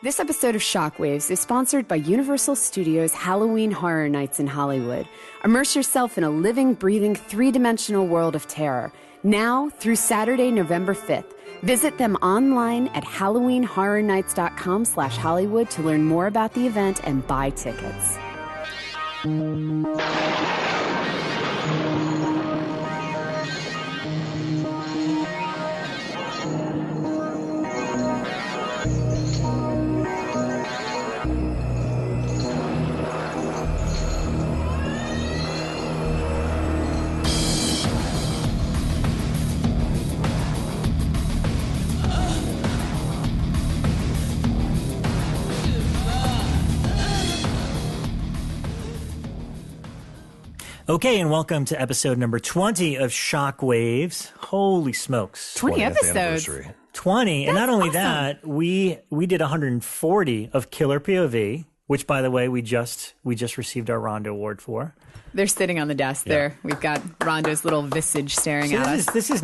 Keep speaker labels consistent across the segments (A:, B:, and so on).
A: This episode of Shockwaves is sponsored by Universal Studios' Halloween Horror Nights in Hollywood. Immerse yourself in a living, breathing, three-dimensional world of terror. Now through Saturday, November 5th. Visit them online at HalloweenHorrorNights.com/Hollywood to learn more about the event and buy tickets.
B: Okay, and welcome to episode number 20 of Shockwaves. Holy smokes.
A: 20 episodes.
B: 20, and not only
A: awesome.
B: that, we did 140 of Killer POV, which, by the way, we just received our Rondo Award for.
A: They're sitting on the desk there. We've got Rondo's little visage staring at us.
B: This is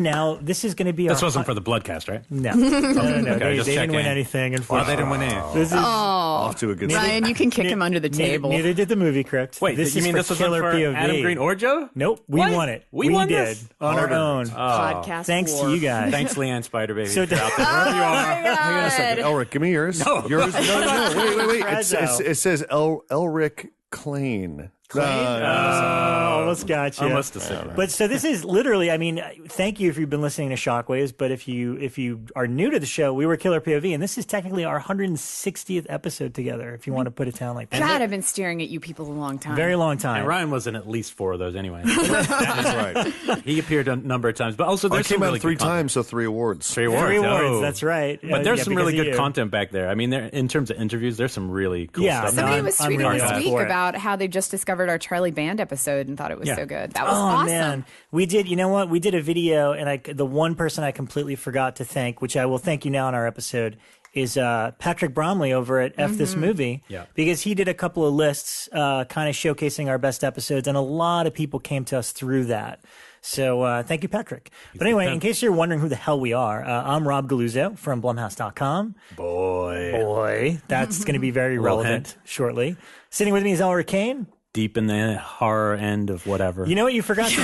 B: going to be
C: This wasn't for the Bloodcast, right?
B: No. No.
C: Okay,
B: They didn't win anything.
C: Oh, they didn't win anything.
B: This is
D: Off to a good start.
A: Ryan, you can kick him under the table.
B: Neither did the movie crypt.
C: Wait,
B: this
C: you
B: is
C: mean
B: for
C: this was
B: Killer
C: for
B: POV.
C: Adam Green or Joe?
B: Nope, we
C: What?
B: won it.
C: We won
B: did
C: this?
B: on our own.
A: Podcast
B: Thanks
A: war.
B: to you guys.
C: Thanks, Leanne Spider-Baby.
B: So-
C: You're out there. Wherever you are.
A: Oh my
D: Hang on a second.
A: God.
D: Elric, give me yours.
C: No.
D: Yours? No. Wait.
B: Prezzo.
D: It says Elric Kane.
B: Almost got you.
C: Almost a second.
B: But so this is literally, I mean, thank you if you've been listening to Shockwaves, but if you are new to the show, we were Killer POV, and this is technically our 160th episode together, if you want to put it down like that.
A: God, I've been staring at you people a long time.
B: Very long time.
C: And Ryan was in at least 4 of those anyway.
D: That's right.
C: He appeared a number of times, but also
D: I
C: there's some
D: came
C: really
D: out 3
C: good content.
D: times, so 3 awards.
C: 3 awards.
B: 3 awards,
C: Oh.
B: that's right.
C: But there's
B: Yeah,
C: some really
B: because of
C: good
B: you.
C: content back there. I mean, there, in terms of interviews, there's some really cool
B: Yeah,
C: stuff.
A: Somebody
B: I'm-
A: was
B: I'm
A: tweeting
B: really
A: this
B: up
A: week
B: for it.
A: about how they just discovered our Charlie Band episode and thought it was
C: Yeah.
A: so good. That was
B: Oh
A: awesome.
B: man, we did. You know what? We did a video, and the one person I completely forgot to thank, which I will thank you now in our episode, is Patrick Bromley over at F This Movie.
C: Yeah.
B: Because he did a couple of lists, kind of showcasing our best episodes, and a lot of people came to us through that. So thank you, Patrick. But anyway, in case you're wondering who the hell we are, I'm Rob Galluzzo from Blumhouse.com. Boy, that's going to be very relevant shortly. Sitting with me is Elric Kane.
C: Deep in the horror end of whatever.
B: You know what you forgot to do?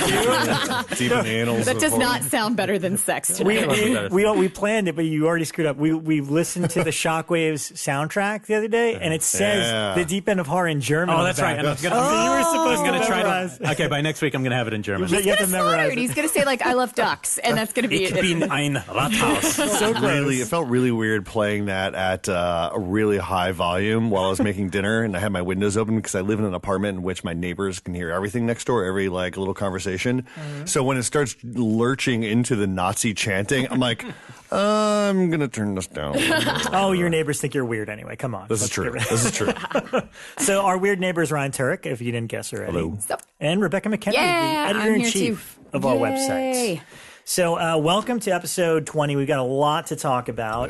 D: Deep in the annals.
A: That
D: of
A: does
D: horror.
A: not sound better than sex tonight.
B: we planned it, but you already screwed up. We listened to the Shockwaves soundtrack the other day, and it says the deep end of horror in German.
C: Oh,
B: on the
C: that's right.
B: back.
C: And I was gonna,
B: So you were supposed
C: I'm
B: to
C: gonna try
B: memorize.
C: to. Okay, by next week I'm gonna have it in German.
B: You have to
A: He's
B: memorize
A: smart.
B: it.
A: He's going to say, like, I love ducks, and that's going to be
C: Ich
A: it.
C: bin ein Rathaus.
B: So close.
D: It felt really weird playing that at a really high volume while I was making dinner, and I had my windows open because I live in an apartment in which my neighbors can hear everything next door, every like little conversation. So when it starts lurching into the Nazi chanting, I'm like, I'm gonna turn this down.
B: Oh, your neighbors think you're weird anyway. Come on.
D: This is true. This is true.
B: So our weird neighbor is Ryan Turek, if you didn't guess already.
D: Hello.
B: And Rebekah McKendry,
A: Yeah,
B: the
A: I'm here
B: editor-in-chief
A: too.
B: of our
A: Yay.
B: website. So welcome to episode 20. We've got a lot to talk about.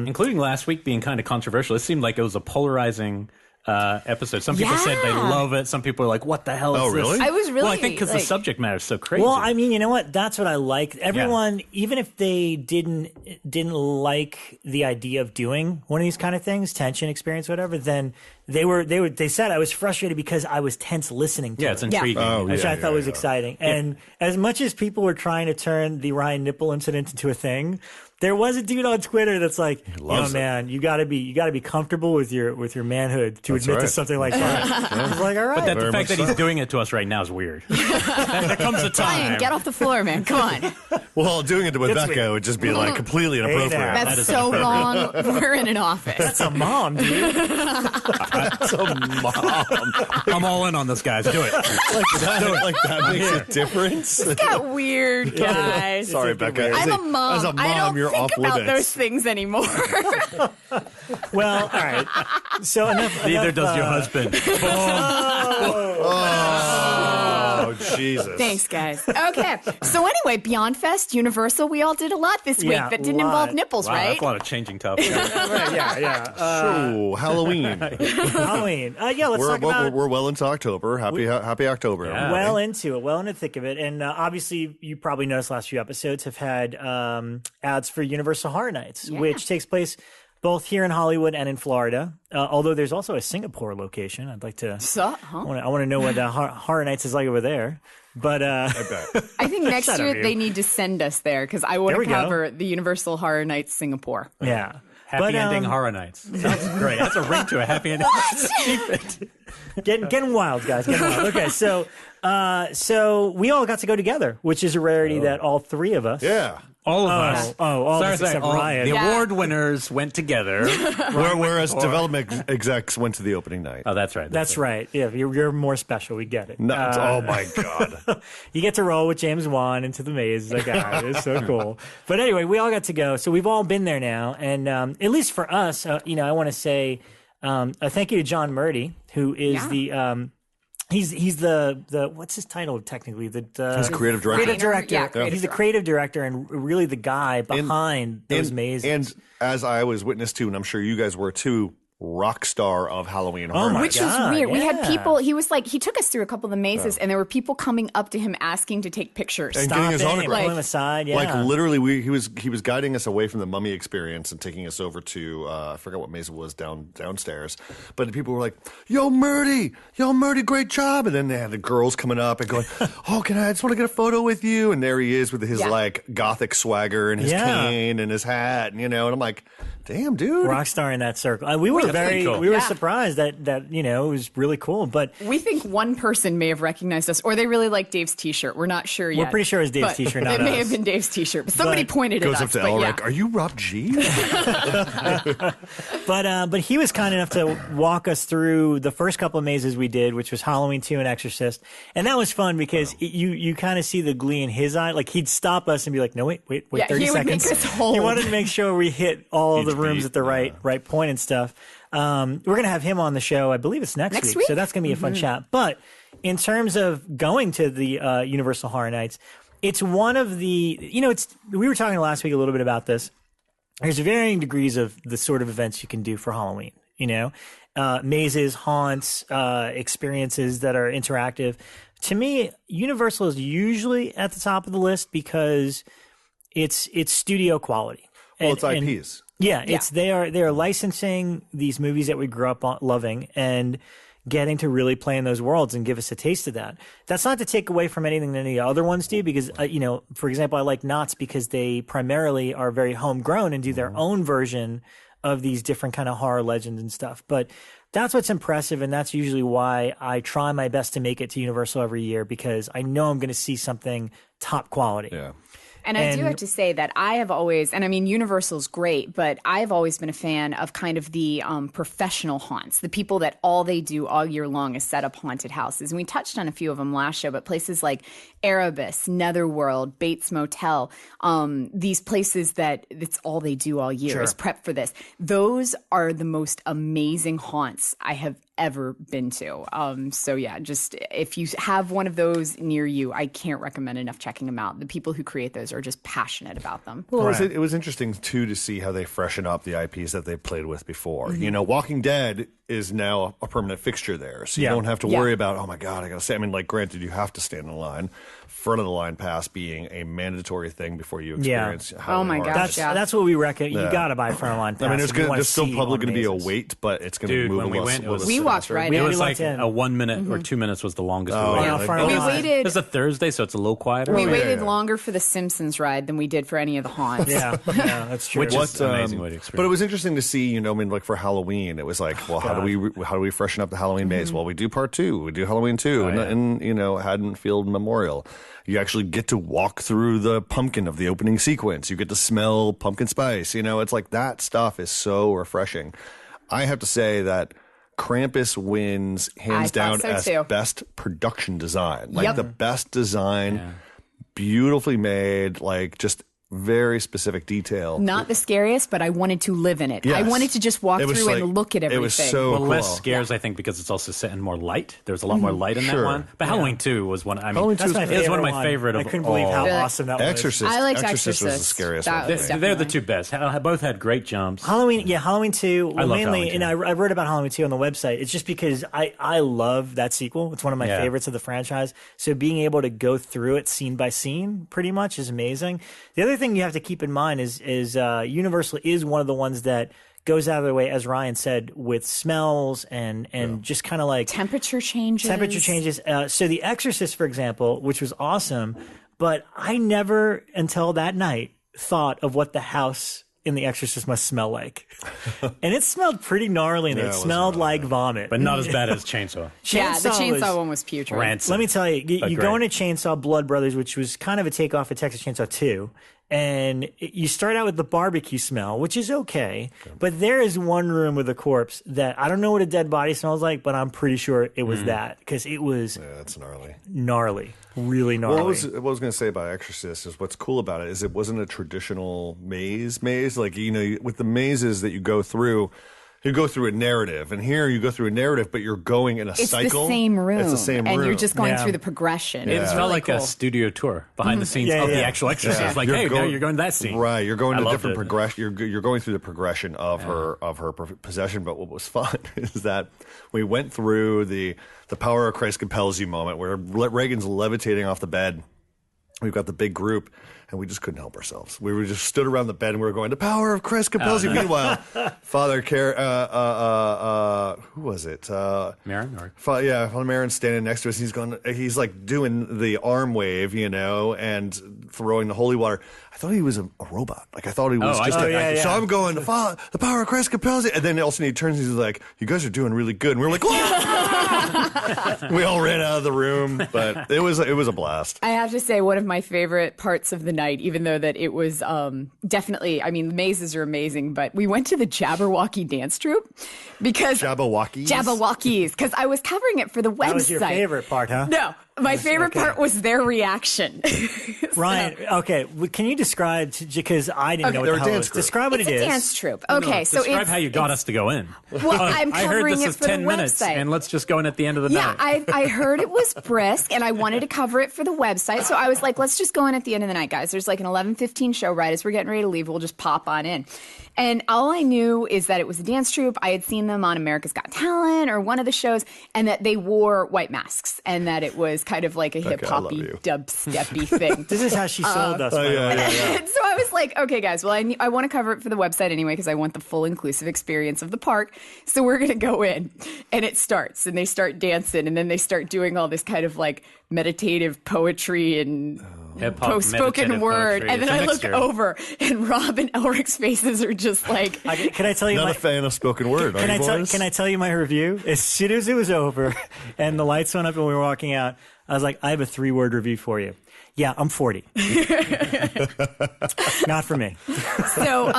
C: Including last week being kind of controversial. It seemed like it was a polarizing episode. Some people said they love it. Some people are like, what the hell is
D: Oh,
C: this?
D: really?
A: I was really,
C: Well, I think because the
A: like-
C: subject matter is so crazy.
B: Well, I mean, you know what? That's what I like. Everyone, even if they didn't like the idea of doing one of these kind of things, tension, experience, whatever, then they said I was frustrated because I was tense listening to
C: yeah,
B: it.
C: it's intriguing.
D: Oh,
B: Which
D: yeah,
B: I thought was
D: yeah.
B: exciting. And as much as people were trying to turn the Ryan Nipple incident into a thing, there was a dude on Twitter that's like,
D: loves it.
B: man, you gotta be comfortable with your manhood to admit to
D: right.
B: something like that. I was like, all right.
C: But the
D: Very
C: fact
D: much
C: that he's
D: so.
C: doing it to us right now is weird. there comes a time.
A: Ryan, get off the floor, man. Come on.
D: Well, doing it with
B: That's
D: Bekah would just be like completely inappropriate.
B: now.
A: That's
C: That is
A: so wrong. We're in an office.
B: That's a mom, dude.
D: That's a mom.
C: I'm all in on this, guys. Do it.
D: like that makes a difference.
A: It got weird, guys.
D: Sorry, Bekah.
A: I'm a mom.
D: As a mom,
A: I don't
D: you're
A: think
D: off
A: about
D: limits.
A: those things anymore.
B: Well, all right. So
C: Neither does your husband.
D: Oh, Jesus.
A: Thanks, guys. Okay. So anyway, Beyondfest, Universal, we all did a lot this week
B: Yeah,
A: that didn't
B: lot.
A: involve nipples,
C: Wow,
A: right?
C: that's a lot of changing topics.
B: yeah.
D: So, Halloween.
B: Halloween. Yeah, let's talk about
D: We're well into October. Happy October.
C: Yeah.
B: well into the thick of it. And obviously, you probably noticed last few episodes have had ads for Universal Horror Nights, which takes place both here in Hollywood and in Florida. Although there's also a Singapore location. I'd like to. I want to know what Horror Nights is like over there. But
E: I think next year they need to send us there because I want to cover the Universal Horror Nights Singapore.
B: Yeah.
C: Happy ending Horror Nights. Sounds great. That's a ring to a happy ending.
B: Getting wild, guys. Getting wild. Okay, so we all got to go together, which is a rarity that all three of us.
D: Yeah.
C: All of us.
B: All of us except Ryan.
C: The award winners went together.
D: Whereas development execs went to the opening night.
C: Oh, that's right.
B: That's right. Yeah, you're more special. We get it.
D: No, oh, my God.
B: You get to roll with James Wan into the maze. Like, it's so cool. But anyway, we all got to go. So we've all been there now. And at least for us, I want to say a thank you to John Murdy, who is the... He's the what's his title technically?
D: He's creative director.
B: Creative director.
E: Yeah,
B: he's the creative director and really the guy behind those mazes.
D: And as I was witness to, and I'm sure you guys were too, rock star of Halloween Horror Nights.
E: Which was weird. We had people, he took us through a couple of the mazes and there were people coming up to him asking to take pictures.
D: And getting his autograph.
B: Pull him aside,
D: Like literally, he was guiding us away from the Mummy experience and taking us over to, I forgot what maze it was downstairs. But people were like, yo, Murdy, great job. And then they had the girls coming up and going, oh, I just want to get a photo with you. And there he is with his like gothic swagger and his cane and his hat. And, and I'm like, damn, dude.
B: Rock star in that circle. We were we were surprised that it was really cool. But
E: we think one person may have recognized us, or they really like Dave's T-shirt. We're not sure yet.
B: We're pretty sure it's Dave's T-shirt. Not
E: it may have been Dave's T-shirt. But somebody pointed it
D: out. Goes up to Elric. Are you Rob G?
B: But he was kind enough to walk us through the first couple of mazes we did, which was Halloween 2 and Exorcist, and that was fun because you kind of see the glee in his eye. Like he'd stop us and be like, "No, wait, 30
E: he
B: seconds."
E: Would make us hold.
B: He wanted to make sure we hit all of the rooms at the right point and stuff. We're going to have him on the show. I believe it's next week. So that's going to be a fun chat. But in terms of going to the Universal Horror Nights, it's one of the, we were talking last week a little bit about this. There's varying degrees of the sort of events you can do for Halloween, mazes, haunts, experiences that are interactive. To me, Universal is usually at the top of the list because it's studio quality.
D: Well, it's IPs.
B: It's they are licensing these movies that we grew up loving and getting to really play in those worlds and give us a taste of that. That's not to take away from anything that any other ones do because, for example, I like Knott's because they primarily are very homegrown and do their own version of these different kind of horror legends and stuff. But that's what's impressive, and that's usually why I try my best to make it to Universal every year because I know I'm going to see something top quality.
D: Yeah.
E: And I do have to say that I have always, and I mean, Universal's great, but I've always been a fan of kind of the professional haunts, the people that all they do all year long is set up haunted houses. And we touched on a few of them last show, but places like Erebus, Netherworld, Bates Motel, these places that it's all they do all year is prep for this. Those are the most amazing haunts I have ever been to. So yeah, just if you have one of those near you, I can't recommend enough checking them out. The people who create those are just passionate about them.
D: Well, it was interesting too to see how they freshen up the IPs that they played with before. Walking Dead is now a permanent fixture there, so you don't have to worry about, oh my God, I gotta say. I mean, like, granted, you have to stand in line. Front of the line pass being a mandatory thing before you experience.
E: Oh my gosh,
B: that's what we recommend. You gotta buy front of line pass.
D: I mean, there's still probably going to be a wait, but it's going to move.
C: When
E: we walked right in.
C: It was like a 1 minute or 2 minutes was the longest.
E: We waited.
C: It's a Thursday, so it's a little quieter.
E: We waited longer for the Simpsons ride than we did for any of the haunts.
B: Yeah, that's true.
C: Which is an amazing way to experience.
D: But it was interesting to see, like for Halloween, it was like, well, how do we freshen up the Halloween maze? Well, we do part 2. We do Halloween 2, and Haddonfield Memorial. You actually get to walk through the pumpkin of the opening sequence. You get to smell pumpkin spice. It's like that stuff is so refreshing. I have to say that Krampus wins hands down as best production design. Like the best design, beautifully made, like just very specific detail.
E: Not the scariest, but I wanted to live in it.
D: Yes.
E: I wanted to just walk through and look at everything.
D: It was so cool.
C: Less scares, I think, because it's also set in more light. There's a lot more light in that one. But Halloween 2 was one. I mean,
B: that's
C: one of my favorite of all.
B: I couldn't believe how awesome that was.
D: Exorcist.
E: I liked
D: Exorcist was the scariest one.
C: They're the two best. Both had great jumps.
B: Halloween 2. Well, mainly,
C: Halloween 2.
B: and I wrote about Halloween 2 on the website. It's just because I love that sequel. It's one of my favorites of the franchise. So being able to go through it scene by scene, pretty much, is amazing. The other thing you have to keep in mind is Universal is one of the ones that goes out of their way, as Ryan said, with smells and just kind of like
E: temperature changes.
B: So The Exorcist, for example, which was awesome, but I never until that night thought of what the house in The Exorcist must smell like. And it smelled pretty gnarly, and it smelled like vomit.
C: But not as bad as Chainsaw.
E: Yeah, the Chainsaw one was putrid.
C: Rancid.
B: Let me tell you, you go into Chainsaw Blood Brothers, which was kind of a takeoff of Texas Chainsaw 2, and you start out with the barbecue smell, which is okay, but there is one room with a corpse that I don't know what a dead body smells like, but I'm pretty sure it was that, because it was
D: that's gnarly.
B: Gnarly. Really gnarly.
D: Well, what I was going to say about Exorcist is what's cool about it is it wasn't a traditional maze. Like, with the mazes that you go through a narrative, and here you go through a narrative, but you're going in a cycle.
E: It's the same room.
D: It's the same room.
E: And you're just going through the progression.
C: It felt like a studio tour behind the scenes of the actual Exorcist.
D: Yeah.
C: Like, now you're going to that scene.
D: Right, you're going to different progression. You're going through the progression of her possession. But what was fun is that we went through the power of Christ compels you moment where Reagan's levitating off the bed. We've got the big group, and we just couldn't help ourselves. We were just stood around the bed, and we were going, the power of Christ compels you. Meanwhile, Father who was it?
C: Marin?
D: Father Marin's standing next to us, and he's like doing the arm wave, and throwing the holy water. I thought he was a robot. Like, I thought he was So I'm going, the power of Christ compels you. And then all of a sudden he turns and he's like, you guys are doing really good. And we're like, we all ran out of the room, but it was a blast.
E: I have to say, one of my favorite parts of the night, even though that it was definitely, I mean, the mazes are amazing, but we went to the Jabberwocky dance troupe because Jabberwockies, because I was covering it for the website.
B: That was your favorite part, huh?
E: No, my favorite part was their reaction.
B: Ryan, okay, can you describe, because I didn't know what the hell it was. Describe what it is.
E: It's a dance troupe. Okay, so
C: describe how you got us to go in.
E: Well, I'm
C: I heard
E: covering
C: this
E: it
C: is
E: for
C: 10
E: the
C: minutes,
E: website.
C: and let's just go in at the end of the night.
E: Yeah, I heard it was brisk, and I wanted to cover it for the website, so I was like, let's just go in at the end of the night, guys. There's like an 11:15 show right as we're getting ready to leave. We'll just pop on in. And all I knew is that it was a dance troupe. I had seen them on America's Got Talent or one of the shows, and that they wore white masks, and that it was kind of like a hip-hoppy, dubsteppy thing.
B: This is how she sold us.
E: So I was like, okay, guys, well, I want to cover it for the website anyway because I want the full inclusive experience of the park. So we're going to go in, and it starts, and they start dancing, and then they start doing all this kind of like meditative poetry and spoken word.
C: Poetry.
E: And then I look over, and Rob and Elric's faces are just like...
B: Can I tell you
D: Not a fan of spoken word,
B: can I tell you my review? As soon as it was over and the lights went up and we were walking out, I was like, I have a 3-word review for you. Yeah, I'm 40. Not for me.
E: So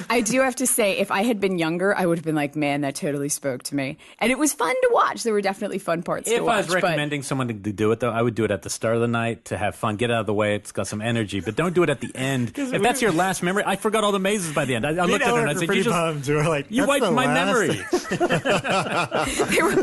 E: I do have to say, if I had been younger, I would have been like, man, that totally spoke to me. And it was fun to watch. There were definitely fun parts to watch.
C: If I was recommending someone to do it, though, I would do it at the start of the night to have fun, get out of the way. It's got some energy. But don't do it at the end. If that's your last memory, I forgot all the mazes by the end. I looked at her and I said, you wiped my memory.
E: They were,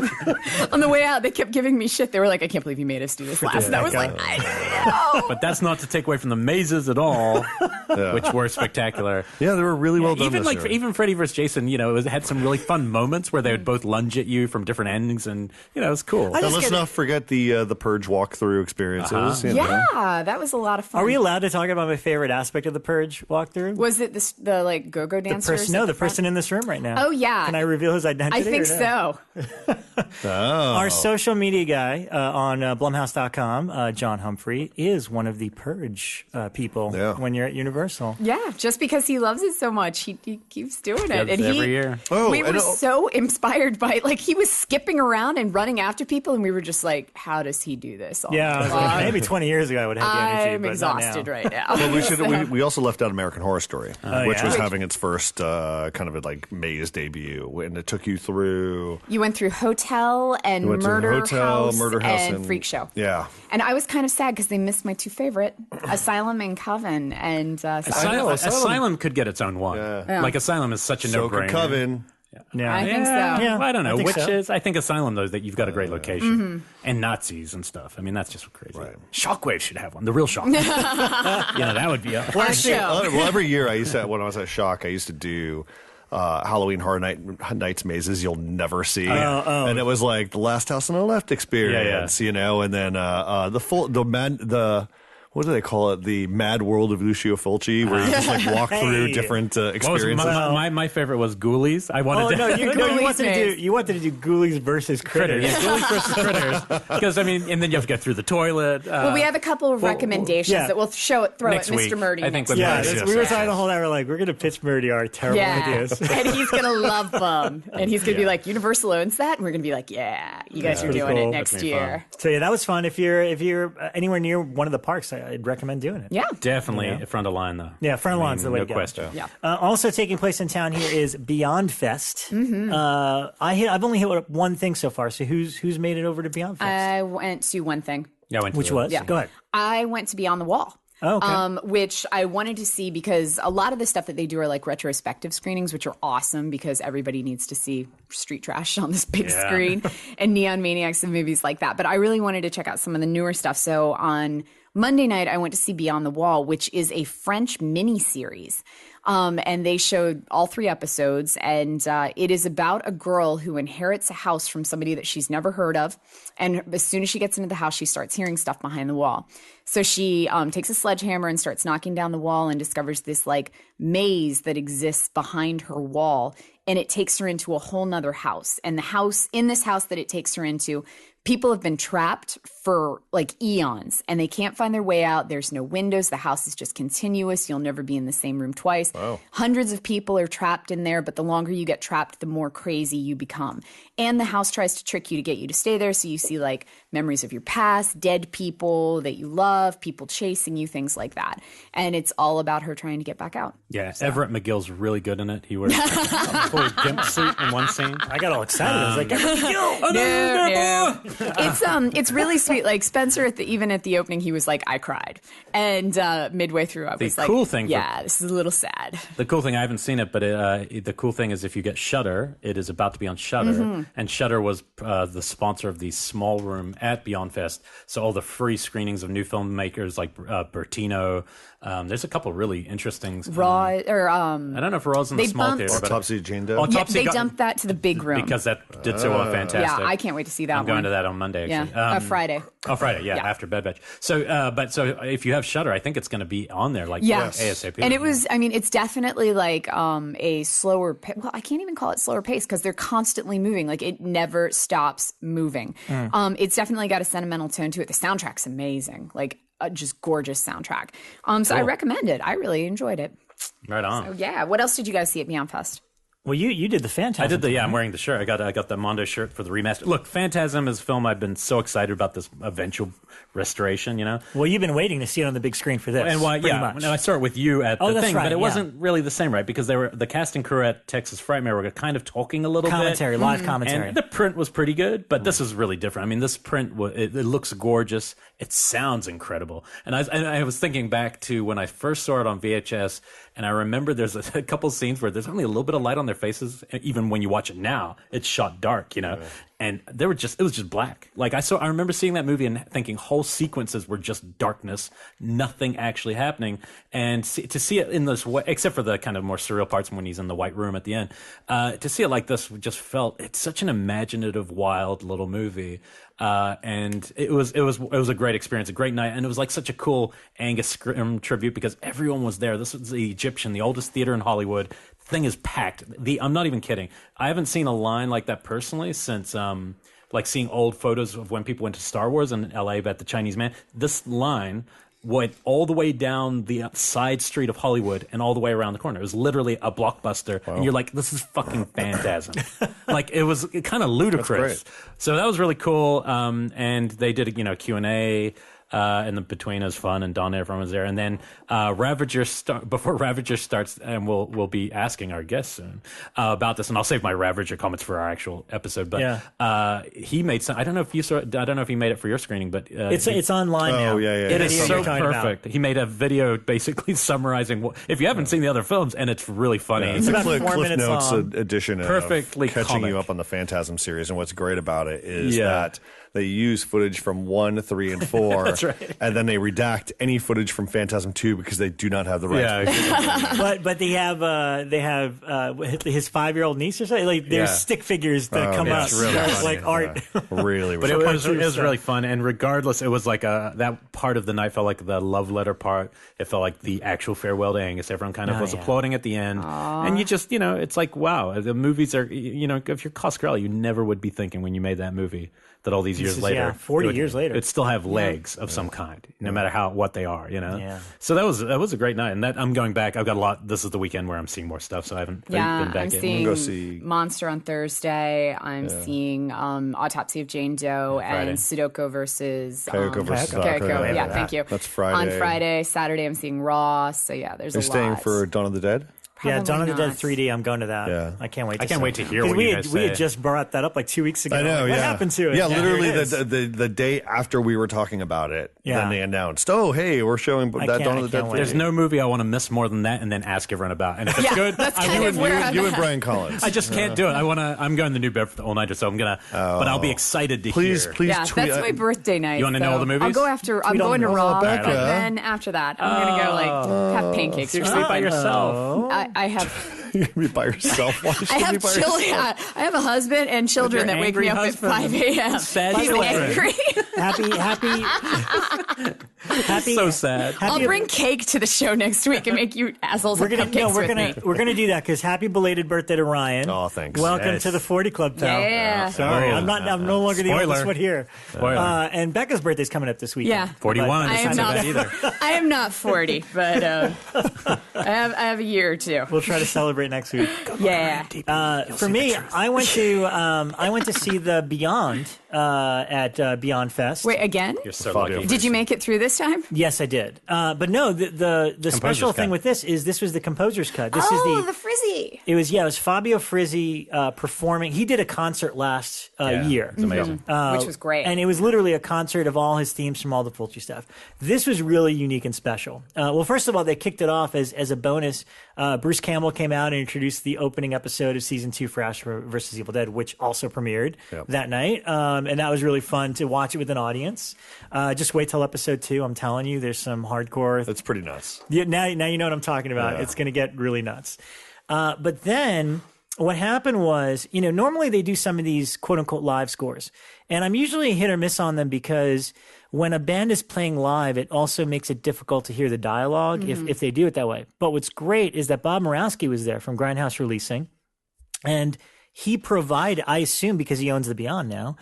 E: on the way out, they kept giving me shit. They were like, I can't believe you made us do this last. And I was like, I know.
C: But that's not to take away from the mazes at all, which were spectacular.
D: Yeah, they were really well done.
C: Even Freddy vs. Jason, it had some really fun moments where they would both lunge at you from different endings, and it was cool.
D: And let's not forget the Purge walkthrough experiences.
E: Yeah, that was a lot of fun.
B: Are we allowed to talk about my favorite aspect of the Purge walkthrough?
E: Was it the like go-go dancers?
B: The person in this room right now.
E: Oh yeah.
B: Can I reveal his identity?
E: I think so.
B: Our social media guy on Blumhouse.com, John Humphrey, is one of the Purge people when you're at Universal.
E: Yeah, just because he loves it so much, he keeps doing it. And
C: every year.
E: We were so inspired by it. Like, he was skipping around and running after people, and we were just like, how does he do this all
B: I was like, maybe 20 years ago I would have the energy,
E: I'm
B: but
E: exhausted right now.
D: Well, we also left out American Horror Story, which was having its first kind of a maze debut, and it took you through...
E: You went through Hotel and Murder House and Freak Show.
D: Yeah.
E: And I was kind of sad because they missed my two favorite, Asylum and Coven. And
C: Asylum could get its own one.
D: Yeah.
C: Like, Asylum is such a no-brainer.
D: Coven.
B: Yeah.
E: I think so.
B: Yeah,
C: well, I don't know.
B: I
C: think Asylum, though, that you've got a great location. And Nazis and stuff. I mean, that's just crazy.
D: Right.
C: Shockwave should have one. The real Shockwave. That would be a...
D: Well, every year when I was at Shock, I used to do... Halloween Horror Nights mazes you'll never see, and it was like the Last House on the Left experience, and then what what do they call it? The Mad World of Lucio Fulci, where you just like walk through different experiences.
C: My favorite was Ghoulies. I wanted
B: you wanted to do Ghoulies versus Critters.
C: Yeah, Ghoulies versus Critters. Because I mean, and then you have to get through the toilet.
E: Well, we have a couple of recommendations that we'll throw at Mr. Murdy.
C: I think
E: we
B: were trying the whole night. We're like, we're going to pitch Murdy our terrible ideas,
E: and he's going to love them, and he's going to be like, Universal owns that, and we're going to be like, yeah, you guys are doing it next year.
B: So yeah, that was fun. If you're anywhere near one of the parks, I'd recommend doing it.
E: Yeah,
C: definitely front of line though.
B: Yeah, front of line's the way to go.
C: No question.
E: Yeah.
B: Also taking place in town here is Beyondfest. Mm-hmm. I've only hit one thing so far. So who's made it over to Beyondfest?
E: I went to one thing.
C: Yeah,
B: which was?
E: Yeah.
B: Go ahead.
E: I went to Beyond the Wall.
B: Oh, okay.
E: Which I wanted to see because a lot of the stuff that they do are like retrospective screenings, which are awesome because everybody needs to see street trash on this big screen and Neon Maniacs and movies like that. But I really wanted to check out some of the newer stuff. So on Monday night, I went to see Beyond the Wall, which is a French miniseries. And they showed all 3 episodes, and it is about a girl who inherits a house from somebody that she's never heard of. And as soon as she gets into the house, she starts hearing stuff behind the wall. So she takes a sledgehammer and starts knocking down the wall and discovers this like maze that exists behind her wall. And it takes her into a whole nother house. And in this house that it takes her into, people have been trapped for like eons and they can't find their way out. There's no windows. The house is just continuous. You'll never be in the same room twice.
D: Wow.
E: Hundreds of people are trapped in there, but the longer you get trapped, the more crazy you become. And the house tries to trick you to get you to stay there. So you see like memories of your past, dead people that you love, people chasing you, things like that. And it's all about her trying to get back out.
C: Yeah, so. Everett McGill's really good in it. He wears a full gimp suit in one scene.
B: I got all excited. I was like, Everett McGill!
E: No. It's really sweet. Like Spencer, even at the opening, he was like, I cried. And midway through, I was like, this is a little sad.
C: The cool thing, I haven't seen it, but the cool thing is if you get Shudder, it is about to be on Shudder. Mm-hmm. And Shudder was the sponsor of the small room at Beyondfest. So all the free screenings of new filmmakers like Bertino. There's a couple really interesting. I don't know if Raw's in the small theater.
D: Autopsy of Jane Doe.
E: They dumped that to the big room.
C: Because that did so fantastic.
E: Yeah, I can't wait to see that
C: I'm going to that on Monday, actually.
E: Yeah, Friday.
C: Oh, Friday, yeah, after Bed Batch. So, so if you have Shudder, I think it's going to be on there, like ASAP.
E: And it's definitely like a slower, well, I can't even call it slower pace because they're constantly moving. Like it never stops moving. It's definitely got a sentimental tone to it. The soundtrack's amazing, like just gorgeous soundtrack. So I recommend it. I really enjoyed it.
C: Right on.
E: So yeah, what else did you guys see at Beyondfest?
B: Well, you did the Phantasm.
C: I did I'm wearing the shirt. I got the Mondo shirt for the remaster. Look, Phantasm is a film I've been so excited about this eventual restoration, you know?
B: Well, you've been waiting to see it on the big screen for this.
C: And why?
B: Much.
C: I saw it with you at the thing,
B: right,
C: but it wasn't really the same, right? Because the cast and crew at Texas Frightmare were kind of talking a little
B: live
C: bit.
B: commentary.
C: And the print was pretty good, but this is really different. I mean, this print, it looks gorgeous. It sounds incredible. And I was thinking back to when I first saw it on VHS, and I remember there's a couple scenes where there's only a little bit of light on their faces. Even when you watch it now, it's shot dark, you know, and it was just black. Like I remember seeing that movie and thinking whole sequences were just darkness, nothing actually happening. And to see it in this way, except for the kind of more surreal parts when he's in the white room at the end, to see it like this just felt, it's such an imaginative, wild little movie. And it was a great experience, a great night, and it was like such a cool Angus Scrimm tribute because everyone was there. This was the Egyptian, the oldest theater in Hollywood. Thing is packed. I'm not even kidding. I haven't seen a line like that personally since like seeing old photos of when people went to Star Wars in LA at the Chinese Man. This line went all the way down the side street of Hollywood and all the way around the corner. It was literally a blockbuster. Wow. And you're like, this is fucking Phantasm. Like, it was kind of ludicrous. So that was really cool. And they did a Q&A. And the Between Us fun, and Donna, everyone was there. And then Ravager before Ravager starts, and we'll be asking our guests soon about this. And I'll save my Ravager comments for our actual episode. But he made some. I don't know if you saw. I don't know if he made it for your screening, but
B: it's online now.
C: It is so perfect. He made a video basically summarizing. If you haven't seen the other films, and it's really funny.
B: It's about 4 minutes
D: Notes
B: long.
D: edition,
C: perfectly
D: catching
C: comic.
D: You up on the Phantasm series. And what's great about it is that they use footage from 1, 3, and 4.
C: That's right.
D: And then they redact any footage from Phantasm 2 because they do not have the rights.
C: Yeah,
B: but they have his 5-year-old niece or something. Like there's stick figures that come out
C: really
B: like art.
D: Really,
C: but it was really fun. And regardless, it was like that part of the night felt like the love letter part. It felt like the actual farewell to Angus. Everyone kind of was applauding at the end.
E: Aww.
C: And you just, it's like, wow, the movies are, if you're Coscarelli, you never would be thinking when you made that movie that all these years later,
B: 40 years later,
C: it'd still have legs of some kind, no matter what they are,
B: Yeah.
C: So that was a great night, and I'm going back. I've got a lot. This is the weekend where I'm seeing more stuff, so I haven't been back
E: I'm
C: yet.
E: seeing
D: go see
E: Monster on Thursday. I'm seeing Autopsy of Jane Doe and Sudoku versus
D: Kayako versus
E: Kayako. Yeah, thank you.
D: That's Friday.
E: On Friday, Saturday, I'm seeing Raw. So yeah, there's a lot.
D: You're staying for Dawn of the Dead?
B: Yeah, Dawn of the Dead
E: not.
B: 3D. I'm going to that.
D: Yeah.
B: I can't wait.
C: I can't wait to hear
B: 'Cause
C: what you guys
B: we
C: say.
B: had just brought that up like 2 weeks ago.
D: I know,
B: what happened to it?
D: Yeah, literally
B: here it is.
D: the day after we were talking about it,
B: Yeah.
D: then they announced, oh, hey, we're showing that
B: can't-
D: Dawn
B: I
D: of the Dead
B: can't
D: 3D.
B: wait.
C: There's no movie I want to miss more than that, and then ask everyone about. And if it's good,
E: that's
C: I
E: kind
C: will.
E: of where I'm
D: you and
E: at.
D: Brian Collins.
C: I just can't do it. I'm going to New Bedford all nighter, so I'm gonna. But I'll be excited to
D: Please
C: hear.
D: tweet.
E: That's my birthday night.
C: You wanna know all the movies?
E: I'll go after. I'm
B: Tweet
E: going to
B: on-
E: Raw,
D: Rebekah.
E: and then after that, I'm gonna go have pancakes.
C: You're sleep by yourself.
E: I have.
D: You're going to be by yourself. Why should
E: I
D: you
E: have
D: be by
E: children.
D: yourself?
E: I have a husband and children
C: With your
E: that wake me up
C: angry
E: at 5 a.m.
C: Sad
E: He's
C: children.
E: angry.
B: happy.
C: So sad.
E: I'll bring cake to the show next week and make you assholes
B: We're
E: have
B: gonna
E: cupcakes with me.
B: we're gonna do that because happy belated birthday to Ryan.
D: Oh, thanks.
B: Welcome
C: Yes.
B: to the 40 Club, pal.
E: Yeah.
B: Sorry,
C: Oh,
B: I'm no longer the
C: spoiler.
B: oldest one here.
C: Spoiler.
B: And Becca's birthday's coming up this weekend.
E: Yeah.
C: 41.
E: I
C: That's
E: am
C: not
E: not.
C: bad either.
E: I am not 40, but I have a year or two.
B: We'll try to celebrate next week.
E: Yeah.
B: For me, I went to see the Beyond at Beyondfest.
E: Wait, again?
C: You're so
D: Fabio
C: lucky.
E: Did you make it through this time?
B: Yes, I did. But no, the special thing
C: cut.
B: with this was the composer's cut. This
E: Oh,
B: is
E: the Frizzi.
B: It was Fabio Frizzi performing. He did a concert last year.
C: It's amazing.
E: Which was great.
B: And it was literally a concert of all his themes from all the Fulci stuff. This was really unique and special. Well, first of all, they kicked it off as a bonus. Bruce Campbell came out and introduced the opening episode of season 2 for Ash vs. Evil Dead, which also premiered that night. And that was really fun to watch it with an audience. Just wait till episode 2. I'm telling you, there's some hardcore.
D: That's pretty nuts.
B: Yeah, now you know what I'm talking about.
D: Yeah.
B: It's going to get really nuts. But then what happened was, normally they do some of these quote unquote live scores. And I'm usually hit or miss on them because when a band is playing live, it also makes it difficult to hear the dialogue if they do it that way. But what's great is that Bob Murawski was there from Grindhouse Releasing. And he provided, I assume because he owns the Beyond now,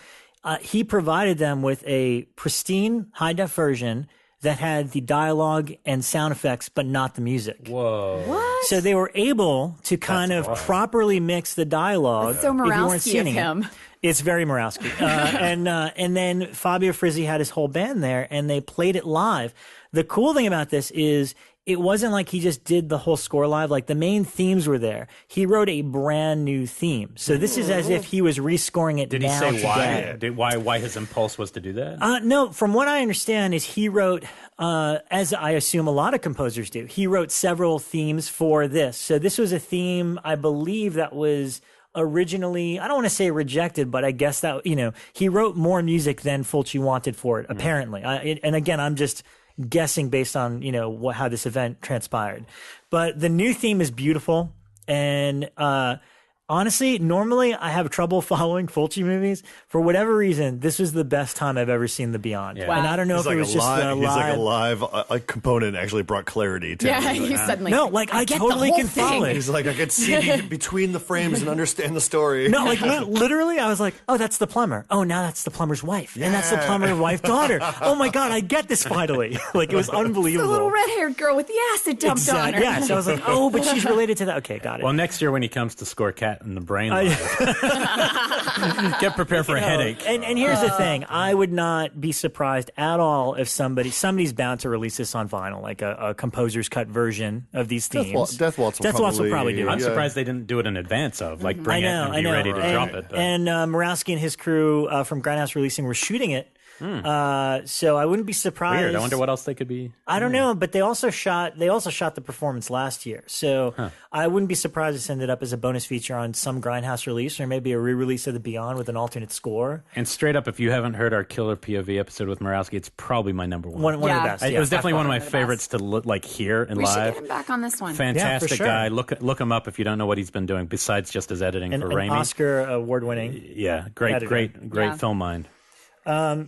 B: he provided them with a pristine high-def version that had the dialogue and sound effects, but not the music.
C: Whoa.
E: What?
B: So they were able to kind of properly mix the dialogue.
E: That's so
B: if you weren't
E: Murawski of
B: seeing it.
E: him.
B: It's very Murawski. And then Fabio Frizzi had his whole band there, and they played it live. The cool thing about this is it wasn't like he just did the whole score live. Like the main themes were there. He wrote a brand new theme. So this is as if he was rescoring it.
C: Did he
B: now
C: say
B: today.
C: why his impulse was to do that?
B: No, from what I understand is he wrote, as I assume a lot of composers do, he wrote several themes for this. So this was a theme, I believe, that was originally, I don't want to say rejected, but I guess that, he wrote more music than Fulci wanted for it, apparently. And again, I'm just guessing based on, how this event transpired. But the new theme is beautiful. And, honestly, normally I have trouble following Fulci movies. For whatever reason, this was the best time I've ever seen The Beyond.
C: Yeah.
E: Wow.
B: And I don't know if it was just a
D: He's like a
B: live.
D: live component actually brought clarity to
E: Yeah,
D: it.
E: you suddenly.
B: No, like I
E: get
B: totally
E: the whole
B: can follow
E: thing.
B: it.
D: He's like, I could see between the frames and understand the story.
B: No, like literally, I was like, "Oh, that's the plumber. Oh, now that's the plumber's wife, and that's the plumber's wife daughter. Oh my god, I get this finally!" Like it was
E: The
B: unbelievable.
E: little red-haired girl with the acid dumped on her.
B: Yeah, so I was like, "Oh, but she's related to that." Okay, got it.
C: Well, next year when he comes to score Cat in the Brain, get prepared for a headache.
B: And here's the thing: I would not be surprised at all if somebody's bound to release this on vinyl, like a composer's cut version of these themes.
D: Death Waltz will
B: probably do it.
C: I'm surprised they didn't do it in advance of, bring it and be ready to drop it. But.
B: And Murawski and his crew from Grindhouse Releasing were shooting it So I wouldn't be surprised.
C: Weird. I wonder what else they could be.
B: I don't know, but they also shot the performance last year. So I wouldn't be surprised if this ended up as a bonus feature on some Grindhouse release, or maybe a re-release of the Beyond with an alternate score.
C: And straight up, if you haven't heard our Killer POV episode with Morawski, it's probably my number one.
B: One of the best.
C: It was definitely one of my favorites to hear and live.
E: We should get him back on this one.
C: Fantastic
B: for sure.
C: guy. Look him up if you don't know what he's been doing besides just his editing for Raimi.
B: An Oscar award-winning.
C: Yeah, great film mind.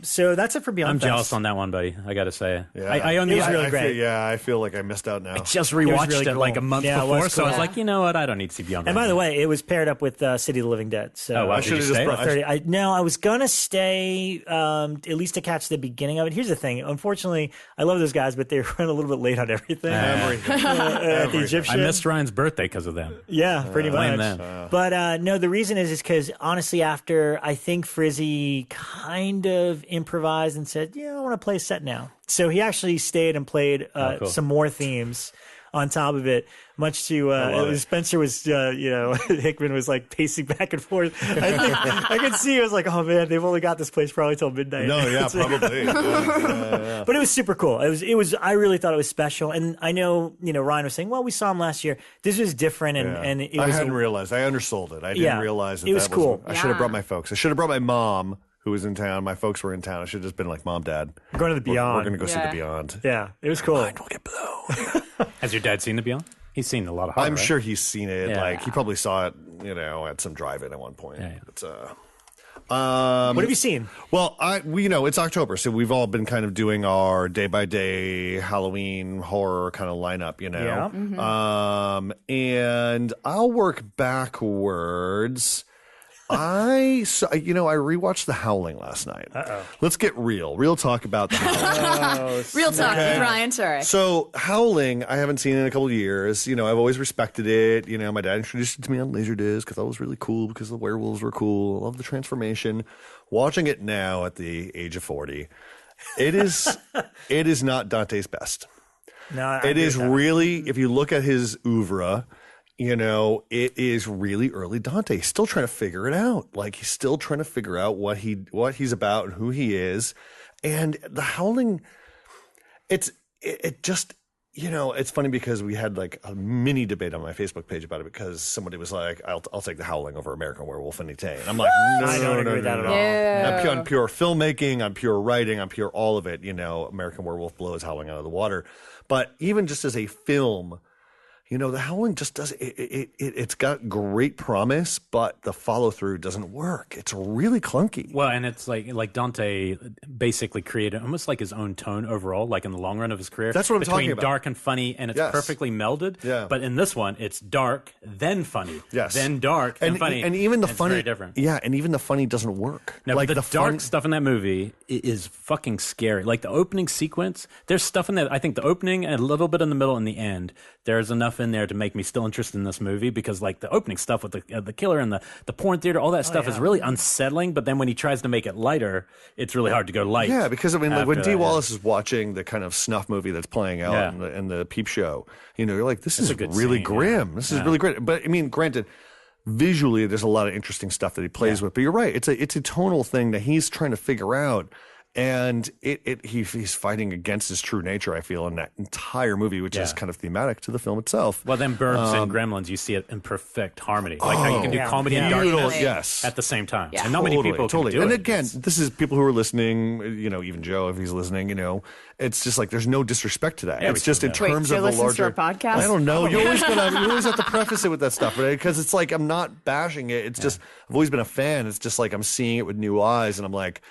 B: So that's it for Beyondfest.
C: I'm jealous on that one, buddy. I got to say.
D: Yeah.
C: I own the.
B: really great.
D: I feel like I missed out now.
C: I just rewatched
B: really
C: it
B: cool.
C: like a month before, so I was like, you know what? I don't need to see Beyond.
B: And by the way, it was paired up with City of the Living Dead. So
D: I should have just brought.
B: I was gonna stay at least to catch the beginning of it. Here's the thing. Unfortunately, I love those guys, but they run a little bit late on everything. At the Egyptian.
C: I missed Ryan's birthday because of them.
B: Yeah, pretty much.
C: Them.
B: But no, the reason is because honestly, after I think Frizzi kind of improvised and said, "Yeah, I want to play a set now," so he actually stayed and played
C: cool.
B: some more themes on top of it. Much to Spencer was, Hickman was like pacing back and forth. I could see. I was like, "Oh man, they've only got this place probably till midnight."
D: No, yeah, probably. Yeah.
B: But it was super cool. It was. I really thought it was special. And I know, Ryan was saying, "Well, we saw him last year. This was different." And it was.
D: I hadn't realized. I undersold it. I didn't realize that
B: it was cool.
D: I should have brought my folks. I should have brought my mom, who was in town. My folks were in town. I should have just been like, "Mom, Dad,
B: we're going to the Beyond.
D: We're going to go see the Beyond."
B: Yeah, it was cool.
D: We'll get blown.
C: Has your dad seen the Beyond? He's seen a lot of horror.
D: I'm
C: right?
D: sure he's seen it.
C: Yeah.
D: Like he probably saw it, at some drive-in at one point.
C: Yeah.
D: It's
B: what have you seen?
D: Well, it's October, so we've all been kind of doing our day-by-day Halloween horror kind of lineup,
B: Yeah.
E: Mm-hmm.
D: And I'll work backwards. I rewatched The Howling last night. Let's get real. Real talk about The Howling.
E: Real talk with Ryan Turek.
D: So Howling, I haven't seen in a couple of years. I've always respected it. My dad introduced it to me on Laserdisc. I thought it was really cool because the werewolves were cool. I love the transformation. Watching it now at the age of 40, it is not Dante's best.
B: No,
D: it is really, if you look at his oeuvre, it is really early Dante. He's still trying to figure it out. Like he's still trying to figure out what he's about and who he is. And The Howling, it just, it's funny because we had like a mini debate on my Facebook page about it because somebody was like, I'll take The Howling over American Werewolf any day. And I'm like,
B: I don't agree with that at all.
E: Yeah.
D: On pure filmmaking, on pure writing, on pure all of it, American Werewolf blows Howling out of the water. But even just as a film, The Howling just does it's got great promise, but the follow through doesn't work. It's really clunky.
C: Well, and it's like Dante basically created almost like his own tone overall, like in the long run of his career.
D: That's what I'm talking about.
C: Between dark and funny, and it's perfectly melded.
D: Yeah.
C: But in this one, it's dark, then funny.
D: Yes.
C: Then dark, and funny.
D: And even the funny,
C: very different.
D: Yeah, and even the funny doesn't work.
C: No,
D: like
C: the dark stuff in that movie is fucking scary. Like the opening sequence, there's stuff in there. I think the opening and a little bit in the middle and the end, there's enough in there to make me still interested in this movie because like the opening stuff with the killer and the porn theater, all that stuff is really unsettling. But then when he tries to make it lighter, it's really hard to go light.
D: Yeah, because like when Dee Wallace is watching the kind of snuff movie that's playing out in the Peep Show, you're like, this is really grim. This is really great. But I mean, granted, visually, there's a lot of interesting stuff that he plays with. But you're right; it's a tonal thing that he's trying to figure out. And he's fighting against his true nature, I feel, in that entire movie, which is kind of thematic to the film itself.
C: Well, then Burbs and Gremlins, you see it in perfect harmony. Like how you can do comedy and darkness at the same time.
E: Yeah.
C: And not many people can do it.
D: And again, this is people who are listening, even Joe, if he's listening, it's just like there's no disrespect to that. It's just in terms of the larger
E: podcast.
D: I don't know. You always have to preface it with that stuff, right? Because it's like I'm not bashing it. It's just I've always been a fan. It's just like I'm seeing it with new eyes, and I'm like,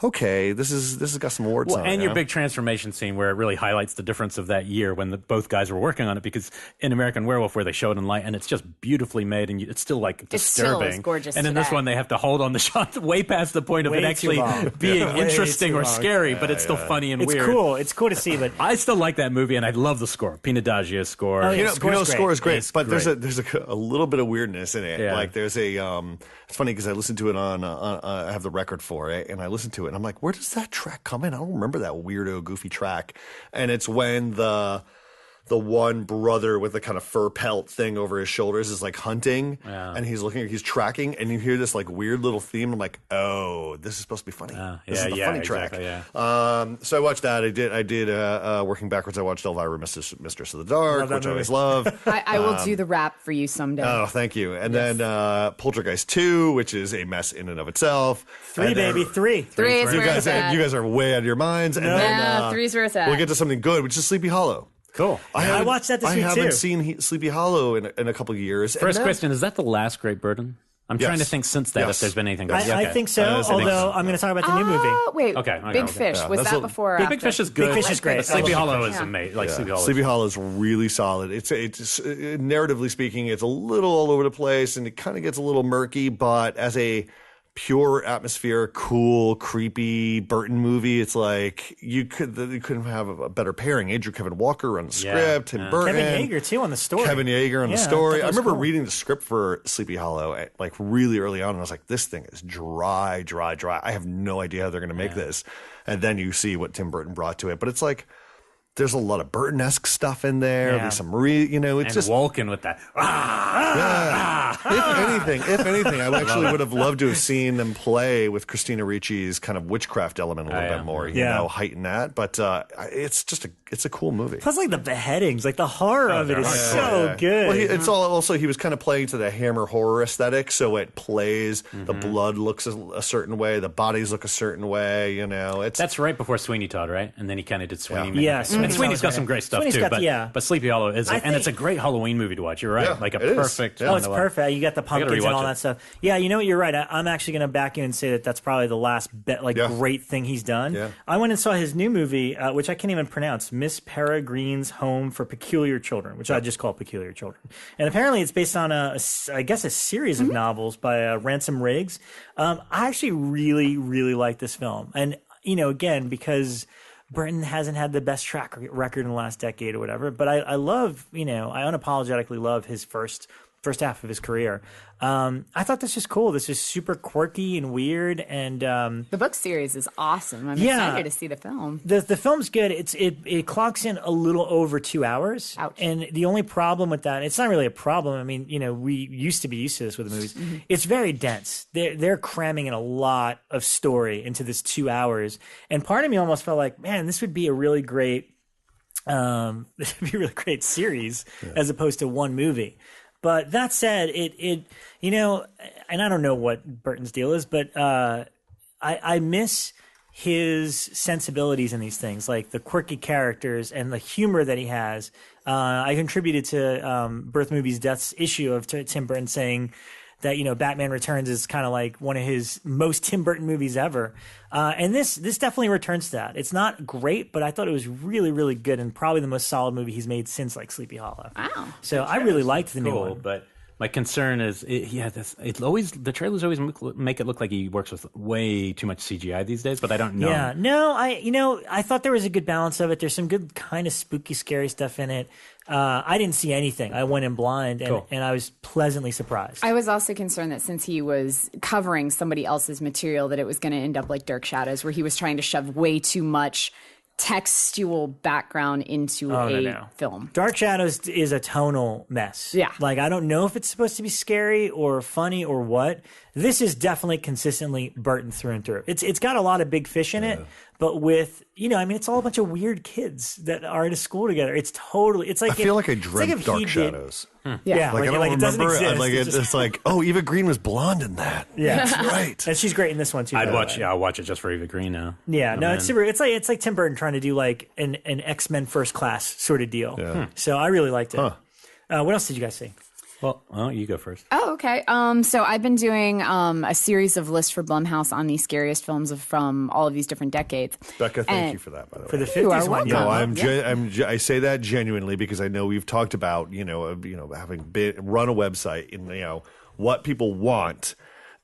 D: okay, this has got some awards on it.
C: And your big transformation scene where it really highlights the difference of that year when both guys were working on it, because in American Werewolf where they show it in light and it's just beautifully made and it's still like disturbing.
E: It still is gorgeous.
C: And in this one they have to hold on the shot way past the point of it actually being interesting or scary, but it's still funny and weird.
B: It's cool. It's cool to see, but
C: I still like that movie and I love the score. Pino Daggio's score.
D: Score is great, but
C: great.
D: there's a little bit of weirdness in it.
C: Yeah.
D: Like there's it's funny because I listened to it on I have the record for it, and I listened to it and I'm like, where does that track come in? I don't remember that weirdo goofy track. And it's when the the one brother with the kind of fur pelt thing over his shoulders is like hunting, and he's tracking, and you hear this like weird little theme. I'm like, oh, this is supposed to be funny. This is the funny track. So I watched that. I did working backwards. I watched Elvira, Mistress of the Dark, which I always love.
E: I will do the rap for you someday.
D: Oh, thank you. And then Poltergeist 2, which is a mess in and of itself.
B: Three.
E: Three is
D: you guys are way out of your minds. And then,
E: three's where it's at.
D: We'll get to something good, which is Sleepy Hollow.
C: Cool.
B: I watched that this week, too.
D: I haven't seen Sleepy Hollow in a couple of years.
C: First question, is that the last great Burton? I'm trying to think since that if there's been anything good.
B: I think so, although I'm going to talk about the new movie.
E: Wait,
C: okay,
E: Big Fish.
D: Yeah,
E: was that before or after?
C: Big Fish is good.
B: Big Fish is great.
C: Sleepy Hollow is amazing.
D: Sleepy Hollow is really solid. It's narratively speaking, it's a little all over the place, and it kind of gets a little murky, but as a pure atmosphere, cool, creepy Burton movie, it's like you couldn't have a better pairing. Andrew Kevin Walker on the script, Tim Burton,
B: Kevin Yeager too on the story.
D: The story. I remember reading the script for Sleepy Hollow like really early on, and I was like, this thing is dry. I have no idea how they're going to make this. And then you see what Tim Burton brought to it, but it's like there's a lot of Burton-esque stuff in there. There's some it's
C: and
D: just
C: Walken with that.
D: If anything, I actually would have loved to have seen them play with Christina Ricci's kind of witchcraft element a little bit more, heighten that. But it's a cool movie.
B: Plus, like the beheadings, like the horror of it is so good.
D: Well, it's also he was kind of playing to the Hammer horror aesthetic, so it plays. The blood looks a certain way, the bodies look a certain way.
C: That's right before Sweeney Todd, right? And then he kind of did Sweeney.
B: Yes.
C: And Sweeney's got some great stuff too, but Sleepy Hollow is, and it's a great Halloween movie to watch. You're right, like a perfect.
B: Oh, it's perfect. You got the pumpkins and all that stuff. Yeah, you know what? You're right. I'm actually going to back you and say that's probably the last great thing he's done. Yeah. I went and saw his new movie, which I can't even pronounce, Miss Peregrine's Home for Peculiar Children, which I just call Peculiar Children. And apparently it's based on a series of novels by Ransom Riggs. I actually really, really like this film, and again because Burton hasn't had the best track record in the last decade or whatever, but I love, I unapologetically love his first half of his career. I thought this was cool. This is super quirky and weird, and
E: the book series is awesome. I'm excited to see the film.
B: The film's good. It clocks in a little over 2 hours.
E: Ouch.
B: And the only problem with that, it's not really a problem. I mean, we used to be used to this with the movies. Mm-hmm. It's very dense. They're cramming in a lot of story into this 2 hours, and part of me almost felt like, man, this would be a really great, series as opposed to one movie. But that said, and I don't know what Burton's deal is, but I miss his sensibilities in these things, like the quirky characters and the humor that he has. I contributed to Birth Movies Death's issue of Tim Burton saying that Batman Returns is kind of like one of his most Tim Burton movies ever, and this definitely returns to that. It's not great, but I thought it was really, really good, and probably the most solid movie he's made since like Sleepy Hollow.
E: Wow!
B: So I really liked the new one,
C: but my concern is the trailers always make it look like he works with way too much CGI these days, but I don't know.
B: Yeah, no, I thought there was a good balance of it. There's some good kind of spooky, scary stuff in it. I didn't see anything. I went in blind, and I was pleasantly surprised.
E: I was also concerned that since he was covering somebody else's material, that it was going to end up like Dark Shadows, where he was trying to shove way too much textual background into a film.
B: Dark Shadows is a tonal mess.
E: Yeah.
B: Like, I don't know if it's supposed to be scary or funny or what. This is definitely consistently Burton through and through. It's got a lot of big fish in it, but with, it's all a bunch of weird kids that are in a school together. It's like
D: I feel like I dreamt Dark Shadows.
B: Yeah.
D: Like I don't remember. It's like, oh, Eva Green was blonde in that.
B: Yeah.
D: That's right.
B: And she's great in this one too.
C: I'll watch it just for Eva Green now.
B: Yeah. It's super. It's like Tim Burton trying to do like an X-Men First Class sort of deal. Yeah. So I really liked it. What else did you guys see?
C: Well, you go first.
E: Oh, okay. So I've been doing a series of lists for Blumhouse on the scariest films from all of these different decades.
D: Bekah, thank you for that, by the way.
B: For the 50s one.
D: No, I say that genuinely because I know we've talked about, having run a website and, what people want.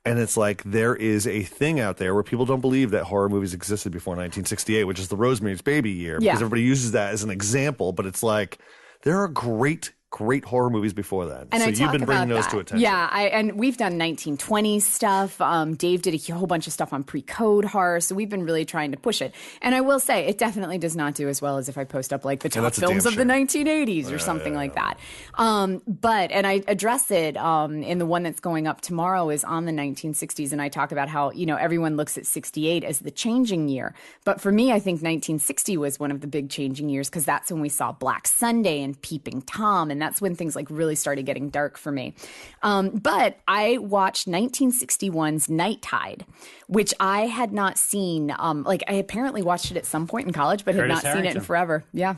D: And it's like there is a thing out there where people don't believe that horror movies existed before 1968, which is the Rosemary's Baby year. Because everybody uses that as an example. But it's like there are great great horror movies before that.
E: And
D: so you've been bringing those
E: that.
D: to attention.
E: Yeah, and we've done 1920s stuff. Dave did a whole bunch of stuff on pre-code horror, so we've been really trying to push it. And I will say, it definitely does not do as well as if I post up like the top films of the 1980s or something like that. But I address it in the one that's going up tomorrow is on the 1960s, and I talk about how, you know, everyone looks at 68 as the changing year. But for me, I think 1960 was one of the big changing years because that's when we saw Black Sunday and Peeping Tom, and that's when things like really started getting dark for me. But I watched 1961's Night Tide, which I had not seen. I apparently watched it at some point in college, but had not seen it in forever. Yeah.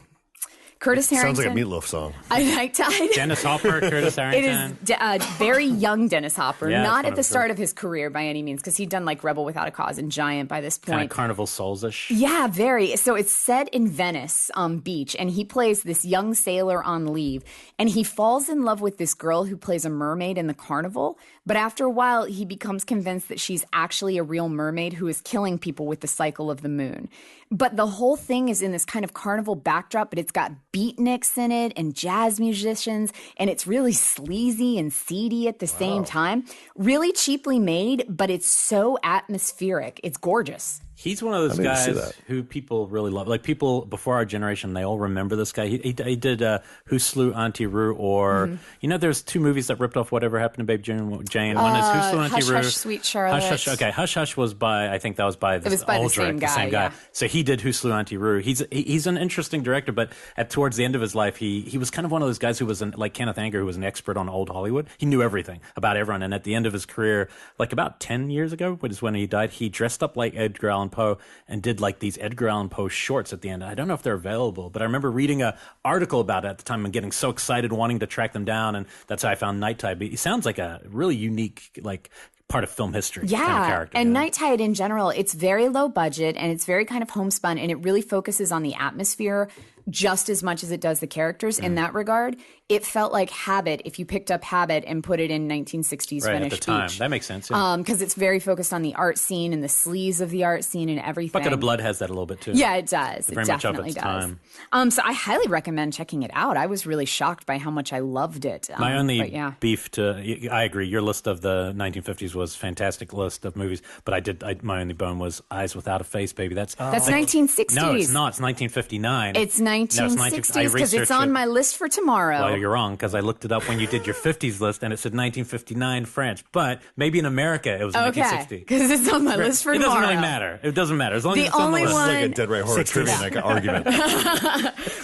E: Curtis Harrington.
D: Sounds like a Meatloaf song.
E: Night Tide.
C: Dennis Hopper, Curtis Harrington.
E: It is very young Dennis Hopper, not at the start of his career by any means, because he'd done like Rebel Without a Cause and Giant by this point.
C: Kind of Carnival Souls-ish.
E: Yeah, very. So it's set in Venice Beach, and he plays this young sailor on leave, and he falls in love with this girl who plays a mermaid in the carnival. But after a while, he becomes convinced that she's actually a real mermaid who is killing people with the cycle of the moon. But the whole thing is in this kind of carnival backdrop, but it's got beatniks in it and jazz musicians, and it's really sleazy and seedy at the same time. Really cheaply made, but it's so atmospheric. It's gorgeous.
C: He's one of those guys who people really love. Like people before our generation, they all remember this guy. He did Who Slew Auntie Roo, or you know, there's two movies that ripped off Whatever Happened to Babe Jane. One is Who Slew Auntie
E: Hush,
C: Roo.
E: Hush, Sweet Charlotte.
C: Hush, Hush. Okay, Hush Hush was by, I think that was by the same guy. Yeah. So he did Who Slew Auntie Roo. He's an interesting director, but towards the end of his life, he was kind of one of those guys who was like Kenneth Anger, who was an expert on old Hollywood. He knew everything about everyone, and at the end of his career, like about 10 years ago, which is when he died, he dressed up like Edgar Allan Poe and did like these Edgar Allan Poe shorts at the end. I don't know if they're available, but I remember reading an article about it at the time and getting so excited, wanting to track them down, and that's how I found Night Tide. But he sounds like a really unique, like, part of film history kind of character.
E: And Night Tide in general, it's very low budget and it's very kind of homespun, and it really focuses on the atmosphere just as much as it does the characters. In that regard, it felt like Habit, if you picked up Habit and put it in 1960s Venice
C: at the time.
E: Beach.
C: That makes sense. Yeah.
E: Because it's very focused on the art scene and the sleaze of the art scene and everything.
C: Bucket of Blood has that a little bit too.
E: Yeah, it does.
C: Very
E: it definitely
C: much of its
E: does.
C: time.
E: So I highly recommend checking it out. I was really shocked by how much I loved it.
C: My only beef I agree, your list of the 1950s was a fantastic list of movies, but my only bone was Eyes Without a Face, baby. That's
E: 1960s.
C: No, it's not. It's 1959.
E: It's 1960s because it's on my list for tomorrow.
C: Well, you're wrong, because I looked it up when you did your 50s list, and it said 1959 French. But maybe in America it was 1960.
E: Because it's on my list for tomorrow.
C: It doesn't really matter. It doesn't matter. As long as it's on the list.
D: It's like a Dead Right Horror trivia like an argument.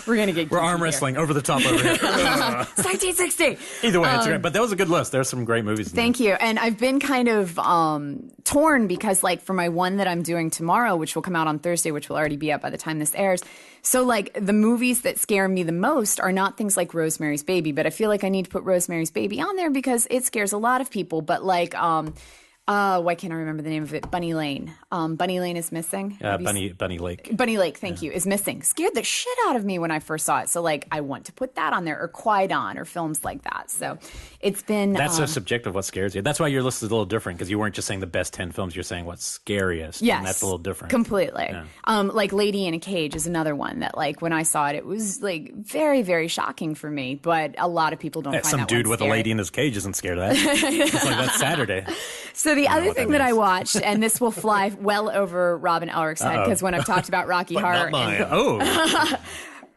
E: We're
C: arm wrestling over the top over here.
E: It's 1960.
C: Either way, it's great. But that was a good list. There's some great movies.
E: Thank you. And I've been kind of torn because, like, for my one that I'm doing tomorrow, which will come out on Thursday, which will already be up by the time this airs. So, like, the movies that scare me the most are not things like Rosemary's Baby, but I feel like I need to put Rosemary's Baby on there because it scares a lot of people. But, like, why can't I remember the name of it? Bunny Lane. Bunny Lane is missing.
C: Bunny Lake.
E: Bunny Lake, thank you, is missing. Scared the shit out of me when I first saw it. So, like, I want to put that on there, or Qui-Gon, or films like that. So, it's been...
C: That's so subjective, what scares you. That's why your list is a little different, because you weren't just saying the best 10 films, you're saying what's scariest.
E: Yes.
C: And that's a little different.
E: Completely. Yeah. Like, Lady in a Cage is another one that, like, when I saw it, it was, like, very, very shocking for me. But a lot of people don't find that
C: some dude with
E: scary.
C: a lady in his cage isn't scared of that. It's like, that's Saturday.
E: So the other thing that I watched, and this will fly well over Rob and Elric's head, because when I've talked about Rocky Horror...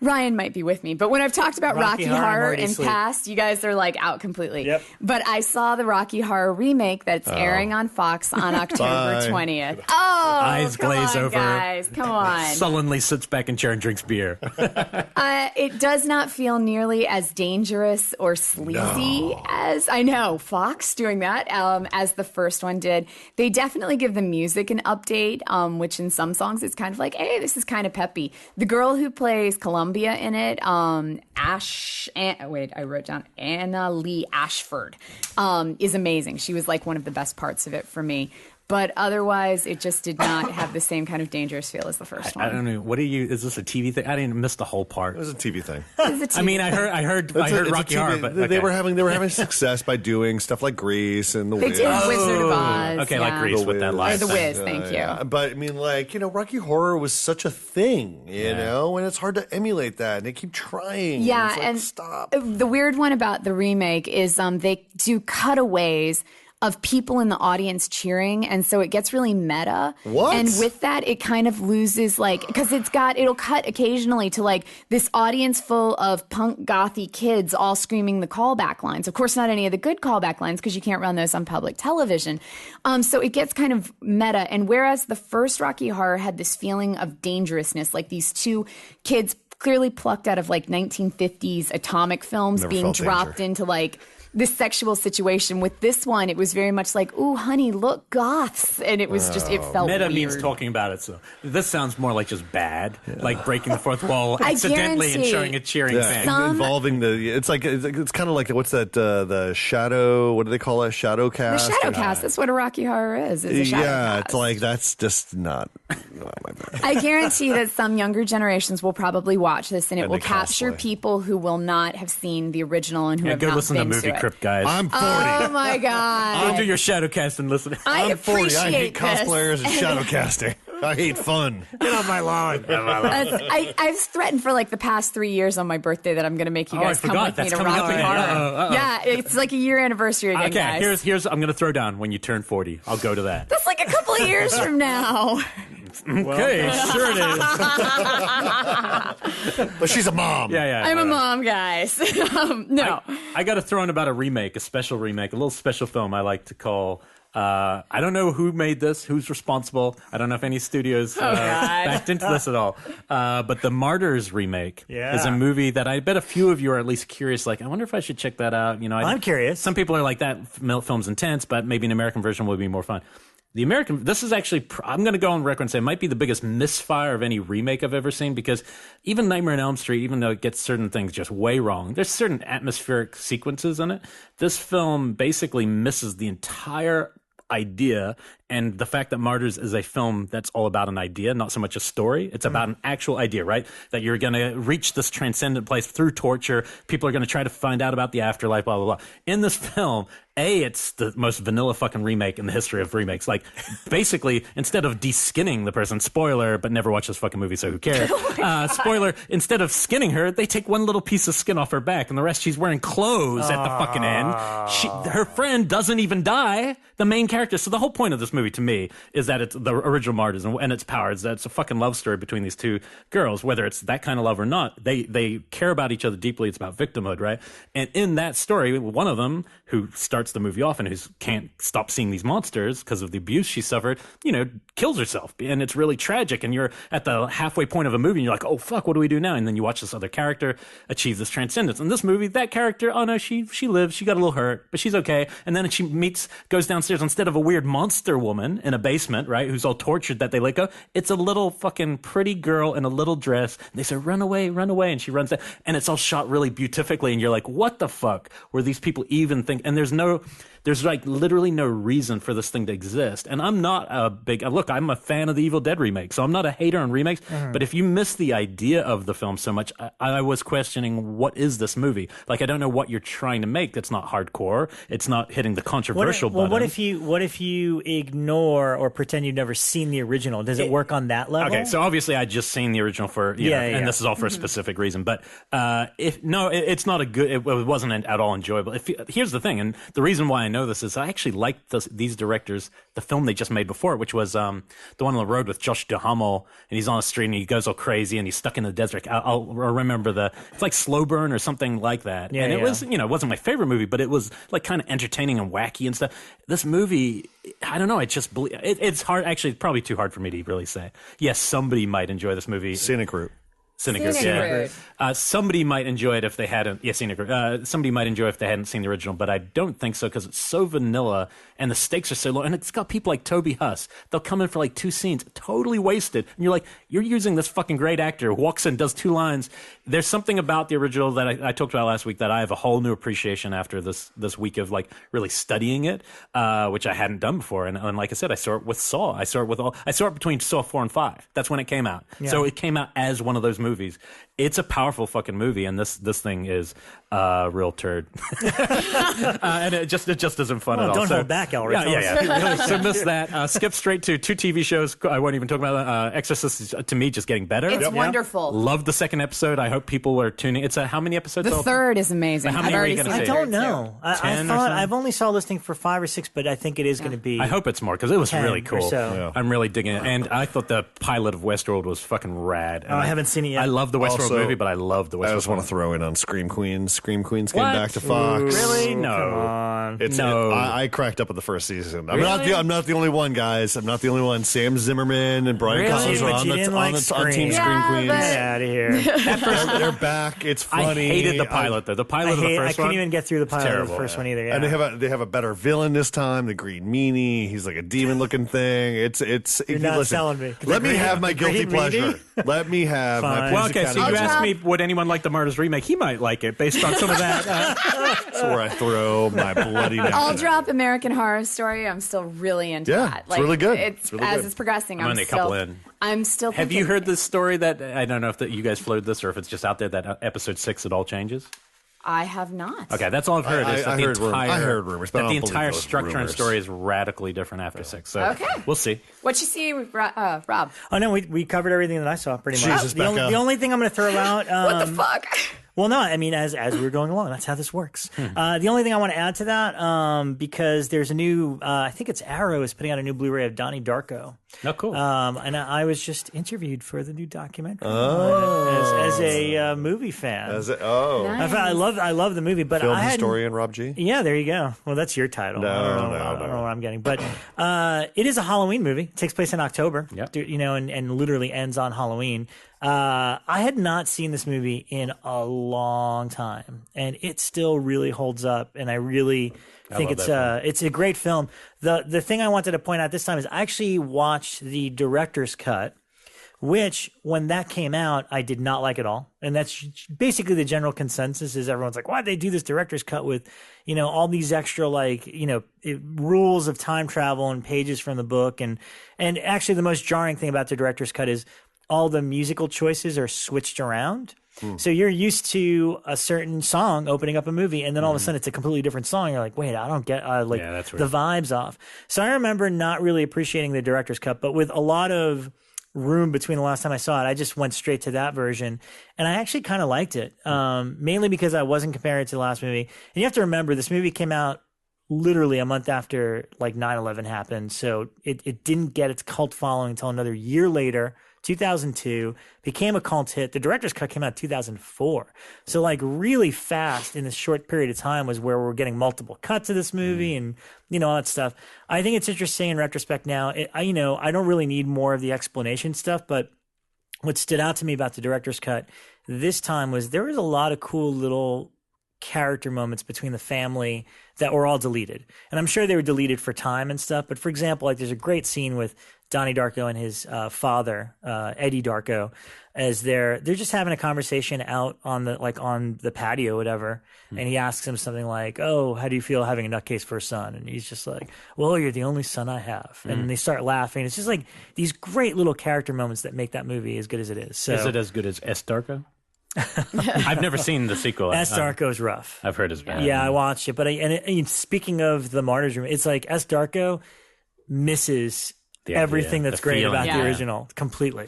E: Ryan might be with me, but when I've talked about Rocky Horror in past, you guys are like out completely.
B: Yep.
E: But I saw the Rocky Horror remake that's airing on Fox on October 20th. Oh,
C: eyes glaze over.
E: Guys, come on.
C: Sullenly sits back in chair and drinks beer.
E: It does not feel nearly as dangerous or sleazy as I know Fox doing that as the first one did. They definitely give the music an update, which in some songs it's kind of like, hey, this is kind of peppy. The girl who plays Columbia in it, I wrote down Anna Lee Ashford, is amazing. She was like one of the best parts of it for me. But otherwise, it just did not have the same kind of dangerous feel as the first one.
C: I don't know. Is this a TV thing? I didn't miss the whole part.
D: It was a TV thing.
C: I mean, I heard Rocky Horror, but okay.
D: They were having success by doing stuff like Grease and The Wiz.
E: They did Wizard of Oz.
C: Okay, like Grease with that line.
E: Or The Wiz, thank you.
D: But I mean, like, Rocky Horror was such a thing, you know, and it's hard to emulate that. And they keep trying.
E: Yeah,
D: and
E: and
D: stop.
E: The weird one about the remake is they do cutaways of people in the audience cheering, and so it gets really meta.
D: What?
E: And with that, it kind of loses, because it'll cut occasionally to this audience full of punk gothy kids all screaming the callback lines. Of course, not any of the good callback lines, because you can't run those on public television. So it gets kind of meta. And whereas the first Rocky Horror had this feeling of dangerousness, like these two kids clearly plucked out of 1950s atomic films being dropped into this sexual situation. With this one, it was very much like, ooh, honey, look, goths. And it was just, it felt
C: meta
E: weird.
C: means talking about it. So this sounds more like just bad, like breaking the fourth wall accidentally and showing a cheering fan.
D: Involving it's kind of like, what's that, the shadow, what do they call it? Shadow cast?
E: The shadow cast. That's what a Rocky Horror is a shadow cast.
D: It's like, that's just not my bad.
E: I guarantee that some younger generations will probably watch this, and it will capture people who will not have seen the original and who have
C: go
E: not
C: listen
E: been
C: to Movie
E: it.
C: Crypt, guys.
D: I'm 40.
E: Oh my God.
C: Don't do your shadow cast and listen.
D: I'm 40. I hate cosplayers and shadow casting. I hate fun. Get off my lawn.
E: I've threatened for the past 3 years on my birthday that I'm going to make you guys come with me to Rocky Horror. Yeah, it's like a year anniversary again, guys.
C: Okay, here's I'm going to throw down when you turn 40. I'll go to that.
E: That's like a couple of years from now.
C: Okay, sure it
D: is. But she's a mom.
C: Yeah.
E: I'm a mom, guys. No.
C: I got to throw in about a remake, a special remake, a little special film I like to call... I don't know who made this, who's responsible. I don't know if any studios backed into this at all. But the Martyrs remake is a movie that I bet a few of you are at least curious. I wonder if I should check that out.
B: I'm curious.
C: Some people are like, that film's intense, but maybe an American version would be more fun. This is actually, I'm going to go on record and say it might be the biggest misfire of any remake I've ever seen, because even Nightmare on Elm Street, even though it gets certain things just way wrong, there's certain atmospheric sequences in it. This film basically misses the entire idea, and the fact that Martyrs is a film that's all about an idea, not so much a story. It's about an actual idea, right? That you're going to reach this transcendent place through torture. People are going to try to find out about the afterlife, blah, blah, blah. In this film, it's the most vanilla fucking remake in the history of remakes. Basically, instead of de-skinning the person, spoiler, but never watch this fucking movie, so who cares? Spoiler, instead of skinning her, they take one little piece of skin off her back, and the rest she's wearing clothes at the fucking end. Her friend doesn't even die, the main character. So the whole point of this movie, to me, is that it's the original Martyrs and its power. Is that it's a fucking love story between these two girls, whether it's that kind of love or not. They care about each other deeply. It's about victimhood, right? And in that story, one of them, who starts the movie off and who can't stop seeing these monsters because of the abuse she suffered, kills herself. And it's really tragic. And you're at the halfway point of a movie and you're like, oh, fuck, what do we do now? And then you watch this other character achieve this transcendence. In this movie, that character, oh no, she lives. She got a little hurt, but she's okay. And then she goes downstairs, instead of a weird monster woman in a basement, right, who's all tortured that they let go, it's a little fucking pretty girl in a little dress. And they say, run away. And she runs down. And it's all shot really beautifully. And you're like, what the fuck were these people even thinking? And there's literally no reason for this thing to exist. And I'm not I'm a fan of the Evil Dead remake, so I'm not a hater on remakes. But if you miss the idea of the film so much, I was questioning, what is this movie? I don't know what you're trying to make. That's not hardcore. It's not hitting the controversial button.
B: What if you ignore or pretend you've never seen the original? Does it work on that level?
C: Okay, so obviously I just seen the original and this is all for a specific reason. But it's not a good. It wasn't at all enjoyable. Here's the thing, and the reason why I know this is I actually liked these directors, the film they just made before, which was the one on the road with Josh Duhamel, and he's on a street and he goes all crazy and he's stuck in the desert. I'll remember it's like Slow Burn or something like that. And it was, it wasn't my favorite movie, but it was kind of entertaining and wacky and stuff. This movie, I don't know, it's hard, actually, it's probably too hard for me to really say. Yes, somebody might enjoy this movie.
D: Scenic Route.
C: Scenic Route. Somebody might enjoy it if they hadn't. Yeah, Scenic Route. Somebody might enjoy it if they hadn't seen the original, but I don't think so because it's so vanilla and the stakes are so low. And it's got people like Toby Huss. They'll come in for like 2 scenes, totally wasted. And you're like, you're using this fucking great actor who walks in, does 2 lines. There's something about the original that I talked about last week that I have a whole new appreciation after this week of like really studying it, which I hadn't done before. And like I said, I saw it with Saw. I saw it between Saw 4 and 5. That's when it came out. Yeah. So it came out as one of those movies. It's a powerful fucking movie, and this thing is a real turd. And it just isn't fun at all.
B: Don't hold back, Elric.
C: Yeah. So miss that. Skip straight to 2 TV shows. I won't even talk about that. Exorcist is, to me, just getting better.
E: It's wonderful.
C: Love the second episode. I hope people are tuning. It's how many episodes?
E: The third is amazing.
C: How many are you going to see?
B: I don't know. I thought I've only saw a listing for 5 or 6, but I think it is going to be.
C: I hope it's more because it was really cool.
B: So. Yeah.
C: I'm really digging it, and I thought the pilot of Westworld was fucking rad.
B: I haven't seen it yet.
C: I love the Westworld movie, but I love the Westworld.
D: I just want to throw in on Scream Queens. Scream Queens came back to Fox.
C: Really? No.
D: No. I cracked up at the first season. I'm not the only one, guys. I'm not the only one. Sam Zimmerman and Brian Cox are on Team Scream Queens.
B: Get out of here.
D: They're back. It's funny.
C: I hated the pilot though. The pilot of the first one.
B: I couldn't even get through the pilot of the first one either. Yeah.
D: And they have a better villain this time. The Green Meanie. He's like a demon looking thing.
B: You're not selling me.
D: Let me have my guilty pleasure. Let me have my.
C: Well, okay. So you asked me, would anyone like the Martyrs remake? He might like it based on some of that.
D: That's where I throw my bloody neck.
E: I'll drop American Horror Story. I'm still really into that.
D: It's really good.
E: It's progressing.
C: I'm only a couple in.
E: I'm still thinking.
C: Have you heard this story that, I don't know if you guys floated this or if it's just out there, that episode 6, it all changes?
E: I have not.
C: Okay, that's all I've heard.
D: I heard rumors. But
C: that the entire structure and story is radically different after 6. So we'll see.
E: What you see, Rob?
B: Oh, no, we covered everything that I saw pretty much.
D: Jesus,
B: the only thing I'm going to throw out...
E: what the fuck?
B: Well, no, I mean, as we were going along, that's how this works. The only thing I want to add to that, because there's a new, I think it's Arrow is putting out a new Blu-ray of Donnie Darko.
C: Oh, cool.
B: And I was just interviewed for the new documentary as a movie fan.
D: Nice.
B: I love the movie, but
D: Film historian Rob G.
B: Yeah, there you go. Well, that's your title. I don't know what I'm getting, but it is a Halloween movie. It takes place in October.
C: Yep.
B: And literally ends on Halloween. I had not seen this movie in a long time, and it still really holds up. And I really think it's a great film. The thing I wanted to point out this time is I actually watched the director's cut, which when that came out, I did not like at all. And that's basically the general consensus is everyone's like, why'd they do this director's cut with, all these extra rules of time travel and pages from the book. And actually the most jarring thing about the director's cut is all the musical choices are switched around. So you're used to a certain song opening up a movie, and then all of a sudden it's a completely different song. You're like, wait, I don't get
C: that's
B: the vibes off. So I remember not really appreciating the director's cut, but with a lot of room between the last time I saw it, I just went straight to that version, and I actually kind of liked it, mainly because I wasn't comparing it to the last movie. And you have to remember, this movie came out literally a month after 9/11 happened, so it didn't get its cult following until another year later. 2002, became a cult hit. The director's cut came out in 2004. So really fast in this short period of time was where we're getting multiple cuts of this movie and, all that stuff. I think it's interesting in retrospect now. I don't really need more of the explanation stuff, but what stood out to me about the director's cut this time was there was a lot of cool little character moments between the family that were all deleted. And I'm sure they were deleted for time and stuff. But for example, there's a great scene with Donnie Darko and his father, Eddie Darko, as they're just having a conversation out on the patio, whatever. And he asks him something like, "Oh, how do you feel having a nutcase for a son?" And he's just like, "Well, you're the only son I have." And they start laughing. It's just these great little character moments that make that movie as good as it is. So,
C: is it as good as S. Darko? I've never seen the sequel.
B: S. Darko is rough.
C: I've heard it's bad.
B: Yeah, I watched it. But speaking of the Martyrs room, it's like S. Darko misses everything that's great about the original completely.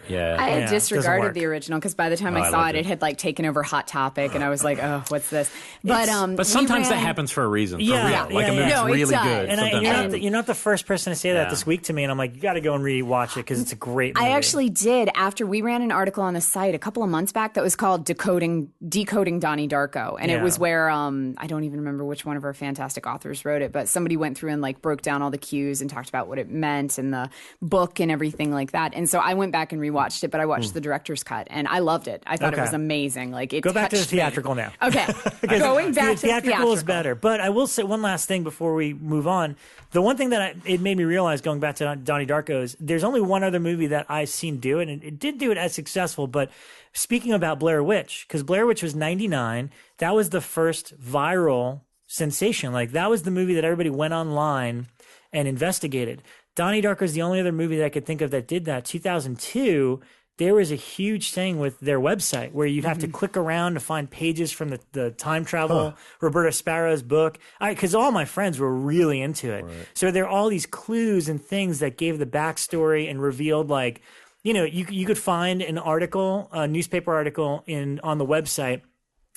C: Yeah.
E: I had disregarded the original because by the time I saw it had taken over Hot Topic, and I was like, oh, what's this? But
C: sometimes that happens for a reason. For real. A movie's really good.
B: And you're not the first person to say that this week to me, and I'm like, you got to go and rewatch it because it's a great movie.
E: I actually did after we ran an article on the site a couple of months back that was called Decoding Donnie Darko, and it was where I don't even remember which one of our fantastic authors wrote it, but somebody went through and broke down all the cues and talked about what it meant, and the book and everything like that. And so I went back and rewatched it, but I watched the director's cut, and I loved it. I thought it was amazing. Like, it
B: Go back to the
E: touched me.
B: theatrical now.
E: Okay, going back to
B: theatrical is better. But I will say one last thing before we move on. The one thing that it made me realize going back to Donnie Darko is there's only one other movie that I've seen do it, and it did do it as successful. But speaking about Blair Witch, because Blair Witch was 99, that was the first viral sensation. Like, that was the movie that everybody went online and investigated. Donnie Darko is the only other movie that I could think of that did that. 2002, there was a huge thing with their website where you'd have to click around to find pages from the time travel, Roberta Sparrow's book. Because all my friends were really into it. Right. So there are all these clues and things that gave the backstory and revealed, like, you could find an article, a newspaper article on the website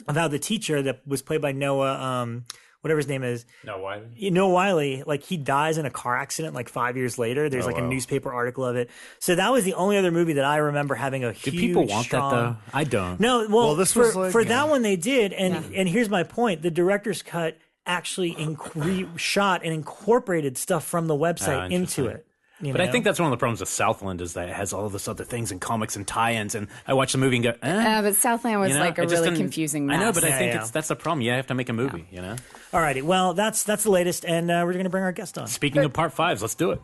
B: about the teacher that was played by Noah, whatever his name is. Noah Wiley, like, he dies in a car accident like 5 years later. There's a newspaper article of it. So that was the only other movie that I remember having a huge.
C: Do people want that though? I don't.
B: No, well this was for that one they did, and here's my point: the director's cut actually shot and incorporated stuff from the website into it.
C: But I think that's one of the problems with Southland is that it has all this other things and comics and tie-ins. And I watch the movie and go,
E: but Southland was like a really confusing mess.
C: I know, but I think that's the problem. You have to make a movie,
B: All righty. Well, that's the latest, and we're going to bring our guest on.
C: Speaking of part fives, let's do it.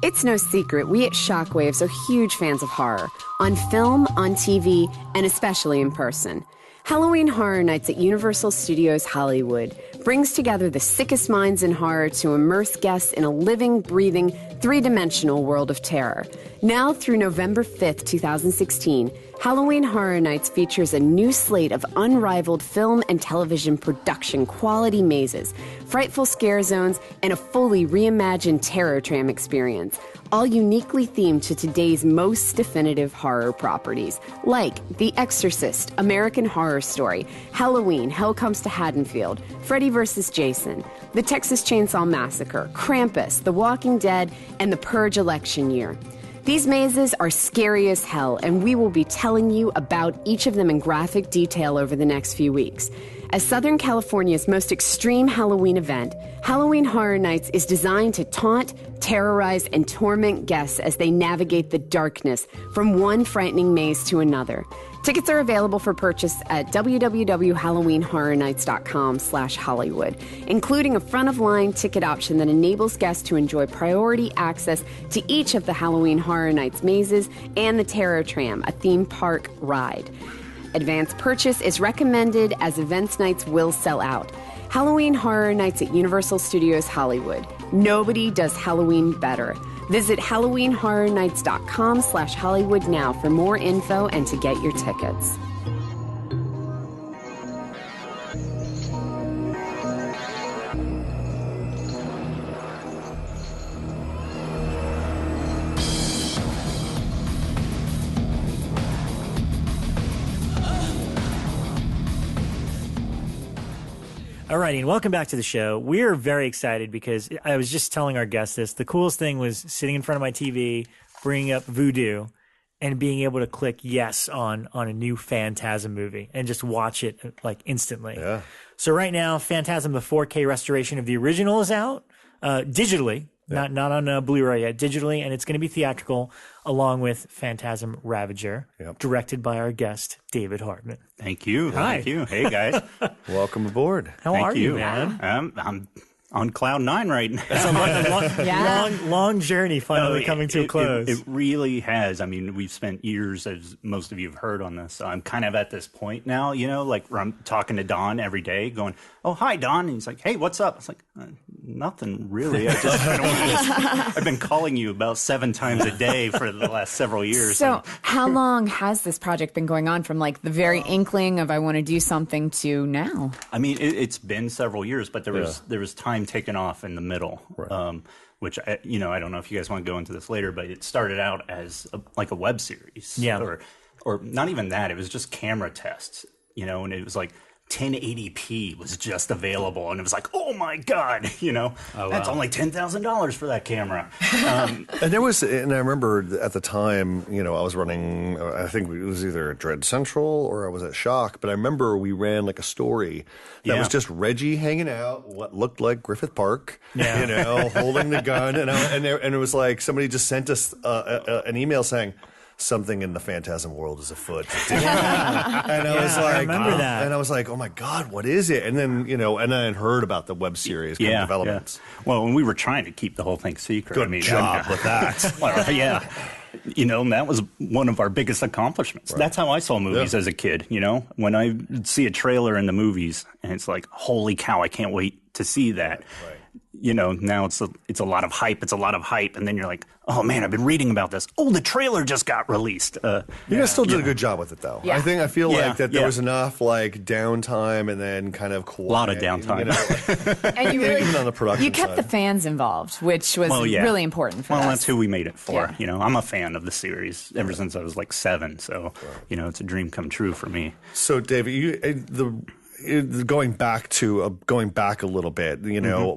A: It's no secret, we at Shockwaves are huge fans of horror, on film, on TV, and especially in person. Halloween Horror Nights at Universal Studios Hollywood brings together the sickest minds in horror to immerse guests in a living, breathing, three-dimensional world of terror. Now through November 5th, 2016, Halloween Horror Nights features a new slate of unrivaled film and television production quality mazes, frightful scare zones, and a fully reimagined terror tram experience, all uniquely themed to today's most definitive horror properties, like The Exorcist, American Horror Story, Halloween, Hell Comes to Haddonfield, Freddy vs. Jason, The Texas Chainsaw Massacre, Krampus, The Walking Dead, and The Purge election year. These mazes are scary as hell, and we will be telling you about each of them in graphic detail over the next few weeks. As Southern California's most extreme Halloween event, Halloween Horror Nights is designed to taunt, terrorize, and torment guests as they navigate the darkness from one frightening maze to another. Tickets are available for purchase at www.halloweenhorrornights.com/Hollywood, including a front-of-line ticket option that enables guests to enjoy priority access to each of the Halloween Horror Nights mazes and the Terror Tram, a theme park ride. Advance purchase is recommended as events nights will sell out. Halloween Horror Nights at Universal Studios Hollywood. Nobody does Halloween better. Visit HalloweenHorrorNights.com/Hollywood now for more info and to get your tickets.
B: All righty, and welcome back to the show. We're very excited because I was just telling our guests this. The coolest thing was sitting in front of my TV, bringing up Vudu, and being able to click yes on a new Phantasm movie and just watch it like instantly. Yeah. So right now, Phantasm, the 4K restoration of the original is out digitally. Not on Blu-ray yet, digitally, and it's going to be theatrical along with Phantasm Ravager, directed by our guest, David Hartman.
F: Thank you.
B: Hi.
F: Thank you. Hey, guys.
D: Welcome aboard.
B: How are you, man?
F: I'm on cloud nine right now.
B: It's a long journey finally coming to a close.
F: It really has. I mean, we've spent years, as most of you have heard on this. So I'm kind of at this point now, like where I'm talking to Don every day going, oh, hi, Don. And he's like, hey, what's up? It's like, nothing really. I've been calling you about 7 times a day for the last several years.
E: So how long has this project been going on from like the very inkling of I want to do something to now?
F: I mean, it's been several years, but there was time taken off in the middle, right. Which, I don't know if you guys want to go into this later, but it started out as like a web series.
B: Yeah.
F: Or not even that. It was just camera tests, and it was like 1080p was just available, and it was like, oh my god, that's only $10,000 for that camera.
D: And I remember at the time, I was running, I think it was either at Dread Central or I was at Shock, but I remember we ran like a story that was just Reggie hanging out, what looked like Griffith Park, holding the gun, and it was like somebody just sent us an email saying, something in the phantasm world is afoot. And I was like,
B: I remember that.
D: And I was like, oh my God, what is it? And then, and I had heard about the web series developments.
F: Yeah. Well, and we were trying to keep the whole thing secret.
D: Good job with that.
F: Well, yeah. And that was one of our biggest accomplishments. Right. That's how I saw movies as a kid, when I see a trailer in the movies and it's like, holy cow, I can't wait to see that. Right. Now it's a lot of hype. It's a lot of hype. And then you're like, oh, man, I've been reading about this. Oh, the trailer just got released.
D: You guys still did a good job with it, though. Yeah. I feel like that there was enough, like, downtime and then kind of quiet.
F: A lot of downtime.
E: And you really,
D: even on the production
E: you kept
D: side.
E: the fans involved, which was really important for us.
F: Well, that's who we made it for. Yeah. I'm a fan of the series ever since I was, like, 7. So, it's a dream come true for me.
D: So, David, going back a little bit,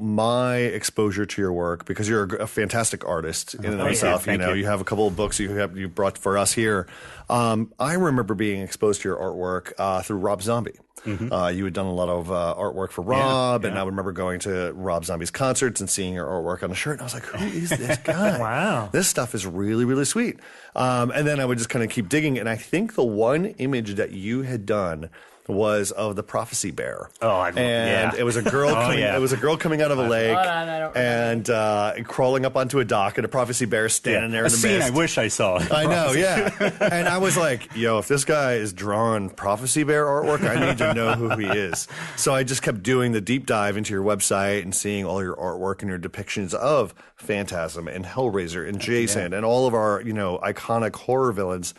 D: my exposure to your work, because you're a fantastic artist in and of yourself. You have a couple of books you brought for us here. I remember being exposed to your artwork through Rob Zombie. Mm-hmm. You had done a lot of artwork for Rob, and I remember going to Rob Zombie's concerts and seeing your artwork on the shirt, and I was like, who is this guy?
B: Wow.
D: This stuff is really, really sweet. And then I would just kind of keep digging, and I think the one image that you had done was of the prophecy bear. It was a girl it was a girl coming out of a lake and crawling up onto a dock, and a prophecy bear standing there in the
F: scene
D: mist.
F: I wish I saw.
D: I know, and I was like, yo, if this guy is drawing prophecy bear artwork, I need to know who he is. So I just kept doing the deep dive into your website and seeing all your artwork and your depictions of Phantasm and Hellraiser and Jason and all of our, iconic horror villains.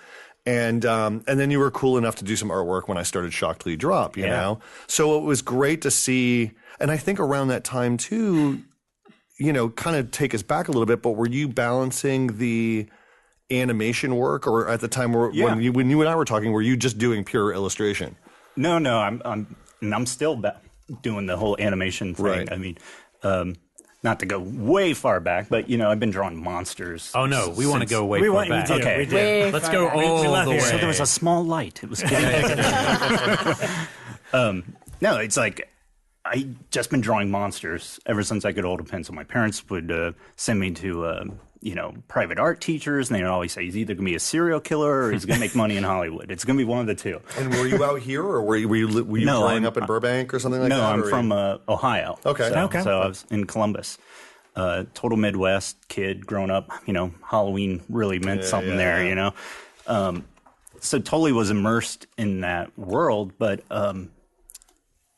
D: And then you were cool enough to do some artwork when I started Shock Till You Drop, you know? So it was great to see. And I think around that time, too, kind of take us back a little bit, but were you balancing the animation work? Or at the time when you and I were talking, were you just doing pure illustration?
F: No, I'm still doing the whole animation thing. Right. I mean, not to go way far back, but, I've been drawing monsters.
C: Oh, no, we want to go way far back.
F: Okay,
C: let's go all the way.
F: So there was a small light. It was no, it's like I just been drawing monsters ever since I could hold a pencil. My parents would send me to, private art teachers, and they'd always say, he's either going to be a serial killer or he's going to make money in Hollywood. It's going to be one of the two.
D: And were you out here, or were you growing up in Burbank or something like that?
F: No, I'm from Ohio.
D: Okay.
F: So I was in Columbus. Total Midwest kid growing up, Halloween really meant something there, So totally was immersed in that world, but, and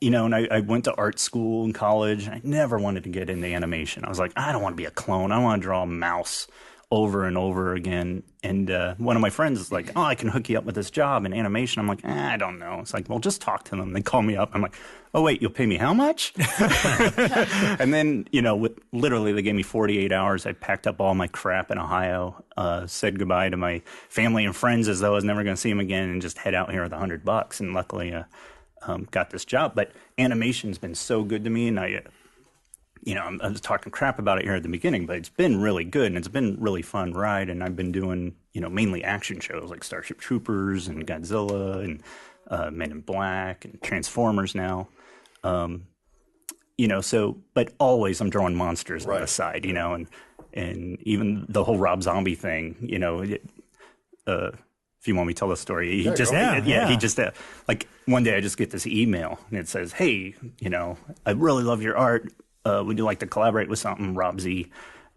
F: I went to art school in college. I never wanted to get into animation. I was like, I don't want to be a clone. I want to draw a mouse over and over again. And one of my friends is like, oh, I can hook you up with this job in animation. I'm like, I don't know. It's like, well, just talk to them. They call me up. I'm like, oh, wait, you'll pay me how much? And then, literally they gave me 48 hours. I packed up all my crap in Ohio, said goodbye to my family and friends as though I was never going to see them again, and just head out here with $100. And luckily, got this job. But animation's been so good to me, and I was talking crap about it here at the beginning, but it's been really good, and it's been a really fun ride. And I've been doing, mainly action shows like Starship Troopers and Godzilla and Men in Black and Transformers now. But always I'm drawing monsters on the side, and even the whole Rob Zombie thing, if you want me to tell the story, he just like one day I just get this email and it says, hey, I really love your art. Would you like to collaborate with something, Rob Z?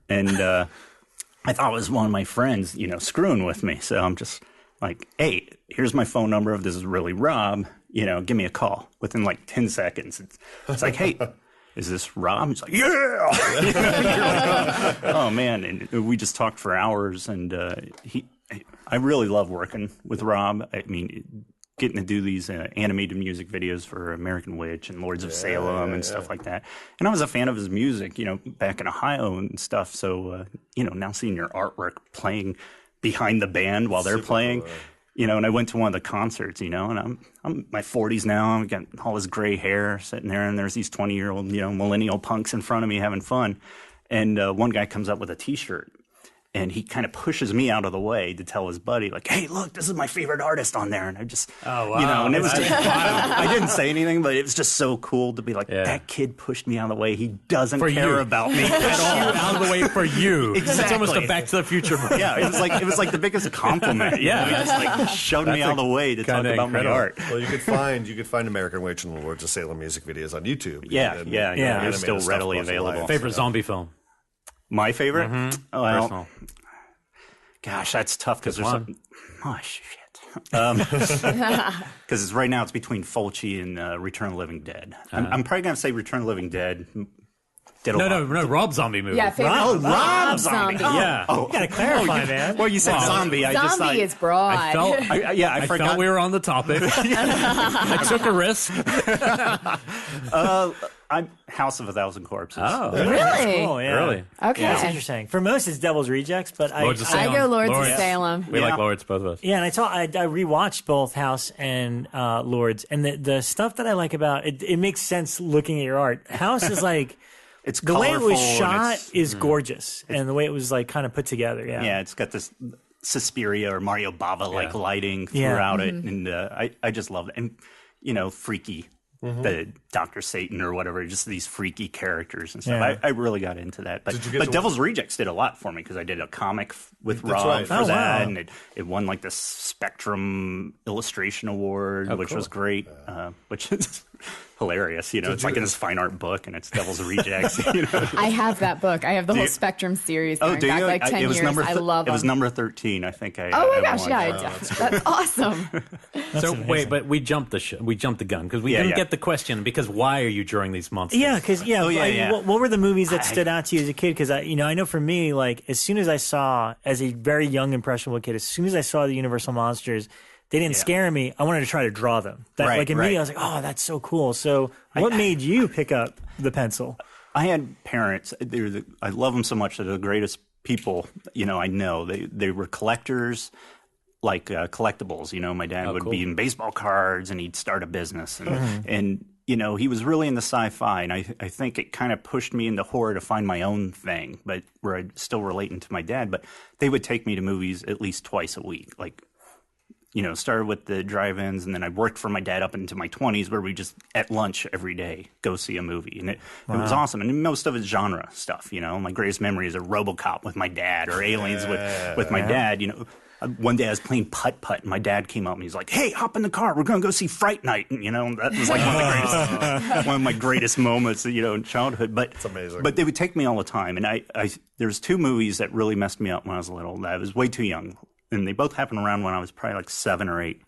F: And I thought it was one of my friends, screwing with me. So I'm just like, hey, here's my phone number. If this is really Rob, give me a call. Within like 10 seconds, it's like, hey, is this Rob? He's like, yeah. Like, oh, man. And we just talked for hours, and I really love working with Rob. I mean, getting to do these animated music videos for American Witch and Lords of Salem and stuff like that. And I was a fan of his music, back in Ohio and stuff. So, now seeing your artwork playing behind the band while they're playing, You know, and I went to one of the concerts, you know, and I'm in my 40s now. I've got all this gray hair sitting there, and there's these 20-year-old, you know, millennial punks in front of me having fun. And one guy comes up with a T-shirt, and he kind of pushes me out of the way to tell his buddy, like, "Hey, look, this is my favorite artist on there." And I just, you know, and it was just, I didn't say anything, but it was just so cool to be like, that kid pushed me out of the way. He doesn't care about me at all.
C: Out of the way for you.
F: Exactly.
C: It's almost a Back to the Future movie.
F: Yeah, it was like the biggest compliment.
C: Yeah.
F: He just like shoved me out of the way to talk about my art.
D: Well, you could find American Witch and the Lords of Salem music videos on YouTube.
F: Yeah. They're still readily available.
C: Favorite zombie film?
F: My favorite? Well,
C: Personal.
F: Gosh, that's tough because there's some. Oh shit. Because right now it's between Fulci and Return of the Living Dead. I'm probably gonna say Return of the Living Dead.
C: No, Rob Zombie movie.
E: Yeah, favorite
F: Rob Zombie.
C: Yeah.
B: You gotta clarify, man.
F: Well, you said zombie. I just
E: Zombie
F: thought,
E: is broad.
C: I forgot we were on the topic. I took a risk.
F: I'm House of a Thousand Corpses.
C: Oh,
E: Really?
B: Cool, yeah.
C: Really?
E: Okay.
B: That's interesting. For most, it's Devil's Rejects, but
C: Lords of
E: I
C: Salem.
E: go Lords of Salem.
C: We like Lords, both of us.
B: Yeah, and I rewatched both House and Lords, and the stuff that I like about it, it makes sense looking at your art. House is like
F: It's
B: the way it was
F: colorful
B: shot is gorgeous, and the way it was like kind of put together. Yeah,
F: it's got this Suspiria or Mario Bava like lighting throughout it, and I just love it. And you know, freaky. The Dr. Satan or whatever, just these freaky characters and stuff.
B: Yeah.
F: I really got into that. But Devil's Rejects did a lot for me because I did a comic with Rob for that.
B: Wow.
F: And it won like the Spectrum Illustration Award, which was great, which is hilarious. You know, it's like in this fine art book and it's Devil's Rejects. You know?
E: I have that book. I have the whole Spectrum series going back like 10 years. I love
F: it. It was
E: them.
F: number 13, I think.
E: Oh my gosh, that's awesome.
C: Wait, but we jumped the gun because we didn't get the question because why are you drawing these monsters?
B: Yeah, because what were the movies that stood out to you as a kid? Because I know for me, like as soon as I saw, as a very young impressionable kid, as soon as I saw the Universal monsters, they didn't scare me. I wanted to try to draw them. Like immediately, I was like, oh, that's so cool. So, what made you pick up the pencil?
F: I had parents. I love them so much. They're the greatest people. You know, I know they were collectors. Like collectibles, you know, my dad would be in baseball cards and he'd start a business and you know, he was really into sci-fi and I think it kind of pushed me into horror to find my own thing, but where I'd still relating to my dad, but they would take me to movies at least twice a week. Like, you know, started with the drive-ins and then I worked for my dad up into my 20s where we just at lunch every day go see a movie and it was awesome. And most of it's genre stuff, you know. My greatest memories are RoboCop with my dad or Aliens with my dad, you know. One day I was playing putt-putt and my dad came up and he's like, "Hey, hop in the car. We're going to go see Fright Night." And, you know, that was like one of my greatest moments, you know, in childhood. But it's amazing. But they would take me all the time. And there's two movies that really messed me up when I was little. I was way too young. And they both happened around when I was probably like 7 or 8.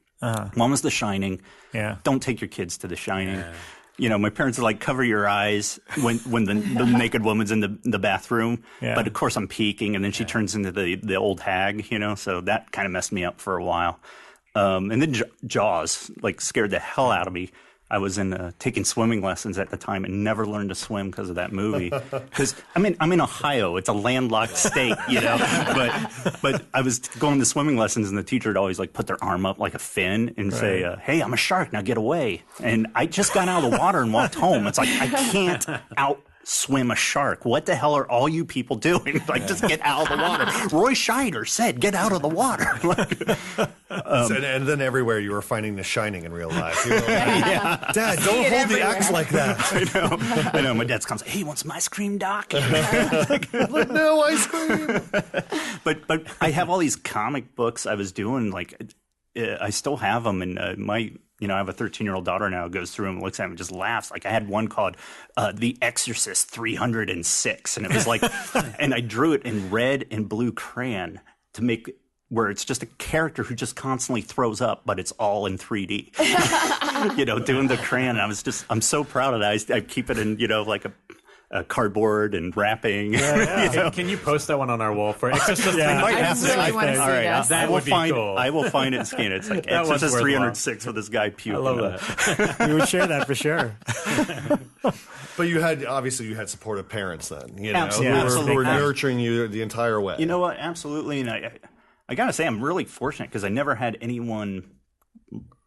F: One was The Shining. Yeah. Don't take your kids to The Shining. Yeah. You know, my parents are like, cover your eyes when the naked woman's in the bathroom. Yeah. But of course I'm peeking and then she turns into the old hag, you know, so that kind of messed me up for a while. And then Jaws, like scared the hell out of me. I was taking swimming lessons at the time and never learned to swim because of that movie. Because I'm in Ohio, it's a landlocked state, you know. But I was going to swimming lessons and the teacher would always like put their arm up like a fin and say, "Hey, I'm a shark, now get away." And I just got out of the water and walked home. It's like I can't swim a shark. What the hell are all you people doing? Like, just get out of the water. Roy Scheider said, "Get out of the water."
D: And then everywhere you were finding The Shining in real life. You were like, Dad, don't hold the axe like that.
F: I know. My dad's comes, "Hey, want some ice cream, Doc?"
D: like, no ice cream.
F: But I have all these comic books I was doing. Like, I still have them, and I have a 13-year-old daughter now who goes through them and looks at them and just laughs. Like I had one called The Exorcist 306, and it was like, and I drew it in red and blue crayon to make where it's just a character who just constantly throws up, but it's all in 3D. You know, doing the crayon. I'm so proud of that. I keep it in, you know, like a cardboard and wrapping.
C: Yeah. You know? Can you post that one on our wall for Exorcist?
E: I really want to see this.
C: That would be cool.
F: I will find it and scan it. It's like Exorcist 306 with this guy puking.
C: I love that.
B: We would share that for sure.
D: But you had supportive parents then, you know,
F: Absolutely.
D: who were nurturing you the entire way.
F: You know what? Absolutely. And I gotta say, I'm really fortunate because I never had anyone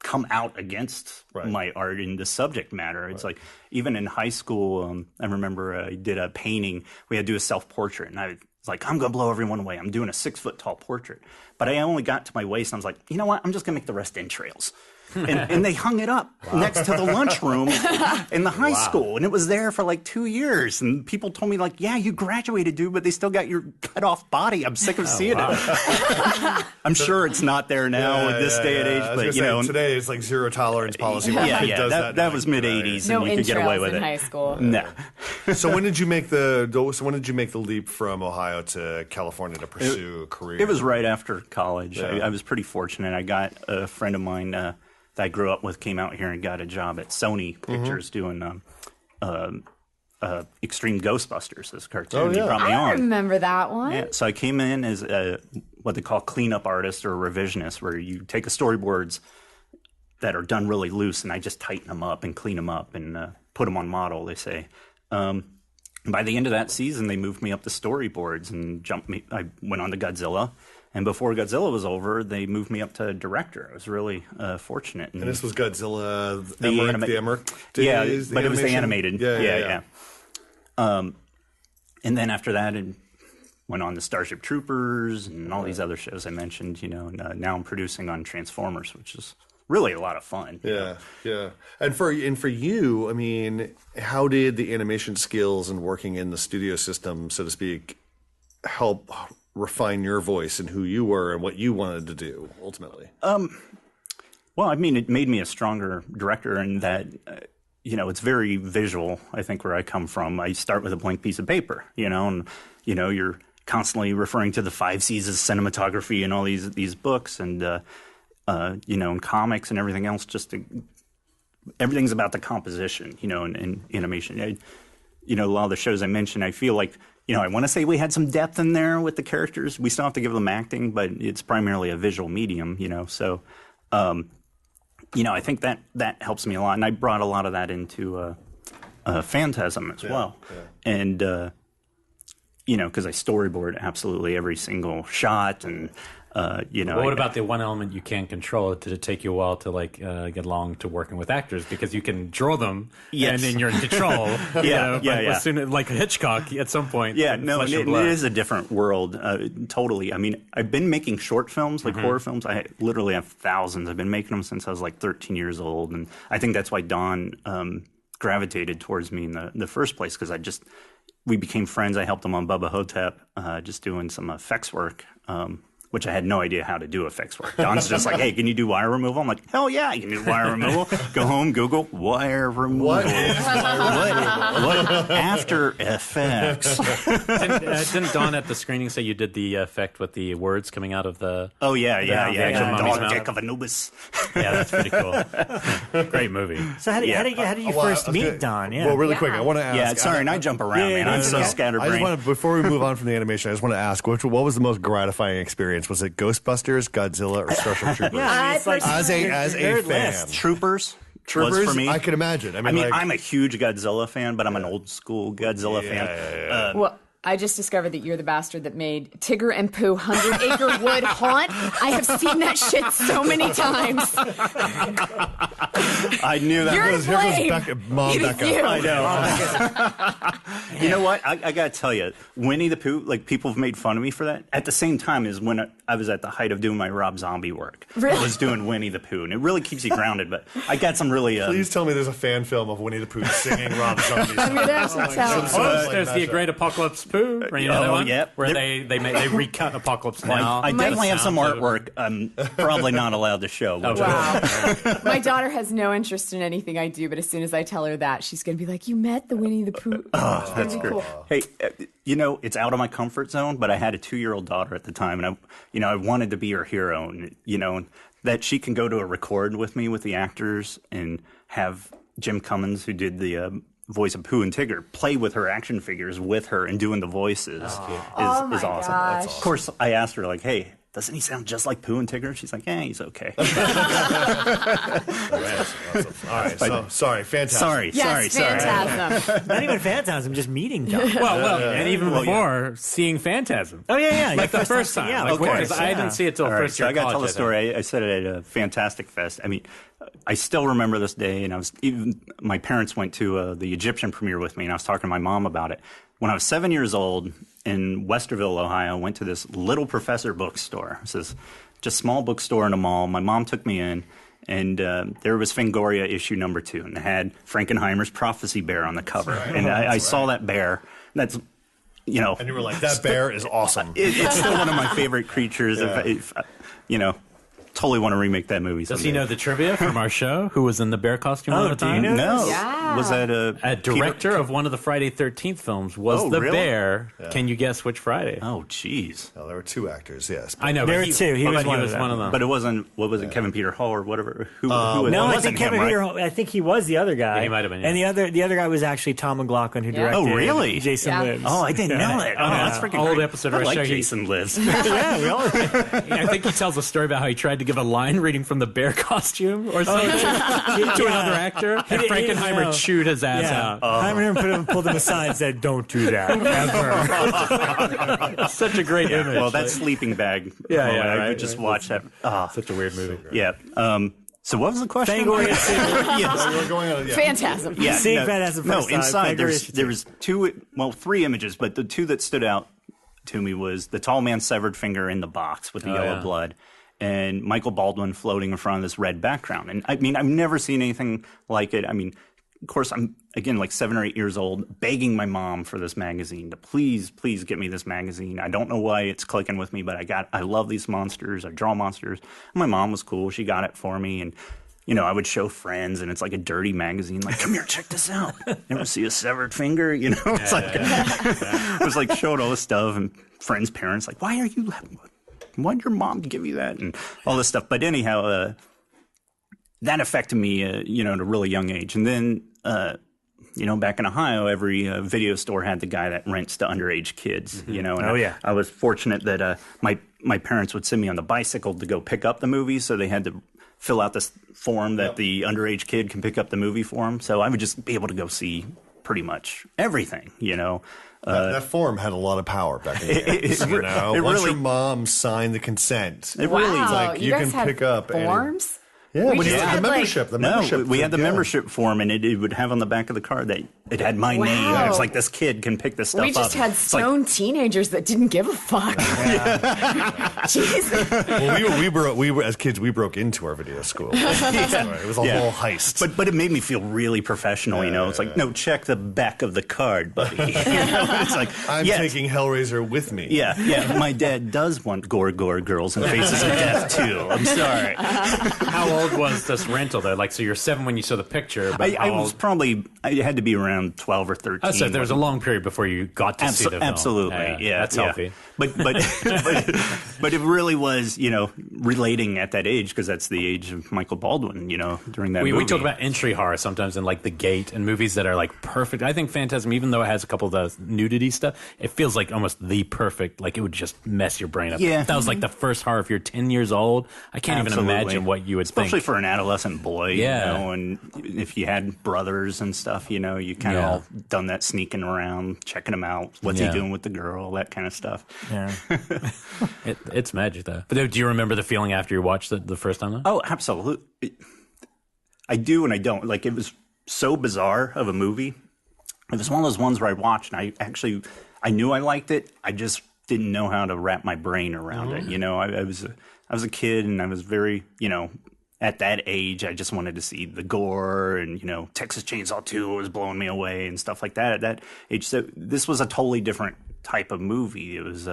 F: come out against my art in the subject matter. It's like, even in high school, I remember I did a painting. We had to do a self-portrait, and I was like, I'm going to blow everyone away. I'm doing a 6-foot-tall portrait. But I only got to my waist, and I was like, you know what? I'm just going to make the rest entrails. And they hung it up next to the lunchroom in the high school. And it was there for like 2 years. And people told me, like, yeah, you graduated, dude, but they still got your cut off body. I'm sick of seeing it. I'm sure it's not there now with this day and age. But, you know,
D: today it's like zero tolerance policy.
F: That was mid 80s, and you could get away with it.
E: High school.
F: No.
D: So when did you make the leap from Ohio to California to pursue a career?
F: It was right after college. I was pretty fortunate. I got a friend of mine that I grew up with came out here and got a job at Sony Pictures doing Extreme Ghostbusters, this cartoon. He brought me on.
E: I remember that one.
F: Yeah, so I came in as what they call cleanup artist or revisionist, where you take the storyboards that are done really loose and I just tighten them up and clean them up and put them on model, they say. By the end of that season, they moved me up the storyboards and I went on to Godzilla. And before Godzilla was over, they moved me up to director. I was really fortunate.
D: And this was Godzilla, the Emmerich days?
F: Yeah, but it was the animated. Yeah. And then after that, it went on to Starship Troopers and all these other shows I mentioned. You know, and, now I'm producing on Transformers, which is really a lot of fun.
D: Yeah. And for you, I mean, how did the animation skills and working in the studio system, so to speak, help refine your voice and who you were and what you wanted to do ultimately?
F: Well, I mean, it made me a stronger director in that, you know, it's very visual, I think, where I come from. I start with a blank piece of paper, you know, and, you know, you're constantly referring to the 5 C's of cinematography and all these books and, you know, and comics and everything else. Everything's about the composition, you know, and animation. You know, a lot of the shows I mentioned, I feel like, you know, I want to say we had some depth in there with the characters. We still have to give them acting, but it's primarily a visual medium, you know. So, you know, I think that helps me a lot. And I brought a lot of that into Phantasm as well. Yeah. And, you know, because I storyboard absolutely every single shot and, you know.
C: Well, what about the one element you can't control? Did it take you a while to get along to working with actors because you can draw them and then you're in control? As soon as, like Hitchcock at some point.
F: Yeah, no, it is a different world, totally. I mean, I've been making short films, like horror films. I literally have thousands. I've been making them since I was like 13 years old, and I think that's why Don gravitated towards me in the first place because we became friends. I helped him on Bubba Hotep, just doing some effects work. Which I had no idea how to do effects work. Don's just like, hey, can you do wire removal? I'm like, hell yeah, I can do wire removal. Go home, Google wire removal. What After Effects?
C: Didn't Don at the screening say you did the effect with the words coming out of the...
F: Oh, yeah. Dog Dick of Anubis.
C: Yeah, that's pretty cool. Great movie.
B: So how did you first meet Don? Yeah.
D: Well, really quick, I want to ask...
F: Yeah, sorry, and I jump around, man. I'm so scatterbrained.
D: Before we move on from the animation, I just want to ask, what was the most gratifying experience? Was it Ghostbusters, Godzilla, or Starship Troopers?
B: Yeah, it's like,
D: as a fan,
F: Troopers
D: for
F: me.
D: I can imagine. I mean,
F: I'm a huge Godzilla fan, but I'm an old school Godzilla fan.
E: Well, I just discovered that you're the bastard that made Tigger and Pooh 100 Acre Wood haunt. I have seen that shit so many times.
F: I knew that.
E: Here
D: goes Mom Bekah.
F: I know. You know what? I got to tell you, Winnie the Pooh, like, people have made fun of me for that. At the same time as when I was at the height of doing my Rob Zombie work.
E: Really?
F: I was doing Winnie the Pooh, and it really keeps you grounded. But I got some really...
D: Please tell me there's a fan film of Winnie the Pooh singing Rob Zombie.
E: I'm going to actually tell.
C: There's the Great Apocalypse Pooh. You know that one?
F: Yep.
C: Where they recut Apocalypse Now.
F: I definitely have some artwork I'm probably not allowed to show.
E: Wow. My daughter has no interest in anything I do, but as soon as I tell her that, she's going to be like, you met the Winnie the Pooh.
F: Oh, that's great. Cool. Hey, you know, it's out of my comfort zone, but I had a 2-year-old daughter at the time, and I wanted to be her hero, and, you know, that she can go to a record with me with the actors and have Jim Cummins, who did the voice of Pooh and Tigger, play with her action figures with her and doing the voices is awesome.
E: Gosh.
F: Of course, I asked her, like, hey, doesn't he sound just like Pooh and Tigger? She's like, yeah, he's okay.
D: Awesome. All right, so sorry, Phantasm.
F: Sorry.
E: Phantasm.
B: Not even Phantasm, just meeting John.
C: And even before seeing Phantasm.
B: Oh, yeah.
C: Like the first time.
B: Yeah,
C: Like,
F: okay.
C: I didn't see it till first year
F: I got to
C: college,
F: tell the
C: I think.
F: story. I said it at a Fantastic Fest. I mean, I still remember this day, and my parents went to the Egyptian premiere with me, and I was talking to my mom about it. When I was 7 years old in Westerville, Ohio, I went to this Little Professor bookstore. It's this just small bookstore in a mall. My mom took me in, and there was Fangoria issue number 2, and it had Frankenheimer's Prophecy Bear on the cover. And I saw that bear. That's,
D: And you were like, that bear is awesome.
F: It's still one of my favorite creatures. If totally want to remake that movie someday.
C: Does he know the trivia from our show? Who was in the bear costume all the
B: do you
C: time?
B: know
F: No.
E: Yeah.
F: Was that
C: A director of one of the Friday 13th films was
F: Oh,
C: the
F: really?
C: bear. Can you guess which Friday?
F: Oh, jeez.
D: There were 2 actors, yes.
C: I know.
B: There
C: but
B: were 2. He was one of them.
F: But it wasn't, what was it, Kevin Peter Hall or whatever? Who
B: No,
F: it
B: I
F: wasn't
B: think
F: him,
B: Kevin
F: right?
B: Peter. I think he was the other guy.
C: Yeah, he might have been, yeah.
B: And the other guy was actually Tom McLaughlin, who directed.
F: Oh, really?
B: Jason
E: Yeah.
B: Lives.
F: Oh, I didn't know that. Oh, that's freaking
C: Old
F: great.
C: episode
F: I
C: of our
F: like
C: show, he-
F: Jason Lives.
B: Yeah, we all.
C: I think he tells a story about how he tried to give a line reading from the bear costume or something to another actor, and Frankenheimer chewed his ass out.
B: I remember pulled him aside and said, "Don't do that ever."
C: Such a great image.
F: Well, that sleeping bag.
C: Yeah,
F: moment,
C: yeah,
F: I
C: right,
F: would just
C: right.
F: watch that.
C: such a weird movie.
F: Yeah. So what was the question?
B: Fangoria
F: Yes.
D: We're going on,
E: Phantasm.
F: Yeah,
B: Seeing Phantasm
F: no,
B: first time,
F: inside
B: Fangoria
F: there was 3 images, but the 2 that stood out to me was the tall man's severed finger in the box with the yellow
C: yeah.
F: blood, and Michael Baldwin floating in front of this red background. And I mean, I've never seen anything like it. I mean, of course, I'm again like 7 or 8 years old, begging my mom for this magazine to please get me this magazine. I don't know why it's clicking with me, but I love these monsters. I draw monsters. My mom was cool. She got it for me, and I would show friends, and it's like a dirty magazine. Like, come here, check this out. Ever see a severed finger? It's it was like showing all this stuff, and friends' parents like, why did your mom give you that, and all this stuff. But anyhow, that affected me, at a really young age. And then, back in Ohio, every video store had the guy that rents to underage kids. And I was fortunate that my parents would send me on the bicycle to go pick up the movie, so they had to fill out this form that the underage kid can pick up the movie for him. So I would just be able to go see pretty much everything.
D: That form had a lot of power back in the day. Once your mom signed the consent,
F: it really
D: like you
E: guys
D: can
E: had
D: pick up
E: forms.
D: Yeah,
E: We
D: when you
E: just
D: had
E: had,
D: the membership.
F: We had the membership form, and it would have on the back of the card that it had my name. And it was like, this kid can pick this stuff up.
E: We just had stone teenagers that didn't give a fuck. Jeez.
D: Well, we were as kids, we broke into our video school. It was a whole heist.
F: But it made me feel really professional. It's like, no, check the back of the card, buddy. It's like,
D: I'm taking Hellraiser with me.
F: Yeah. My dad does want gore girls and faces of death too. I'm sorry.
C: How old was this rental though? Like, so you're 7 when you saw the picture. But
F: I had to be around 12 or 13.
C: Oh, so there was a long period before you got to see the film.
F: Absolutely, yeah.
C: That's healthy.
F: But it really was, relating at that age, because that's the age of Michael Baldwin, during that movie.
C: We talk about entry horror sometimes in like The Gate and movies that are like perfect. I think Phantasm, even though it has a couple of the nudity stuff, it feels like almost the perfect, like it would just mess your brain up.
F: Yeah.
C: That was like the first horror. If you're 10 years old, I can't even imagine what you would
F: Especially
C: think.
F: for an adolescent boy, and if you had brothers and stuff, you kind of all done that sneaking around, checking him out. What's he doing with the girl? That kind of stuff.
B: Yeah.
C: It's magic though. But do you remember the feeling after you watched it the first time though?
F: Oh, absolutely. I do and I don't. Like, it was so bizarre of a movie. It was one of those ones where I watched and I knew I liked it. I just didn't know how to wrap my brain around it. I was a kid, and I was very, at that age, I just wanted to see the gore, and, Texas Chainsaw 2 was blowing me away and stuff like that at that age. So this was a totally different type of movie. It was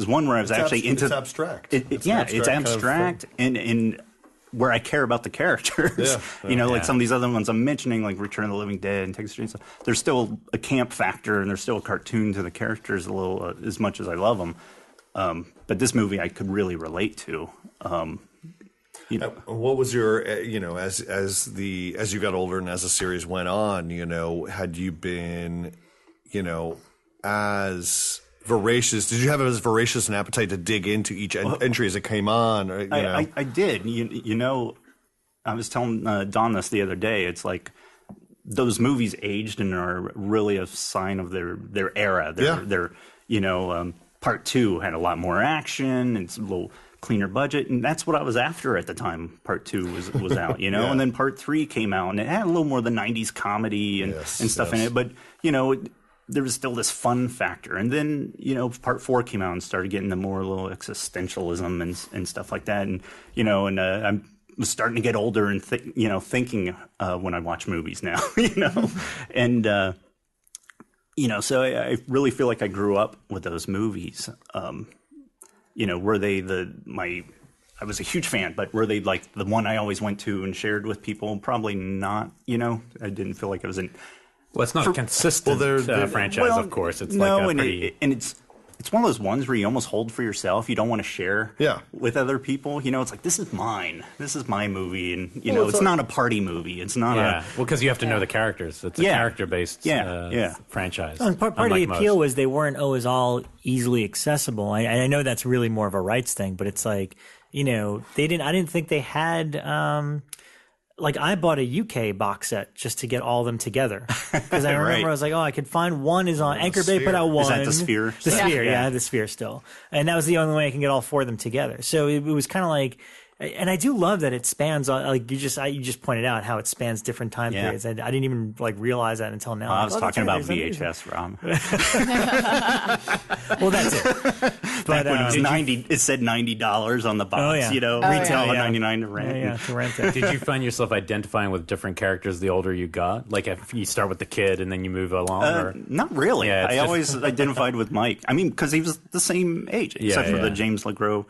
F: one where I was into...
D: It's abstract.
F: It's abstract and where I care about the characters. Like some of these other ones I'm mentioning, like Return of the Living Dead and Texas Chainsaw, there's still a camp factor, and there's still a cartoon to the characters a little, as much as I love them. But this movie I could really relate to.
D: What was your, as you got older and as the series went on, had you been, as voracious? Did you have as voracious an appetite to dig into each entry as it came on? Or,
F: I did. You know, I was telling Don this the other day. It's like those movies aged and are really a sign of their era. Their part 2 had a lot more action. It's a little cleaner budget, and that's what I was after at the time part 2 was out, you know. And then part 3 came out, and it had a little more of the 90s comedy and stuff in it, but you know, there was still this fun factor. And then, you know, part 4 came out and started getting the more little existentialism and stuff like that. And you know, and I was starting to get older and thinking when I watch movies now, you know. And you know, so I really feel like I grew up with those movies. You know, were they I was a huge fan, but were they like the one I always went to and shared with people? Probably not, you know. I didn't feel like it was
C: Well, it's not a consistent franchise, of course. It's
F: it's one of those ones where you almost hold for yourself. You don't want to share with other people. You know, it's like, this is mine. This is my movie. And, you know, it's not a party movie. It's not
C: well, because you have to know the characters. It's a character-based franchise.
B: Well, part of the appeal was they weren't always all easily accessible. I know that's really more of a rights thing, but it's like, you know, I didn't think they had... like, I bought a UK box set just to get all of them together. Because I remember I was like, I could find one is on Anchor Bay, put out one.
F: Is that the Sphere?
B: The Sphere, I had the Sphere still. And that was the only way I can get all 4 of them together. So it was kind of like, and I do love that it spans, like you just pointed out how it spans different time periods. I didn't even like realize that until now.
F: I was talking about VHS, Rob.
B: Well, that's it.
F: But when it was it said $90 on the box, you know, retail $99 to rent.
B: Yeah, to rent it.
C: Did you find yourself identifying with different characters the older you got? Like if you start with the kid and then you move along? Or?
F: Not really. I always identified with Mike. I mean, because he was the same age, except for the James LeGros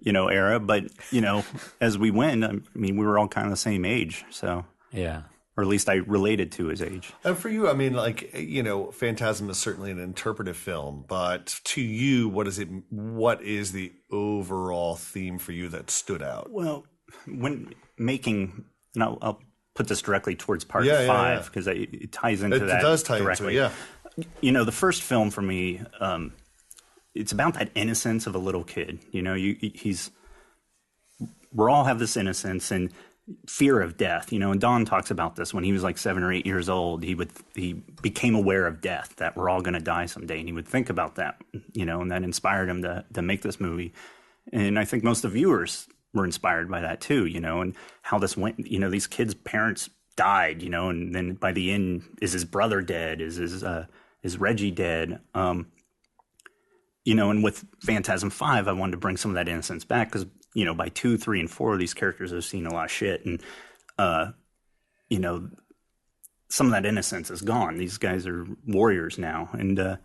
F: you know, era. But, you know, as we went, I mean, we were all kind of the same age. So, or at least I related to his age.
D: And for you, I mean, like, you know, Phantasm is certainly an interpretive film, but to you, what is the overall theme for you that stood out?
F: Well, when making, and I'll put this directly towards part 5, because it ties into that. It does tie directly. Into it, You know, the first film for me, it's about that innocence of a little kid. You know, we all have this innocence and fear of death. You know, and Don talks about this when he was like 7 or 8 years old. He became aware of death, that we're all going to die someday, and he would think about that. You know, and that inspired him to make this movie. And I think most of the viewers were inspired by that too. You know, and how this went. You know, these kids' parents died. You know, and then by the end, is his brother dead? Is Reggie dead? You know, and with Phantasm 5, I wanted to bring some of that innocence back because, you know, by 2, 3, and 4, these characters have seen a lot of shit. And, you know, some of that innocence is gone. These guys are warriors now. And,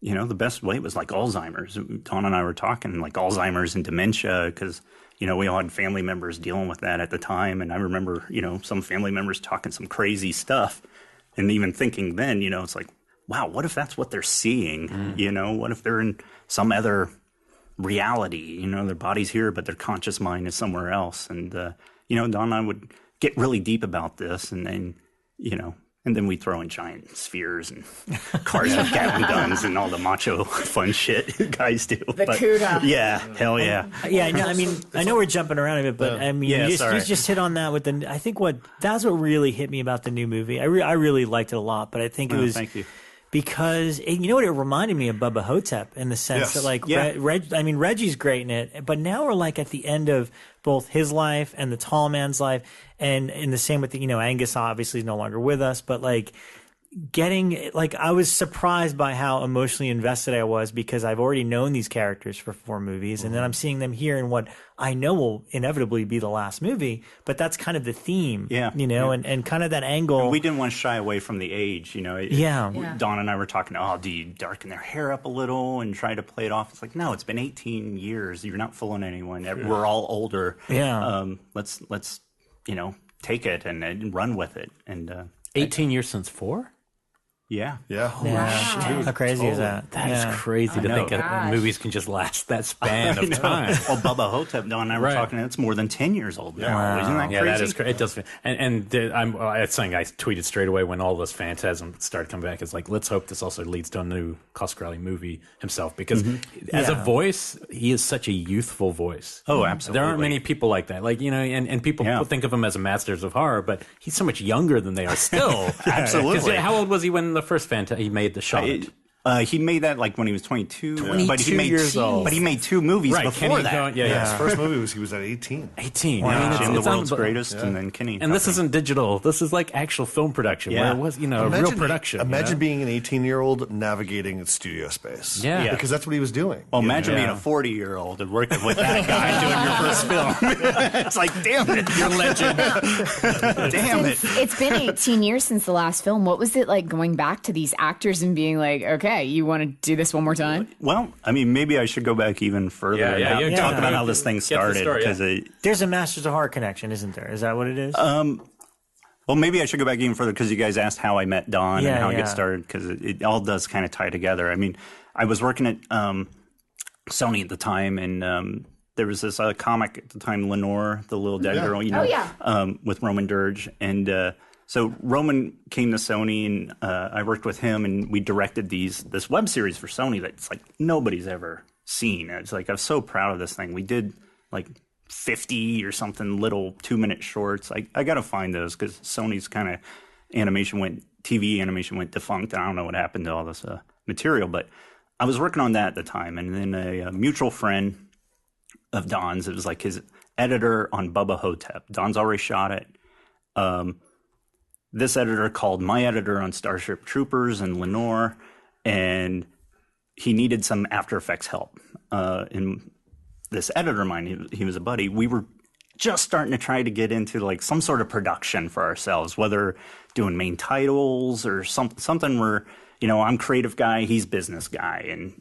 F: you know, the best way was like Alzheimer's. Don and I were talking like Alzheimer's and dementia because, you know, we all had family members dealing with that at the time. And I remember, you know, some family members talking some crazy stuff and even thinking then, you know, it's like, wow, what if that's what they're seeing? You know, what if they're in some other reality? You know, their body's here, but their conscious mind is somewhere else. And, you know, Don and I would get really deep about this. And then, you know, and then we throw in giant spheres and cars with Gatling guns and all the macho fun shit guys do.
E: The CUDA.
F: Yeah, hell yeah.
B: Yeah, no, I mean, I know we're jumping around a bit, but I mean, you just hit on that with I think that's what really hit me about the new movie. I really liked it a lot, but I think it was...
F: Thank you.
B: Because, you know what, it reminded me of Bubba Hotep in the sense that, like, Reggie's great in it, but now we're, like, at the end of both his life and the tall man's life, and in the same with, you know, Angus obviously is no longer with us, but, like, I was surprised by how emotionally invested I was because I've already known these characters for 4 movies, and then I'm seeing them here in what I know will inevitably be the last movie, but that's kind of the theme, you know, and kind of that angle.
F: And we didn't want to shy away from the age, you know. Dawn and I were talking, do you darken their hair up a little and try to play it off? It's like, no, it's been 18 years. You're not fooling anyone. We're all older. Let's you know, take it and run with it. And
C: 18 years since 4?
F: Yeah.
B: How crazy is that?
C: That is crazy to think that movies can just last that span of time.
F: Well, Bubba Hotep, Don and I were talking, it's more than 10 years old now.
B: Wow.
F: Isn't that crazy?
C: Yeah, that is crazy. It does. And it's something I tweeted straight away when all this Phantasm started coming back. It's like, let's hope this also leads to a new Coscarelli movie himself, because as a voice, he is such a youthful voice.
F: Oh, absolutely.
C: There aren't many people like that. Like, and people think of him as a masters of horror, but he's so much younger than they are still.
F: Absolutely.
C: How old was he when the first he made the shot?
F: He made that like when he was 22.
C: 22
F: but he made
C: years old.
F: But he made 2 movies before that.
D: His first movie was he was at 18.
C: 18.
F: Wow.
C: I mean,
F: Jim, the world's greatest, and then Kenny.
C: And this isn't digital. This is like actual film production, where it was, a real production.
D: Imagine being an 18-year-old navigating studio space.
C: Yeah.
D: Because that's what he was doing.
F: Well, imagine being a 40-year-old and working with that guy doing your first film. It's like, damn it, you're a legend. Damn it.
E: It's been 18 years since the last film. What was it like going back to these actors and being like, okay, you want to do this one more time?
F: Well, I mean, maybe I should go back even further and talk about how this thing started. Because
B: there's a Masters of Horror connection, isn't there? Is that what it is?
F: Well, maybe I should go back even further because you guys asked how I met Don and how I get started, because it all does kind of tie together. I mean, I was working at Sony at the time, and there was this comic at the time, Lenore, the little dead girl, with Roman Dirge. And so Roman came to Sony, and I worked with him, and we directed this web series for Sony that's like nobody's ever seen. It's like, I was so proud of this thing. We did like 50 or something little 2-minute shorts. I got to find those because Sony's kind of TV animation went defunct. And I don't know what happened to all this material, but I was working on that at the time. And then a mutual friend of Don's, it was like his editor on Bubba Hotep. Don's already shot it. This editor called my editor on Starship Troopers and Lenore, and he needed some After Effects help. And this editor of mine, he was a buddy. We were just starting to try to get into like some sort of production for ourselves, whether doing main titles or something where, I'm creative guy, he's business guy. And,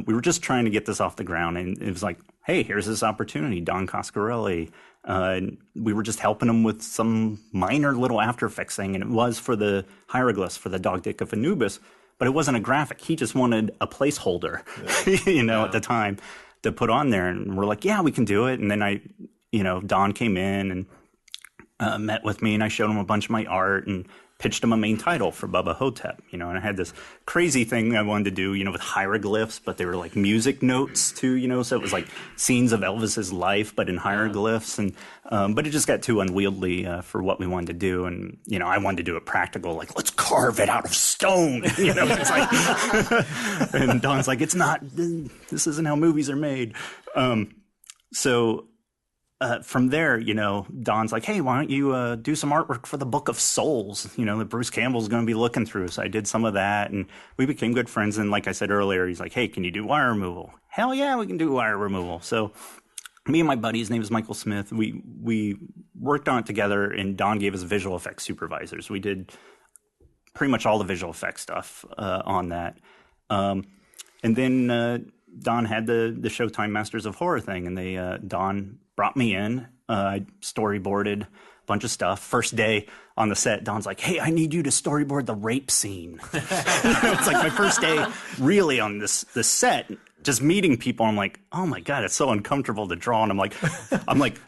F: we were just trying to get this off the ground. And it was like, hey, here's this opportunity, Don Coscarelli. And we were just helping him with some minor little After Effects thing. And it was for the hieroglyphs for the Dog Dick of Anubis, but it wasn't a graphic. He just wanted a placeholder, at the time to put on there. And we're like, yeah, we can do it. And then Don came in and met with me, and I showed him a bunch of my art and pitched him a main title for Bubba Hotep, and I had this crazy thing I wanted to do, with hieroglyphs, but they were like music notes too, so it was like scenes of Elvis's life, but in hieroglyphs, and but it just got too unwieldy for what we wanted to do, and I wanted to do it practical, like let's carve it out of stone, it's like, and Don's like, it's not, this isn't how movies are made, so. From there, Don's like, hey, why don't you do some artwork for the Book of Souls, that Bruce Campbell's going to be looking through. So I did some of that, and we became good friends. And like I said earlier, he's like, hey, can you do wire removal? Hell yeah, we can do wire removal. So me and my buddy, his name is Michael Smith, we worked on it together, and Don gave us visual effects supervisors. We did pretty much all the visual effects stuff on that. And then Don had the Showtime Masters of Horror thing, and Don brought me in. I storyboarded a bunch of stuff. First day on the set, Don's like, hey, I need you to storyboard the rape scene. It's like my first day really on this set, just meeting people. I'm like, oh my God, it's so uncomfortable to draw. And I'm like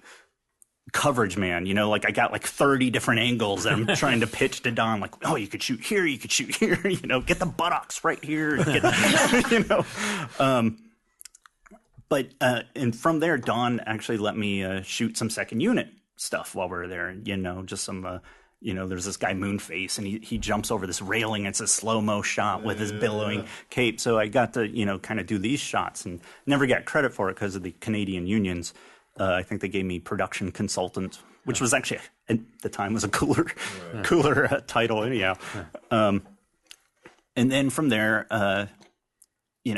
F: coverage man, like I got like 30 different angles that I'm trying to pitch to Don. Like, oh, you could shoot here, you could shoot here, get the buttocks right here, But and from there, Don actually let me shoot some second unit stuff while we were there. Just some, there's this guy Moonface, and he jumps over this railing. It's a slow-mo shot with his billowing cape. So I got to, kind of do these shots, and never got credit for it because of the Canadian unions. I think they gave me production consultant, which was actually at the time was a cooler title anyhow. And then from there.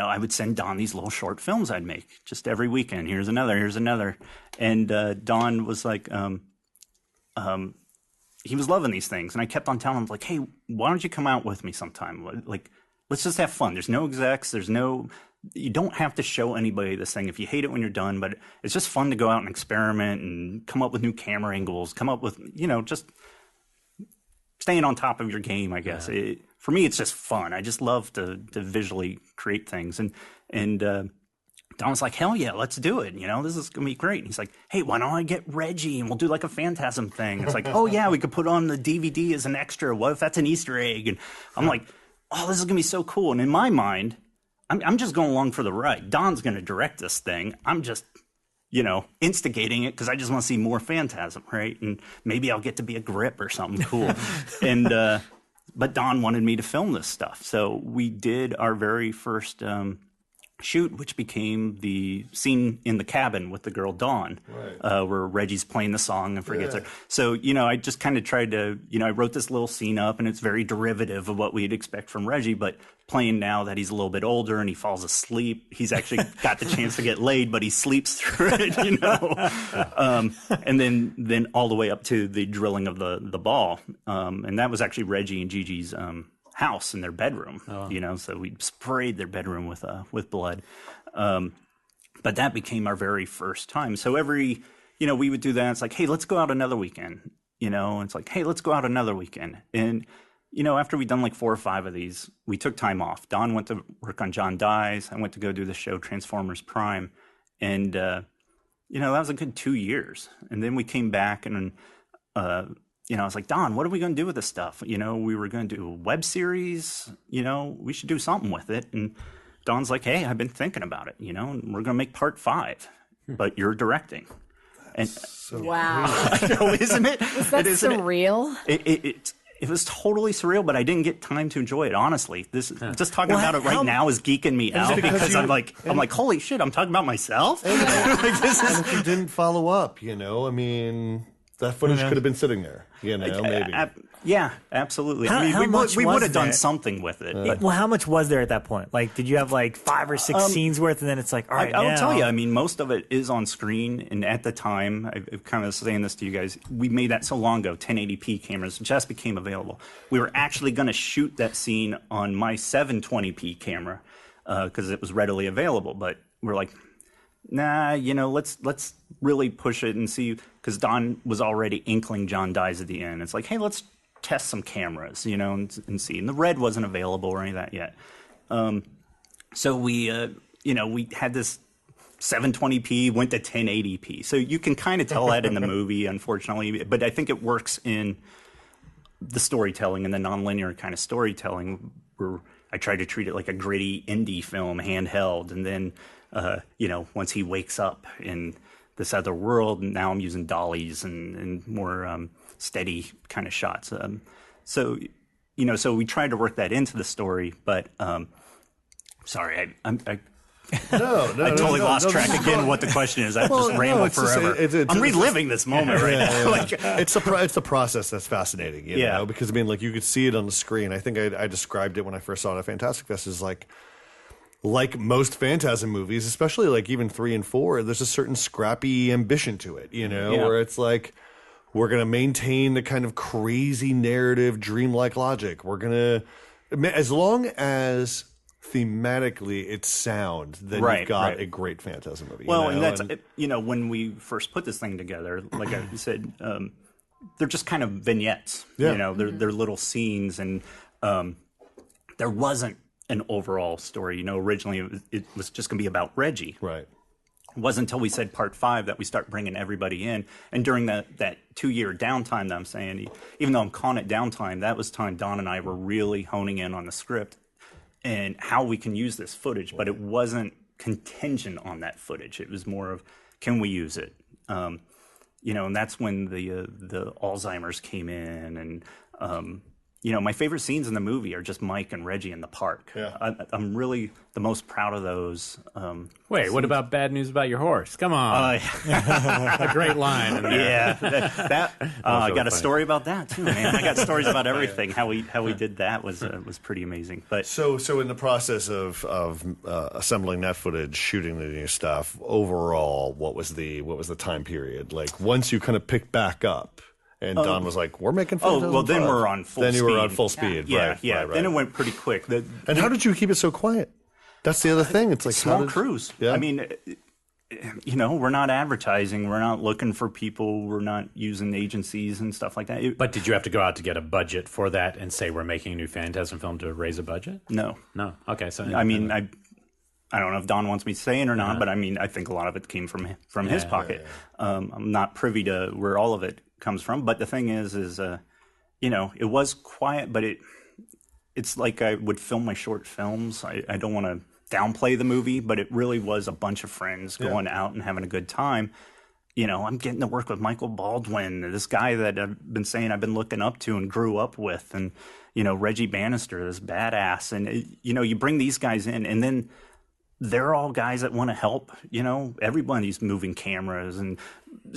F: I would send Don these little short films I'd make just every weekend. Here's another. And Don was like, he was loving these things. And I kept on telling him, like, hey, why don't you come out with me sometime? Like, let's just have fun. There's no execs. You don't have to show anybody this thing if you hate it when you're done. But it's just fun to go out and experiment and come up with new camera angles, come up with, just staying on top of your game, I guess. For me, it's just fun. I just love to visually create things. And Don was like, hell yeah, let's do it. This is going to be great. And he's like, hey, why don't I get Reggie and we'll do like a Phantasm thing? It's like, oh yeah, we could put on the DVD as an extra. What if that's an Easter egg? And I'm like, oh, this is going to be so cool. And in my mind, I'm just going along for the ride. Don's going to direct this thing. I'm just, instigating it because I just want to see more Phantasm, right? And maybe I'll get to be a grip or something cool. But Don wanted me to film this stuff. So we did our very first shoot, which became the scene in the cabin with the girl Dawn, where Reggie's playing the song and forgets her. So, I just kind of tried to, I wrote this little scene up, and it's very derivative of what we'd expect from Reggie, but playing now that he's a little bit older and he falls asleep, he's actually got the chance to get laid, but he sleeps through it, and then all the way up to the drilling of the ball. And that was actually Reggie and Gigi's house in their bedroom, so we sprayed their bedroom with blood. But that became our very first time. So every, we would do that. It's like, hey, let's go out another weekend, and it's like, hey, let's go out another weekend. And, after we'd done like 4 or 5 of these, we took time off. Don went to work on John Dies. I went to go do the show Transformers Prime. And, that was a good 2 years. And then we came back and, I was like, Don, what are we going to do with this stuff? We were going to do a web series, we should do something with it. And Don's like, hey, I've been thinking about it, and we're going to make part 5, but you're directing. And
E: wow.
F: I know, isn't it?
E: Was that surreal?
F: It was totally surreal, but I didn't get time to enjoy it, honestly. Just talking about it right now is geeking me out because I'm like, holy shit, I'm talking about myself?
D: And if you didn't follow up, that footage could have been sitting there, maybe.
F: Yeah, absolutely. We would have done something with it.
B: Well, how much was there at that point? Like, did you have like 5 or 6 scenes worth, and then it's like, all right,
F: I'll tell you. Most of it is on screen, and at the time, I'm kind of saying this to you guys, we made that so long ago. 1080p cameras just became available. We were actually going to shoot that scene on my 720p camera because it was readily available, but we're like, nah, let's really push it and see, because Don was already inkling John Dies at the end. It's like, hey, let's test some cameras, and see. And the red wasn't available or any of that yet. So we had this 720p, went to 1080p. So you can kind of tell that in the movie, unfortunately. But I think it works in the storytelling and the nonlinear kind of storytelling, where I try to treat it like a gritty indie film, handheld, and then once he wakes up in this other world, now I'm using dollies and more steady kind of shots. So we tried to work that into the story, but sorry, I totally lost track again what the question is. I just ramble forever. I'm reliving this moment right now.
D: It's the process that's fascinating, because you could see it on the screen. I think I described it when I first saw it at Fantastic Fest as like most Phantasm movies, especially like even 3 and 4, there's a certain scrappy ambition to it, where it's like, we're going to maintain the kind of crazy narrative, dreamlike logic. We're going to, as long as thematically it's sound, then you've got a great Phantasm movie.
F: Well, and that's, when we first put this thing together, like I said, they're just kind of vignettes, they're little scenes, and there wasn't an overall story. Originally it was just going to be about Reggie.
D: Right.
F: It wasn't until we said part 5 that we start bringing everybody in. And during that 2-year downtime that I'm saying, even though I'm calling it downtime, that was time Don and I were really honing in on the script and how we can use this footage. But it wasn't contingent on that footage. It was more of, can we use it? And that's when the Alzheimer's came in, and my favorite scenes in the movie are just Mike and Reggie in the park.
D: Yeah.
F: I'm really the most proud of those.
C: Wait,
F: scenes.
C: What about Bad News About Your Horse? Come on. A great line in there.
F: Yeah. I got a story about that too, man. I got stories about everything. How we did that was pretty amazing. But
D: so in the process of assembling that footage, shooting the new stuff, overall, what was the time period? Like, once you kind of picked back up, and Don was like, we're making Phantasm.
F: Oh, well, then we're on full speed.
D: Then you were on full speed.
F: Yeah,
D: right,
F: yeah.
D: Right.
F: Then it went pretty quick.
D: And how did you keep it so quiet? That's the other thing. It's like
F: small crews.
D: Yeah.
F: you know, we're not advertising. We're not looking for people. We're not using agencies and stuff like that.
C: But did you have to go out to get a budget for that and say we're making a new Phantasm film to raise a budget?
F: No.
C: Okay. So
F: I mean, I don't know if Don wants me to say it or not, but I mean, I think a lot of it came from his pocket. I'm not privy to where all of it comes from. But the thing is you know, it was quiet, but it's like I would film my short films. I don't want to downplay the movie, but it really was a bunch of friends going out and having a good time. You know, I'm getting to work with Michael Baldwin, this guy that I've been saying I've been looking up to and grew up with, and, you know, Reggie Bannister, this badass. And, you know, you bring these guys in, and then they're all guys that want to help. You know, everybody's moving cameras and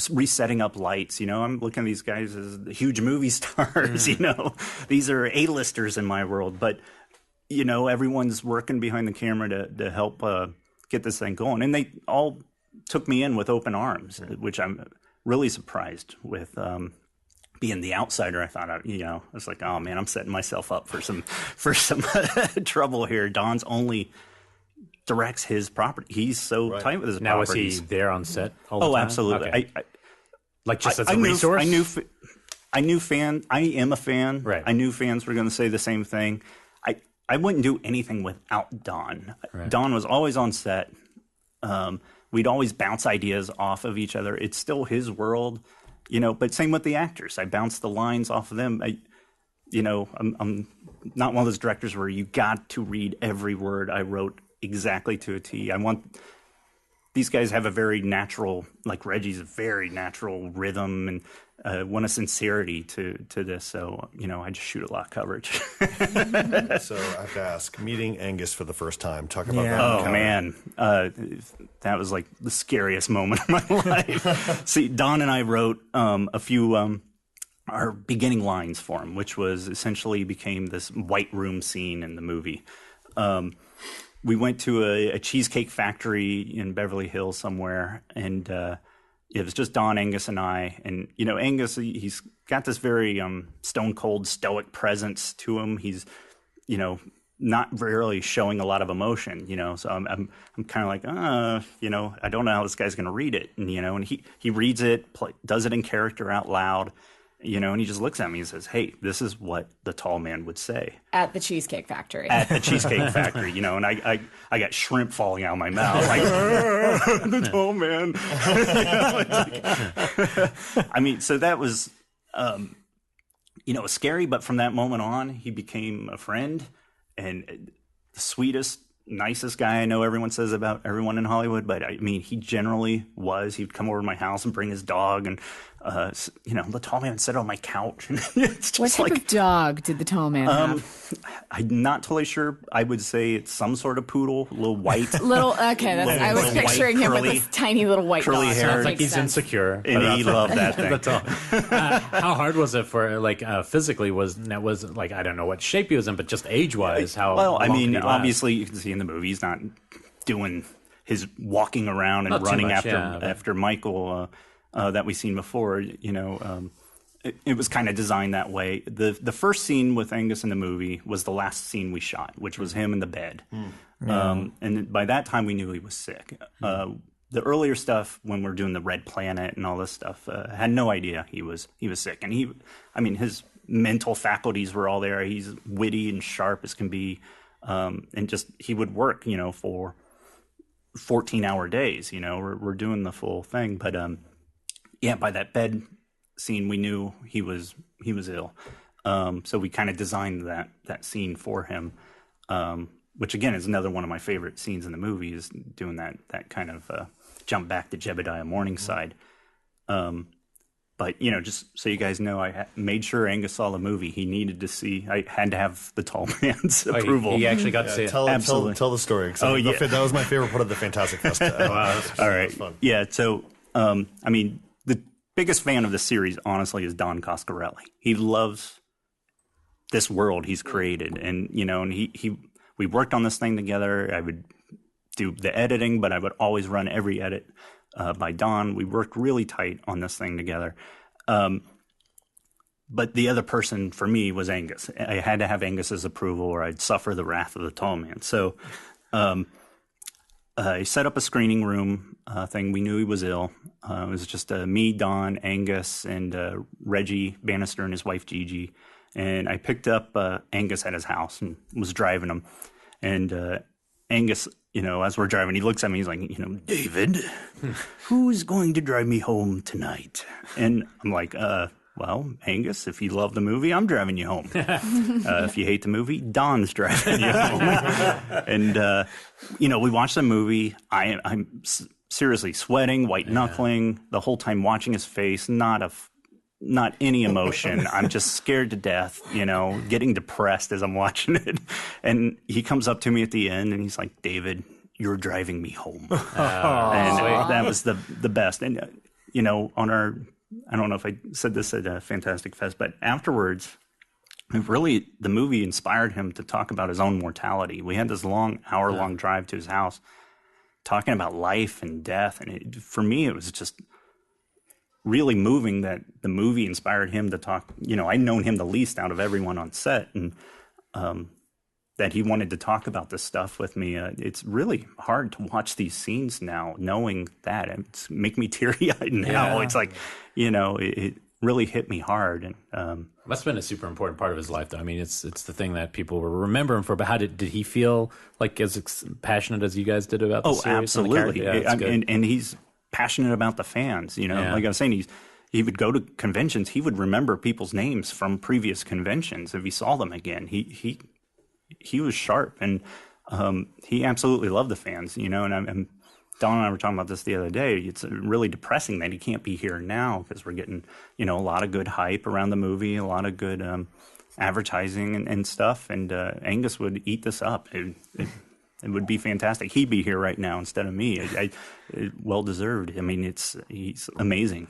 F: resetting up lights. You know, I'm looking at these guys as huge movie stars. You know, these are A-listers in my world, but you know, everyone's working behind the camera to help get this thing going. And they all took me in with open arms, which I'm really surprised with. Being the outsider, I thought, you know, I was like, oh man, I'm setting myself up for some trouble here. Don's only directs his property. He's so tight with his properties.
C: Now, is he there on set all the time?
F: Oh, absolutely.
C: Okay. Like just as a resource?
F: I am a fan.
C: Right.
F: I knew fans were going to say the same thing. I wouldn't do anything without Don. Right. Don was always on set. We'd always bounce ideas off of each other. It's still his world, you know, but same with the actors. I bounce the lines off of them. I'm not one of those directors where you got to read every word I wrote exactly to a T. These guys have a very natural, like Reggie's a very natural rhythm and want a sincerity to this. So, you know, I just shoot a lot of coverage.
D: So I have to ask, meeting Angus for the first time, talk about that.
F: Oh, man. That was like the scariest moment of my life. See, Don and I wrote a few our beginning lines for him, which was essentially became this white room scene in the movie. We went to a cheesecake factory in Beverly Hills somewhere, and it was just Don, Angus, and I. And, you know, Angus, he's got this very stone-cold, stoic presence to him. He's, you know, not really showing a lot of emotion, you know. So I'm kind of like, you know, I don't know how this guy's going to read it. And, you know, and he reads it, does it in character out loud. You know, and he just looks at me and says, hey, this is what the tall man would say.
E: At the Cheesecake Factory.
F: At the Cheesecake Factory, you know, and I got shrimp falling out of my mouth. Like, the tall man. I mean, so that was, you know, scary. But from that moment on, he became a friend and the sweetest, nicest guy I know everyone says about everyone in Hollywood. But I mean, he generally was. He'd come over to my house and bring his dog and, you know, the tall man would sit on my couch. It's just
E: what type of dog did the tall man have?
F: I'm not totally sure. I would say it's some sort of poodle, a little white.
E: Okay, I was picturing him with this tiny little white
F: curly
E: dog.
F: hair.
C: Sounds like he's insecure.
F: And he loved that thing.
C: That's all. How hard was it for, like, physically, was like, I don't know what shape he was in, but just age-wise, how
F: Well, I
C: long
F: mean,
C: did he last?
F: obviously, you can see in the movie, he's not doing his walking around and
C: Not too
F: running
C: much,
F: after Michael that we've seen before. You know, it was kind of designed that way. The first scene with Angus in the movie was the last scene we shot, which was him in the bed. And by that time, we knew he was sick. The earlier stuff, when we're doing the Red Planet and all this stuff, had no idea he was sick. And his mental faculties were all there. He's witty and sharp as can be, and just he would work, you know, for 14-hour days. You know, we're doing the full thing, but yeah, by that bed scene, we knew he was ill. So we kind of designed that scene for him, which again is another one of my favorite scenes in the movie, is doing that kind of jump back to Jebediah Morningside. But, you know, just so you guys know, I made sure Angus saw the movie. He needed to see. I had to have the tall man's approval.
C: He actually got to see it.
D: Tell the story. That was my favorite part of the Fantastic Fest.
F: Wow, all right. Fun. Yeah, so, I mean, the biggest fan of the series, honestly, is Don Coscarelli. He loves this world he's created. And, you know, and we worked on this thing together. I would do the editing, but I would always run every edit by Don. We worked really tight on this thing together. But the other person for me was Angus. I had to have Angus's approval or I'd suffer the wrath of the tall man. So he set up a screening room thing. We knew he was ill. It was just me, Don, Angus, and Reggie Bannister and his wife Gigi. And I picked up Angus at his house and was driving him. And Angus, as we're driving, he looks at me. He's like, David, who's going to drive me home tonight? And I'm like, well, Angus, if you love the movie, I'm driving you home. If you hate the movie, Don's driving you home. And, we watched the movie. I'm seriously sweating, white knuckling the whole time, watching his face, not any emotion. I'm just scared to death, getting depressed as I'm watching it. And he comes up to me at the end and he's like, David, you're driving me home. And that was the best. And, on our, I don't know if I said this at Fantastic Fest, but afterwards, the movie inspired him to talk about his own mortality. We had this hour-long drive to his house talking about life and death. And for me, it was just really moving that the movie inspired him to talk. I'd known him the least out of everyone on set, and that he wanted to talk about this stuff with me. It's really hard to watch these scenes now, knowing that. It's make me teary-eyed now. Yeah. It's like, it really hit me hard. And
C: must have been a super important part of his life, though. I mean, it's the thing that people will remember him for. But how did he feel like as passionate as you guys did about the series?
F: Absolutely.
C: And
F: and he's passionate about the fans. Like I was saying, he would go to conventions. He would remember people's names from previous conventions if he saw them again. He was sharp, and he absolutely loved the fans, and Don and I were talking about this the other day. It's really depressing that he can't be here now, because we're getting, a lot of good hype around the movie, a lot of good advertising and stuff, and Angus would eat this up. It would be fantastic. He'd be here right now instead of me. Well-deserved. I mean, he's amazing.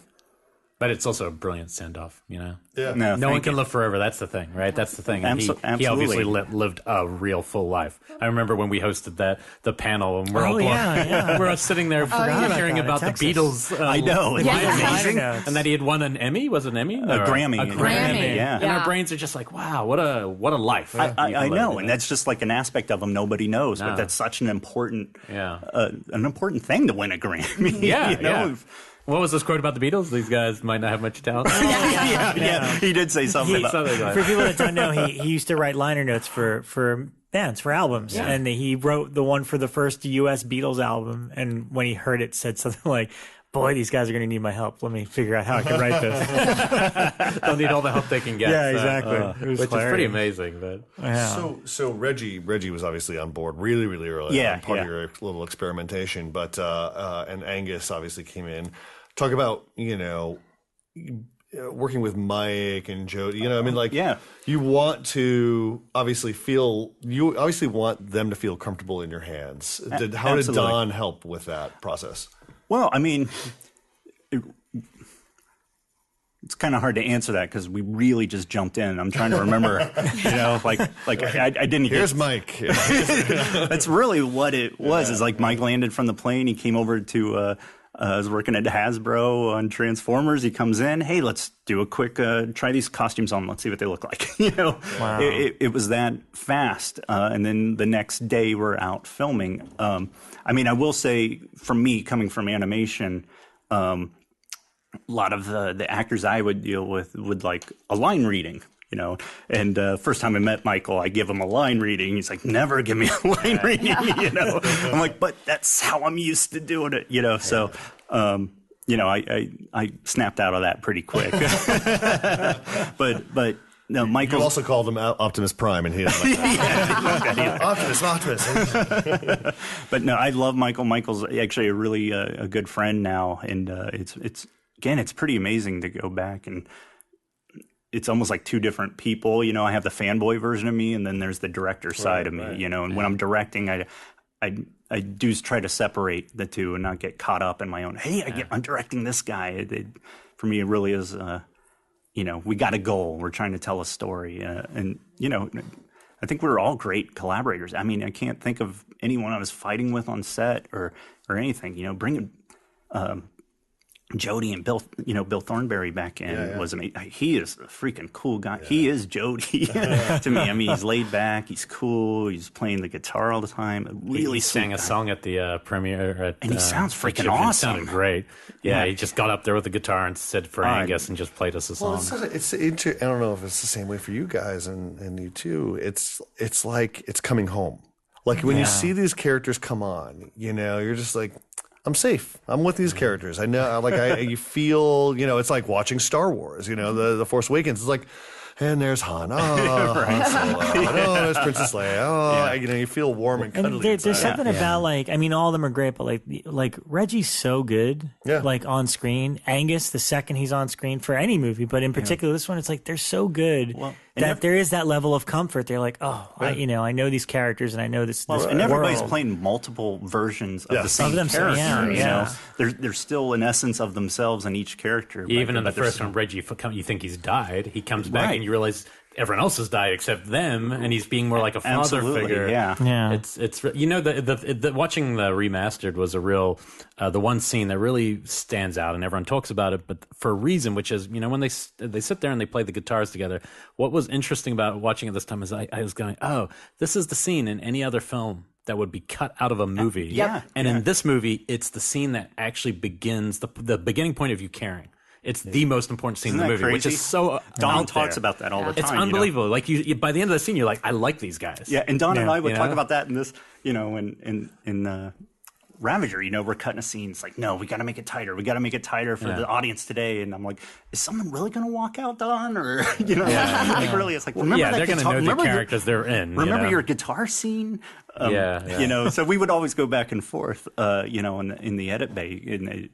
C: But it's also a brilliant send-off, Yeah.
F: No
C: one can live forever. That's the thing, right? That's the thing. And he obviously lived a real full life. I remember when we hosted the panel, and we're all we're sitting there hearing about the Beatles.
F: I know. Isn't that amazing?
C: And that he had won an Emmy. Was it an Emmy?
F: A Grammy.
C: A Grammy. Yeah. And our brains are just like, wow, what a life.
F: I know, and that's just like an aspect of him nobody knows, but that's such an important thing to win a Grammy.
C: Yeah. What was this quote about the Beatles? These guys might not have much talent.
F: Yeah. He did say something about
B: that. For people that don't know, he used to write liner notes for bands, for albums. Yeah. And he wrote the one for the first U.S. Beatles album. And when he heard it, said something like, boy, these guys are going to need my help. Let me figure out how I can write this.
C: They'll need all the help they can get.
B: Yeah, exactly.
C: Which is pretty amazing. But
D: So Reggie was obviously on board really, really early. Part of your little experimentation. But and Angus obviously came in. Talk about, working with Mike and Jody, you want to you obviously want them to feel comfortable in your hands. How did Don help with that process?
F: Well, I mean, it's kind of hard to answer that because we really just jumped in. I'm trying to remember, I didn't.
D: Here's Mike.
F: That's really what it was. Is like Mike landed from the plane. He came over to. I was working at Hasbro on Transformers. He comes in. Hey, let's do a quick try these costumes on. Let's see what they look like.
B: Wow.
F: It was that fast. And then the next day we're out filming. I mean, I will say, for me, coming from animation, a lot of the actors I would deal with would like a line reading. And first time I met Michael, I give him a line reading. He's like, never give me a line reading, I'm like, but that's how I'm used to doing it, So, I snapped out of that pretty quick. but no, Michael.
D: You also called him Optimus Prime, and he was like, Optimus.
F: But no, I love Michael. Michael's actually a really a good friend now, and it's pretty amazing to go back and. It's almost like two different people. I have the fanboy version of me, and then there's the director side of me, And when I'm directing, I do try to separate the two and not get caught up in my own, hey, I'm directing this guy. For me, it really is, we got a goal. We're trying to tell a story. And I think we're all great collaborators. I mean, I can't think of anyone I was fighting with on set or anything, bringing Jody and Bill, Bill Thornberry back in was amazing. He is a freaking cool guy. Yeah. He is Jody to me. I mean, he's laid back. He's cool. He's playing the guitar all the time. He sang
C: a song at the premiere.
F: And he sounds freaking awesome.
C: It sounded great. Yeah, he just got up there with the guitar and said for Angus and just played us a song.
D: Well, I don't know if it's the same way for you guys and you too. It's like it's coming home. Like when you see these characters come on, you're just like, I'm safe. I'm with these characters. I know, you feel, it's like watching Star Wars, the Force Awakens. It's like, and there's Han. Oh, Han Solo. Oh, there's Princess Leia. Oh, you feel warm and cuddly.
B: And there's something about all of them are great, but like Reggie's so good, on screen. Angus, the second he's on screen for any movie, but in particular this one, it's like they're so good that there is that level of comfort. They're like, I know these characters and I know this.
F: And everybody's playing multiple versions of the same character. There's still an essence of themselves in each character.
C: Even in the first one, Reggie, you think he's died. He comes back and you realize everyone else has died except them, and he's being more like a father figure.
B: Yeah.
C: It's the watching the remastered was a real the one scene that really stands out, and everyone talks about it, but for a reason, which is when they sit there and they play the guitars together. What was interesting about watching it this time is I was going, oh, this is the scene in any other film that would be cut out of a movie. In this movie, it's the scene that actually begins the beginning point of you caring. It's the most important scene in the movie, which is so
F: Don talks about that all the time.
C: It's unbelievable. Like you, by the end of the scene, you're like, I like these guys.
F: Yeah, and Don and I would talk about that in this, in Ravager. We're cutting a scene. It's like, no, we got to make it tighter. We got to make it tighter for the audience today. And I'm like, is someone really going to walk out, Don? Or like really, it's like, remember that
C: they're going to know the characters they're in.
F: Remember your guitar scene? So we would always go back and forth, in the edit bay, and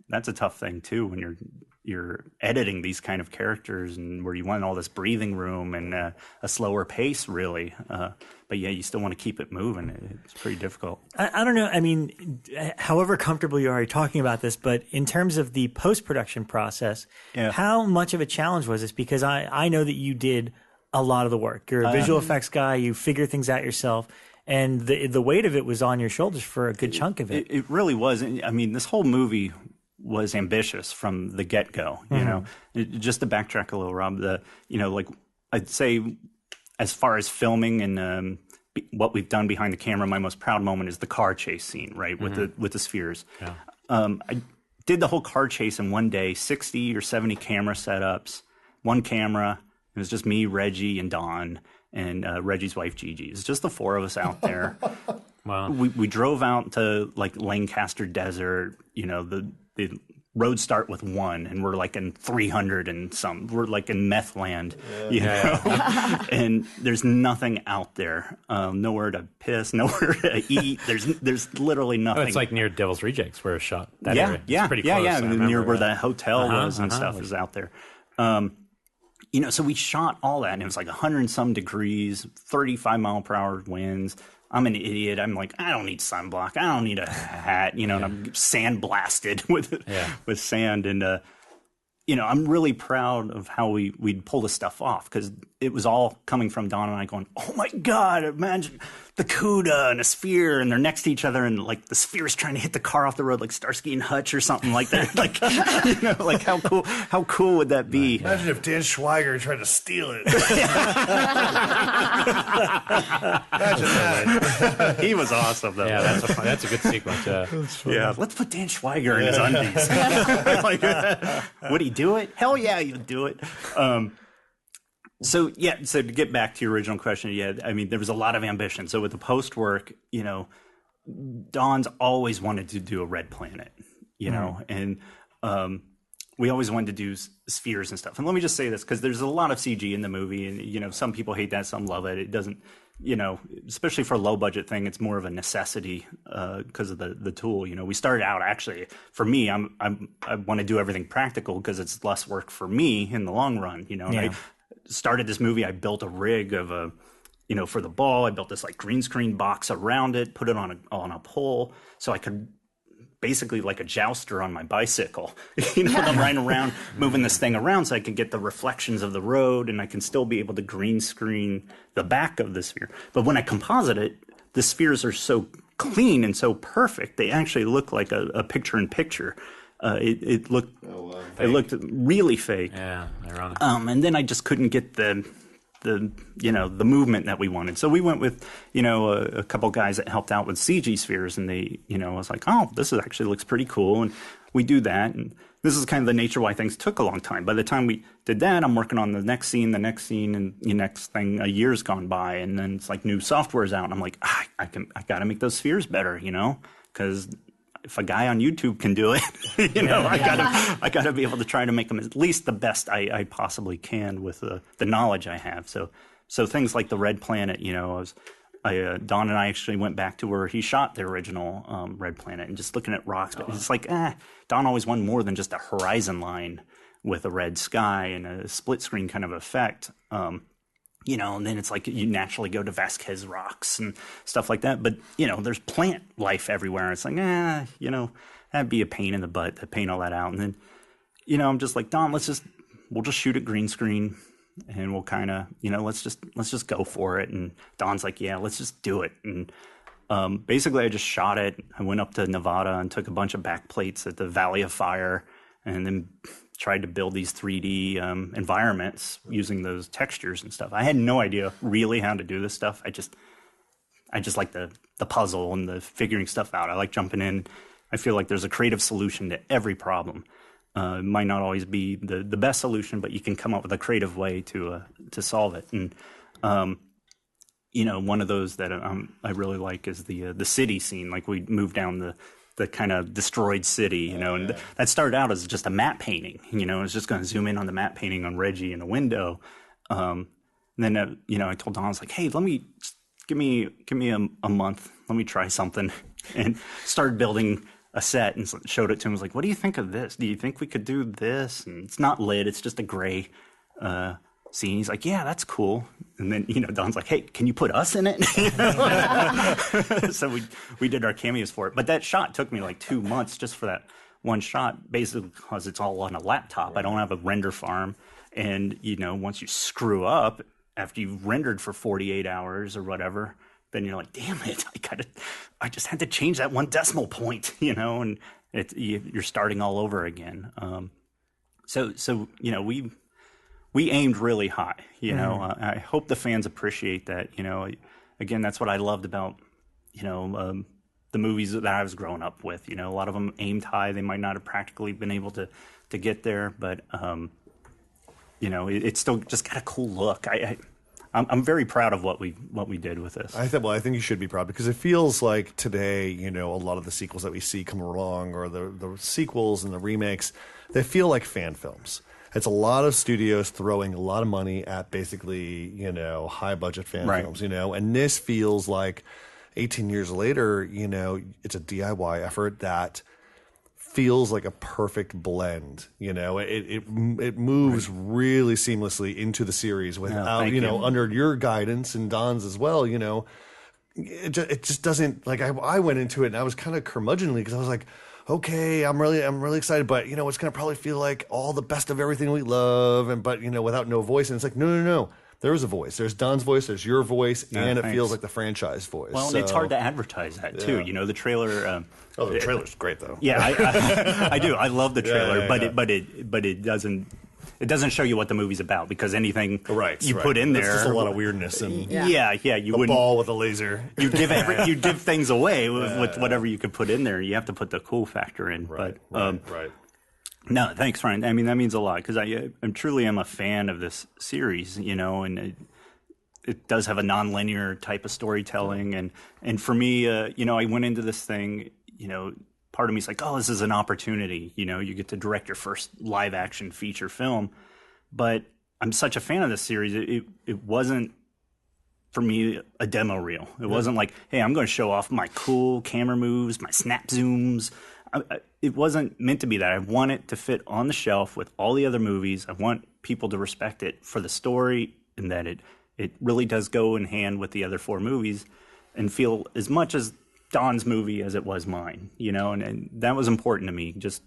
F: that's a tough thing too when you're editing these kind of characters and where you want all this breathing room and a slower pace, really. But you still want to keep it moving. It's pretty difficult.
B: I don't know. I mean, however comfortable you are talking about this, but in terms of the post-production process, how much of a challenge was this? Because I know that you did a lot of the work. You're a visual effects guy. You figure things out yourself. And the weight of it was on your shoulders for a good chunk of it.
F: It really was. I mean, this whole movie was ambitious from the get-go, just to backtrack a little, Rob, I'd say as far as filming and what we've done behind the camera, my most proud moment is the car chase scene, right, with the spheres. I did the whole car chase in one day, 60 or 70 camera setups, one camera. It was just me, Reggie, and Don, and Reggie's wife, Gigi. It's just the four of us out there.
C: Wow.
F: We drove out to Lancaster Desert, the roads start with 1, and we're like in 300 and some. We're like in meth land, and there's nothing out there. Nowhere to piss, nowhere to eat. There's literally nothing.
C: It's like near Devil's Rejects where it shot. That area.
F: It's
C: pretty close.
F: Near where that hotel was and stuff is out there. So we shot all that, and it was like 100 and some degrees, 35-mile-per-hour winds. I'm an idiot. I'm like, I don't need sunblock. I don't need a hat, and I'm sandblasted with sand. And, I'm really proud of how we'd pull this stuff off, because it was all coming from Don and I going, oh, my God, imagine the CUDA and a sphere, and they're next to each other, and, like, the sphere's trying to hit the car off the road like Starsky and Hutch or something like that. Like, how cool would that be?
D: Imagine if Dan Schweiger tried to steal it. Imagine that.
F: He was awesome, though.
C: Yeah, that's a good sequence.
F: Yeah, let's put Dan Schweiger in his undies. Would he do it? Hell yeah, he would do it. So to get back to your original question, I mean, there was a lot of ambition. So with the post work, Don's always wanted to do a Red Planet, and we always wanted to do spheres and stuff. And let me just say this, because there's a lot of CG in the movie, and some people hate that, some love it. It doesn't, especially for a low budget thing, it's more of a necessity because of the tool. We started out, actually, for me, I want to do everything practical because it's less work for me in the long run. And I started this movie. I built a rig of for the ball. I built this like green screen box around it, put it on a pole, so I could basically like a jouster on my bicycle. I'm riding around, moving this thing around so I can get the reflections of the road, and I can still be able to green screen the back of the sphere. But when I composite it, the spheres are so clean and so perfect, they actually look like a picture-in-picture. It looked it looked really fake.
C: Yeah, ironic.
F: And then I just couldn't get the movement that we wanted. So we went with, a couple guys that helped out with CG spheres, and they, I was like, oh, this actually looks pretty cool. And we do that. And this is kind of the nature why things took a long time. By the time we did that, I'm working on the next scene, and the next thing, a year's gone by. And then it's like new software's out. And I'm like, I got to make those spheres better, because if a guy on YouTube can do it, I gotta be able to try to make them at least the best I possibly can with the knowledge I have. So things like the Red Planet, Don and I actually went back to where he shot the original Red Planet, and just looking at rocks. But it's like, Don always wanted more than just a horizon line with a red sky and a split screen kind of effect. And then it's like you naturally go to Vasquez rocks and stuff like that. But, there's plant life everywhere. It's like, that'd be a pain in the butt to paint all that out. And then, I'm just like, Don, we'll just shoot it green screen, and we'll kind of, let's just go for it. And Don's like, yeah, let's just do it. And basically I just shot it. I went up to Nevada and took a bunch of back plates at the Valley of Fire, and then tried to build these 3D environments using those textures and stuff. I had no idea really how to do this stuff. I just like the puzzle and the figuring stuff out. I like jumping in. I feel like there's a creative solution to every problem. It might not always be the best solution, but you can come up with a creative way to solve it. And one of those that I really like is the city scene. Like we moved down the kind of destroyed city, and that started out as just a matte painting. I was just going to zoom in on the matte painting on Reggie in the window. Then I told Don, I was like, hey, give me a month. Let me try something, and started building a set and showed it to him. I was like, what do you think of this? Do you think we could do this? And it's not lit. It's just a gray scene. He's like, yeah, that's cool. And then, Don's like, hey, can you put us in it? So we did our cameos for it. But that shot took me like 2 months just for that one shot, basically because it's all on a laptop. I don't have a render farm. And, once you screw up after you've rendered for 48 hours or whatever, then you're like, damn it, I just had to change that one decimal point, and you're starting all over again. So we aimed really high, I hope the fans appreciate that, again, that's what I loved about, the movies that I was growing up with, a lot of them aimed high. They might not have practically been able to get there, but, it's still just got a cool look. I'm very proud of what we did with this. I
D: think you should be proud, because it feels like today, a lot of the sequels that we see come along, or the sequels and the remakes, they feel like fan films. It's a lot of studios throwing a lot of money at basically, high budget fan films, and this feels like 18 years later, it's a DIY effort that feels like a perfect blend. It moves really seamlessly into the series without, under your guidance and Don's as well, it just doesn't, like, I went into it and I was kind of curmudgeonly, because I was like, okay, I'm really excited, but it's going to probably feel like all the best of everything we love, but without no voice. And it's like, no. There's a voice. There's Don's voice. There's your voice, and it feels like the franchise voice.
F: Well, and it's hard to advertise that too. The trailer.
D: The trailer's great though.
F: Yeah, I do. I love the trailer, but it doesn't show you what the movie's about, because anything you put in there,
D: it's just a lot of weirdness and
F: you wouldn't
D: ball with a laser.
F: You give things away with whatever you could put in there. You have to put the cool factor in. Right. No, thanks, Ryan. I mean, that means a lot, because I truly am a fan of this series, and it does have a non-linear type of storytelling. And for me, I went into this thing, part of me is like, oh, this is an opportunity. You get to direct your first live action feature film. But I'm such a fan of this series. It wasn't, for me, a demo reel. It wasn't like, hey, I'm going to show off my cool camera moves, my snap zooms. It wasn't meant to be that. I want it to fit on the shelf with all the other movies. I want people to respect it for the story, and that it really does go in hand with the other 4 movies, and feel as much as Don's movie as it was mine, and that was important to me, just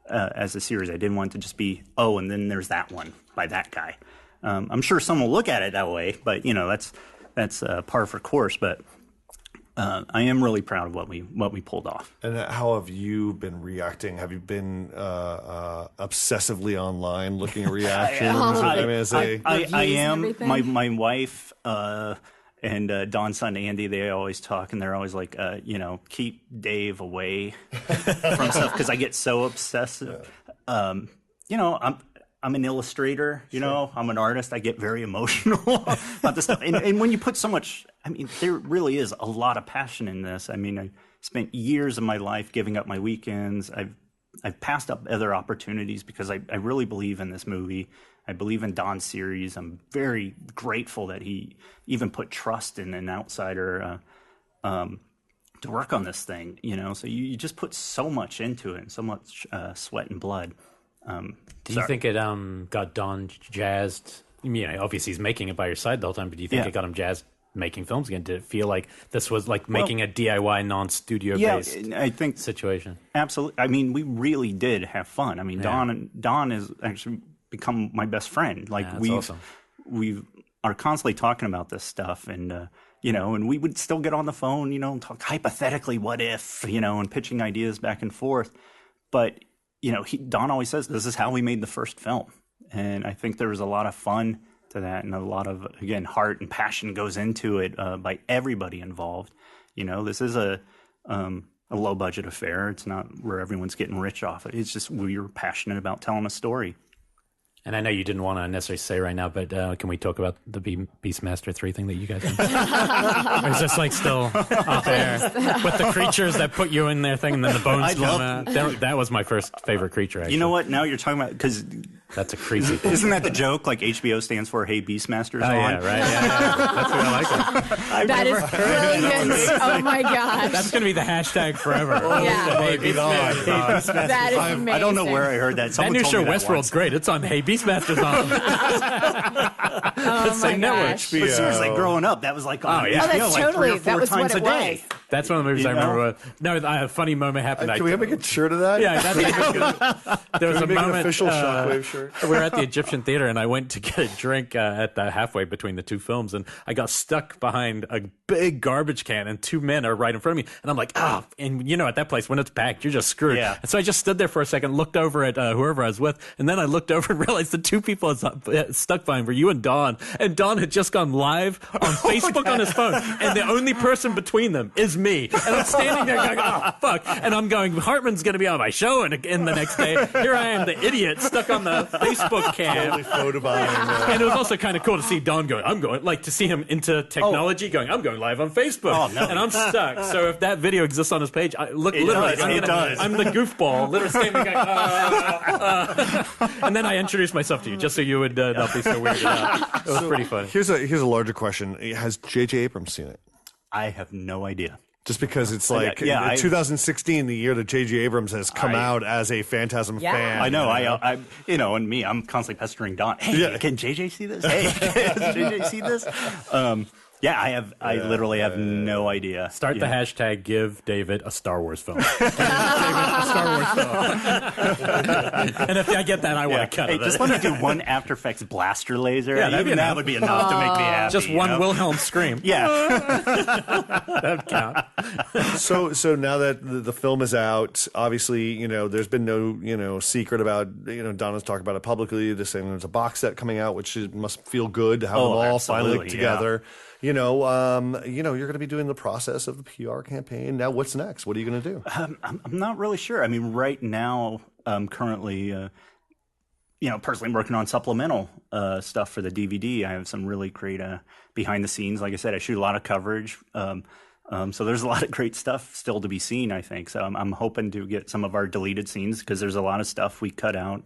F: as a series. I didn't want it to just be, and then there's that one by that guy. I'm sure some will look at it that way, but, that's par for course. But I am really proud of what we pulled off.
D: And how have you been reacting? Have you been obsessively online looking at reactions?
F: I am. My wife and Don's son Andy, they always talk, and they're always like, keep Dave away from stuff because I get so obsessive. I'm an illustrator, I'm an artist. I get very emotional about this stuff. And when you put so much, there really is a lot of passion in this. I spent years of my life giving up my weekends. I've passed up other opportunities because I really believe in this movie. I believe in Don's series. I'm very grateful that he even put trust in an outsider to work on this thing, So you just put so much into it and so much sweat and blood.
C: Do you think it got Don jazzed? Obviously he's making it by your side the whole time, but do you think it got him jazzed making films again? Did it feel like this was like making a DIY non-studio based
F: I think
C: situation?
F: Absolutely. We really did have fun. Don has actually become my best friend. Like we are constantly talking about this stuff, and and we would still get on the phone, and talk hypothetically, what if, and pitching ideas back and forth. But Don always says this is how we made the first film, and I think there was a lot of fun to that, and a lot of, again, heart and passion goes into it by everybody involved. This is a low budget affair. It's not where everyone's getting rich off it. It's just we were passionate about telling a story.
C: And I know you didn't want to necessarily say right now, but can we talk about the Beastmaster 3 thing that you guys did? Or is this like still off air? With the creatures that put you in their thing and then the bones come out. That was my first favorite creature, actually.
F: You know what? Now you're talking about, because
C: that's a crazy thing.
F: Isn't that the joke? Like HBO stands for Hey Beastmaster's on?
C: Yeah, right. Yeah. That's what I like.
E: That is brilliant. Oh my gosh.
C: That's going to be the hashtag forever.
E: Yeah.
C: Hey Beastmaster.
E: That is amazing.
F: I don't know where I heard that.
C: That new show Westworld's great. It's on Hey Beastmaster's on.
E: Oh my
C: network.
E: gosh.
F: But seriously, growing up, that was like on
E: Oh, that's
F: like
E: totally,
F: 3 or 4
E: that was
F: times
E: what it
F: a day.
E: was.
C: That's one of the movies I remember. No, a funny moment happened.
D: Can we make a shirt of that?
C: Yeah, there was a moment.
D: An official Shockwave shirt.
C: We were at the Egyptian Theater, and I went to get a drink at the halfway between the two films, and I got stuck behind a big garbage can, and 2 men are right in front of me, and I'm like, and at that place when it's packed, you're just screwed.
F: Yeah.
C: And so I just stood there for a second, looked over at whoever I was with, and then I looked over and realized the 2 people I was stuck behind were you and Don had just gone live on Facebook on his phone, and the only person between them is me, and I'm standing there going, oh fuck, and I'm going, Hartman's going to be on my show in the next day. Here I am, the idiot, stuck on the Facebook cam. And it was also kind of cool to see Don to see him into technology I'm going live on Facebook.
F: Oh, no.
C: And I'm stuck. So if that video exists on his page, I'm the goofball, literally standing going, and then I introduced myself to you just so you would not be so weirded out. It was pretty funny.
D: Here's a larger question. Has J.J. Abrams seen it?
F: I have no idea.
D: Just because it's like 2016, the year that J.J. Abrams has come out as a Phantasm fan.
F: I know. And me, I'm constantly pestering Don. Hey, can JJ see this? Hey, can JJ see this? I literally have no idea.
C: Start the hashtag give David a Star Wars film. David a Star Wars film. And if I get that, I want to cut it.
F: Just let me do one After Effects blaster laser. Yeah, that would be enough to make me happy.
C: Just one Wilhelm scream.
F: Yeah.
C: That would count.
D: So now that the film is out, obviously, there's been no, secret about, Donna's talked about it publicly. They're saying there's a box set coming out, which must feel good to have them all finally together.
F: Yeah.
D: You're going to be doing the process of the PR campaign. Now, what's next? What are you going to do?
F: I'm not really sure. Right now, I'm currently, personally working on supplemental stuff for the DVD. I have some really great behind the scenes. Like I said, I shoot a lot of coverage. So there's a lot of great stuff still to be seen, I think. So I'm hoping to get some of our deleted scenes because there's a lot of stuff we cut out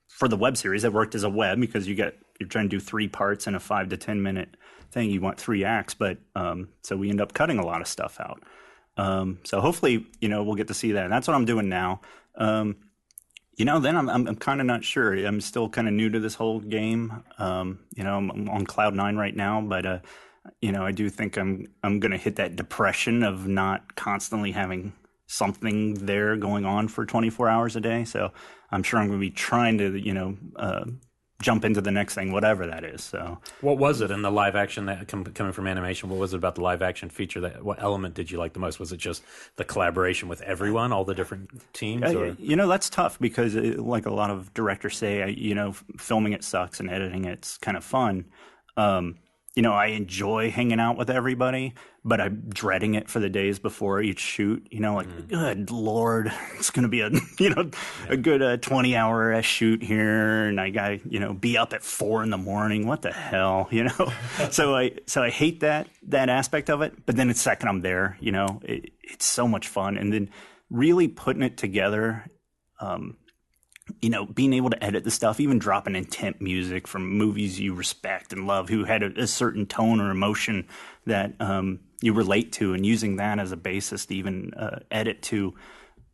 F: for the web series that worked as a web because you're trying to do 3 parts in a 5 to 10 minute thing. You want 3 acts, but so we end up cutting a lot of stuff out. So hopefully, we'll get to see that. And that's what I'm doing now. Then I'm kind of not sure. I'm still kind of new to this whole game. I'm on cloud 9 right now, but I do think I'm going to hit that depression of not constantly having something there going on for 24 hours a day. So I'm sure I'm going to be trying to, jump into the next thing, whatever that is. So,
C: what was it in the live action that coming from animation? What was it about the live action feature what element did you like the most? Was it just the collaboration with everyone, all the different teams?
F: That's tough because, like a lot of directors say, filming it sucks and editing it's kind of fun. I enjoy hanging out with everybody, but I'm dreading it for the days before each shoot. Good Lord, it's going to be a good 20-hour shoot here, and I got be up at 4 a.m. What the hell, So I hate that aspect of it. But then the second I'm there, it's so much fun, and then really putting it together. Being able to edit the stuff, even dropping intent music from movies you respect and love, who had a certain tone or emotion that you relate to, and using that as a basis to even edit to,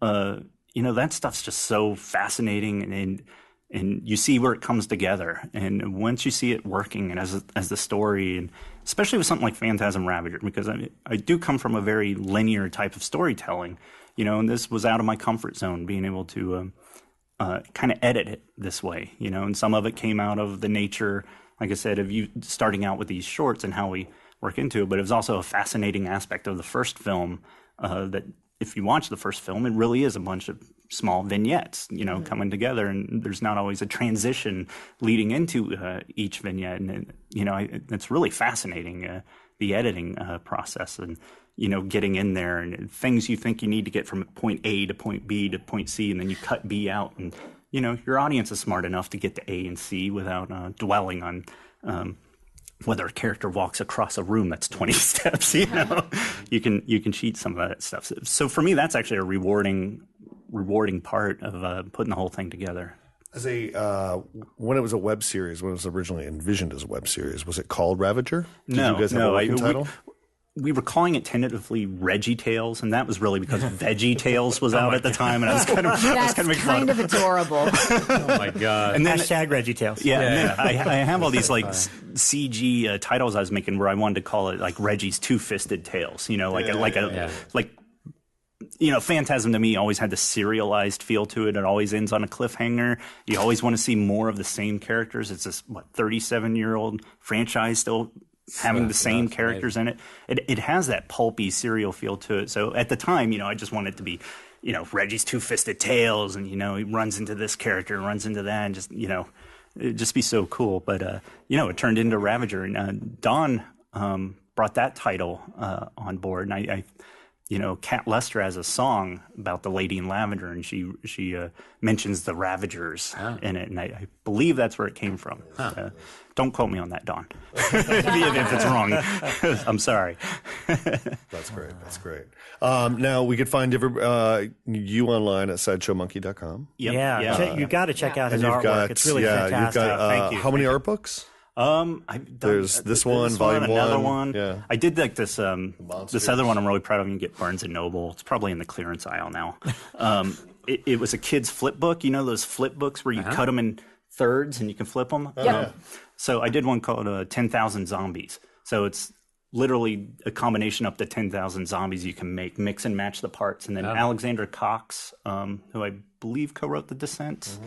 F: that stuff's just so fascinating, and you see where it comes together. And once you see it working, and as the story, and especially with something like Phantasm Ravager, because I do come from a very linear type of storytelling, and this was out of my comfort zone, being able to kind of edit it this way, and some of it came out of the nature, like I said, of you starting out with these shorts and how we work into it. But it was also a fascinating aspect of the first film that if you watch the first film, it really is a bunch of small vignettes, coming together, and there's not always a transition leading into each vignette. And, it's really fascinating, the editing process, and getting in there and things you think you need to get from point A to point B to point C, and then you cut B out, and your audience is smart enough to get to A and C without dwelling on whether a character walks across a room that's 20 steps. You can cheat some of that stuff. So for me, that's actually a rewarding part of putting the whole thing together.
D: As when it was a web series, when it was originally envisioned as a web series, was it called Ravager? Did you guys have a working title?
F: We were calling it tentatively Reggie Tales, and that was really because Veggie Tales was out at the time, and I was kind of
E: kind of adorable.
C: Oh my god!
B: And then #, Reggie Tales.
F: Yeah, and then I have all these CG titles I was making where I wanted to call it like Reggie's Two-Fisted Tales. Phantasm to me always had the serialized feel to it. It always ends on a cliffhanger. You always want to see more of the same characters. It's this 37-year-old franchise still having the same characters in it. It has that pulpy serial feel to it. So at the time, I just wanted it to be, Reggie's Two-Fisted Tales, and, he runs into this character, runs into that, and just, it'd just be so cool. But, it turned into Ravager, and Don brought that title on board, and I Kat Lester has a song about the lady in lavender, and she mentions the Ravagers in it, and I believe that's where it came from. Don't quote me on that, Don. If it's wrong, I'm sorry.
D: That's great. That's great. Now we could find you online at sideshowmonkey.com.
F: Yep.
B: Yeah, you got to check out his artwork. It's really fantastic.
D: Thank you. How many art books? There's this one, volume
F: another
D: one.
F: Yeah, I did like this. This other one I'm really proud of. You can get Barnes and Noble. It's probably in the clearance aisle now. It was a kid's flip book. Those flip books where you cut them in thirds and you can flip them.
E: Yeah.
F: So I did one called 10,000 Zombies. So it's literally a combination up to 10,000 zombies you can mix and match the parts. And then Alexander Cox, who I believe co-wrote The Descent.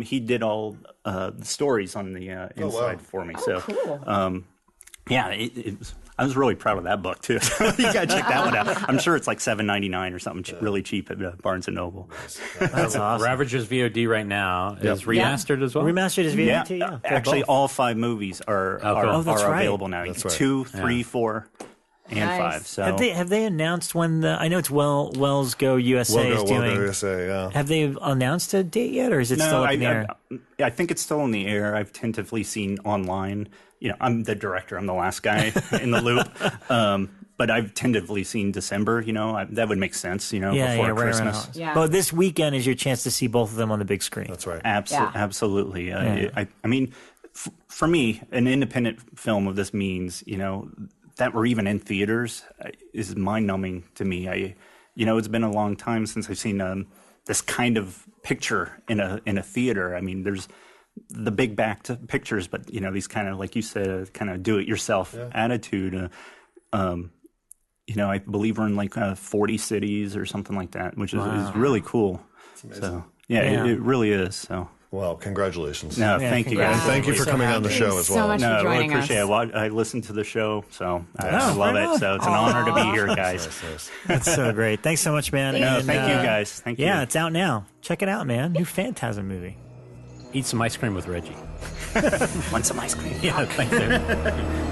F: He did all the stories on the inside for me.
E: Cool.
F: I was really proud of that book too. You gotta check that one out. I'm sure it's like $7.99 or something, really cheap at Barnes and Noble.
B: That's awesome.
C: Ravager's VOD right now is remastered as well.
B: Remastered is VOD too. Yeah.
F: Actually, all 5 movies are available now.
D: That's right.
F: 2, 3, 4. And 5. So
B: have they announced when I know it's Wells Go USA is doing.
D: Wells Go USA, yeah.
B: Have they announced a date yet, or is it still up in the air?
F: I think it's still in the air. I've tentatively seen online. I'm the director. I'm the last guy in the loop. But I've tentatively seen December. That would make sense. Before Christmas.
B: Right. But this weekend is your chance to see both of them on the big screen.
D: That's right.
F: Absolutely. I mean, for me, an independent film of this means that we're even in theaters is mind-numbing to me. It's been a long time since I've seen this kind of picture in a theater. I mean, there's the big back to pictures, but these kind of, like you said, kind of do-it-yourself attitude. I believe we're in like 40 cities or something like that, which is really cool. So it really is. So.
D: Well, congratulations.
F: No, thank you guys.
D: And thank you for coming on the show as well.
E: So much
F: No,
E: for
F: I really
E: joining us.
F: appreciate it. I listened to the show, so I love it. So it's an honor to be here, guys.
B: That's so great. Thanks so much, man.
F: No,
B: And,
F: thank you, guys. Thank you.
B: Yeah, it's out now. Check it out, man. New Phantasm movie.
C: Eat some ice cream with Reggie.
F: Want some ice cream?
C: Yeah, thanks.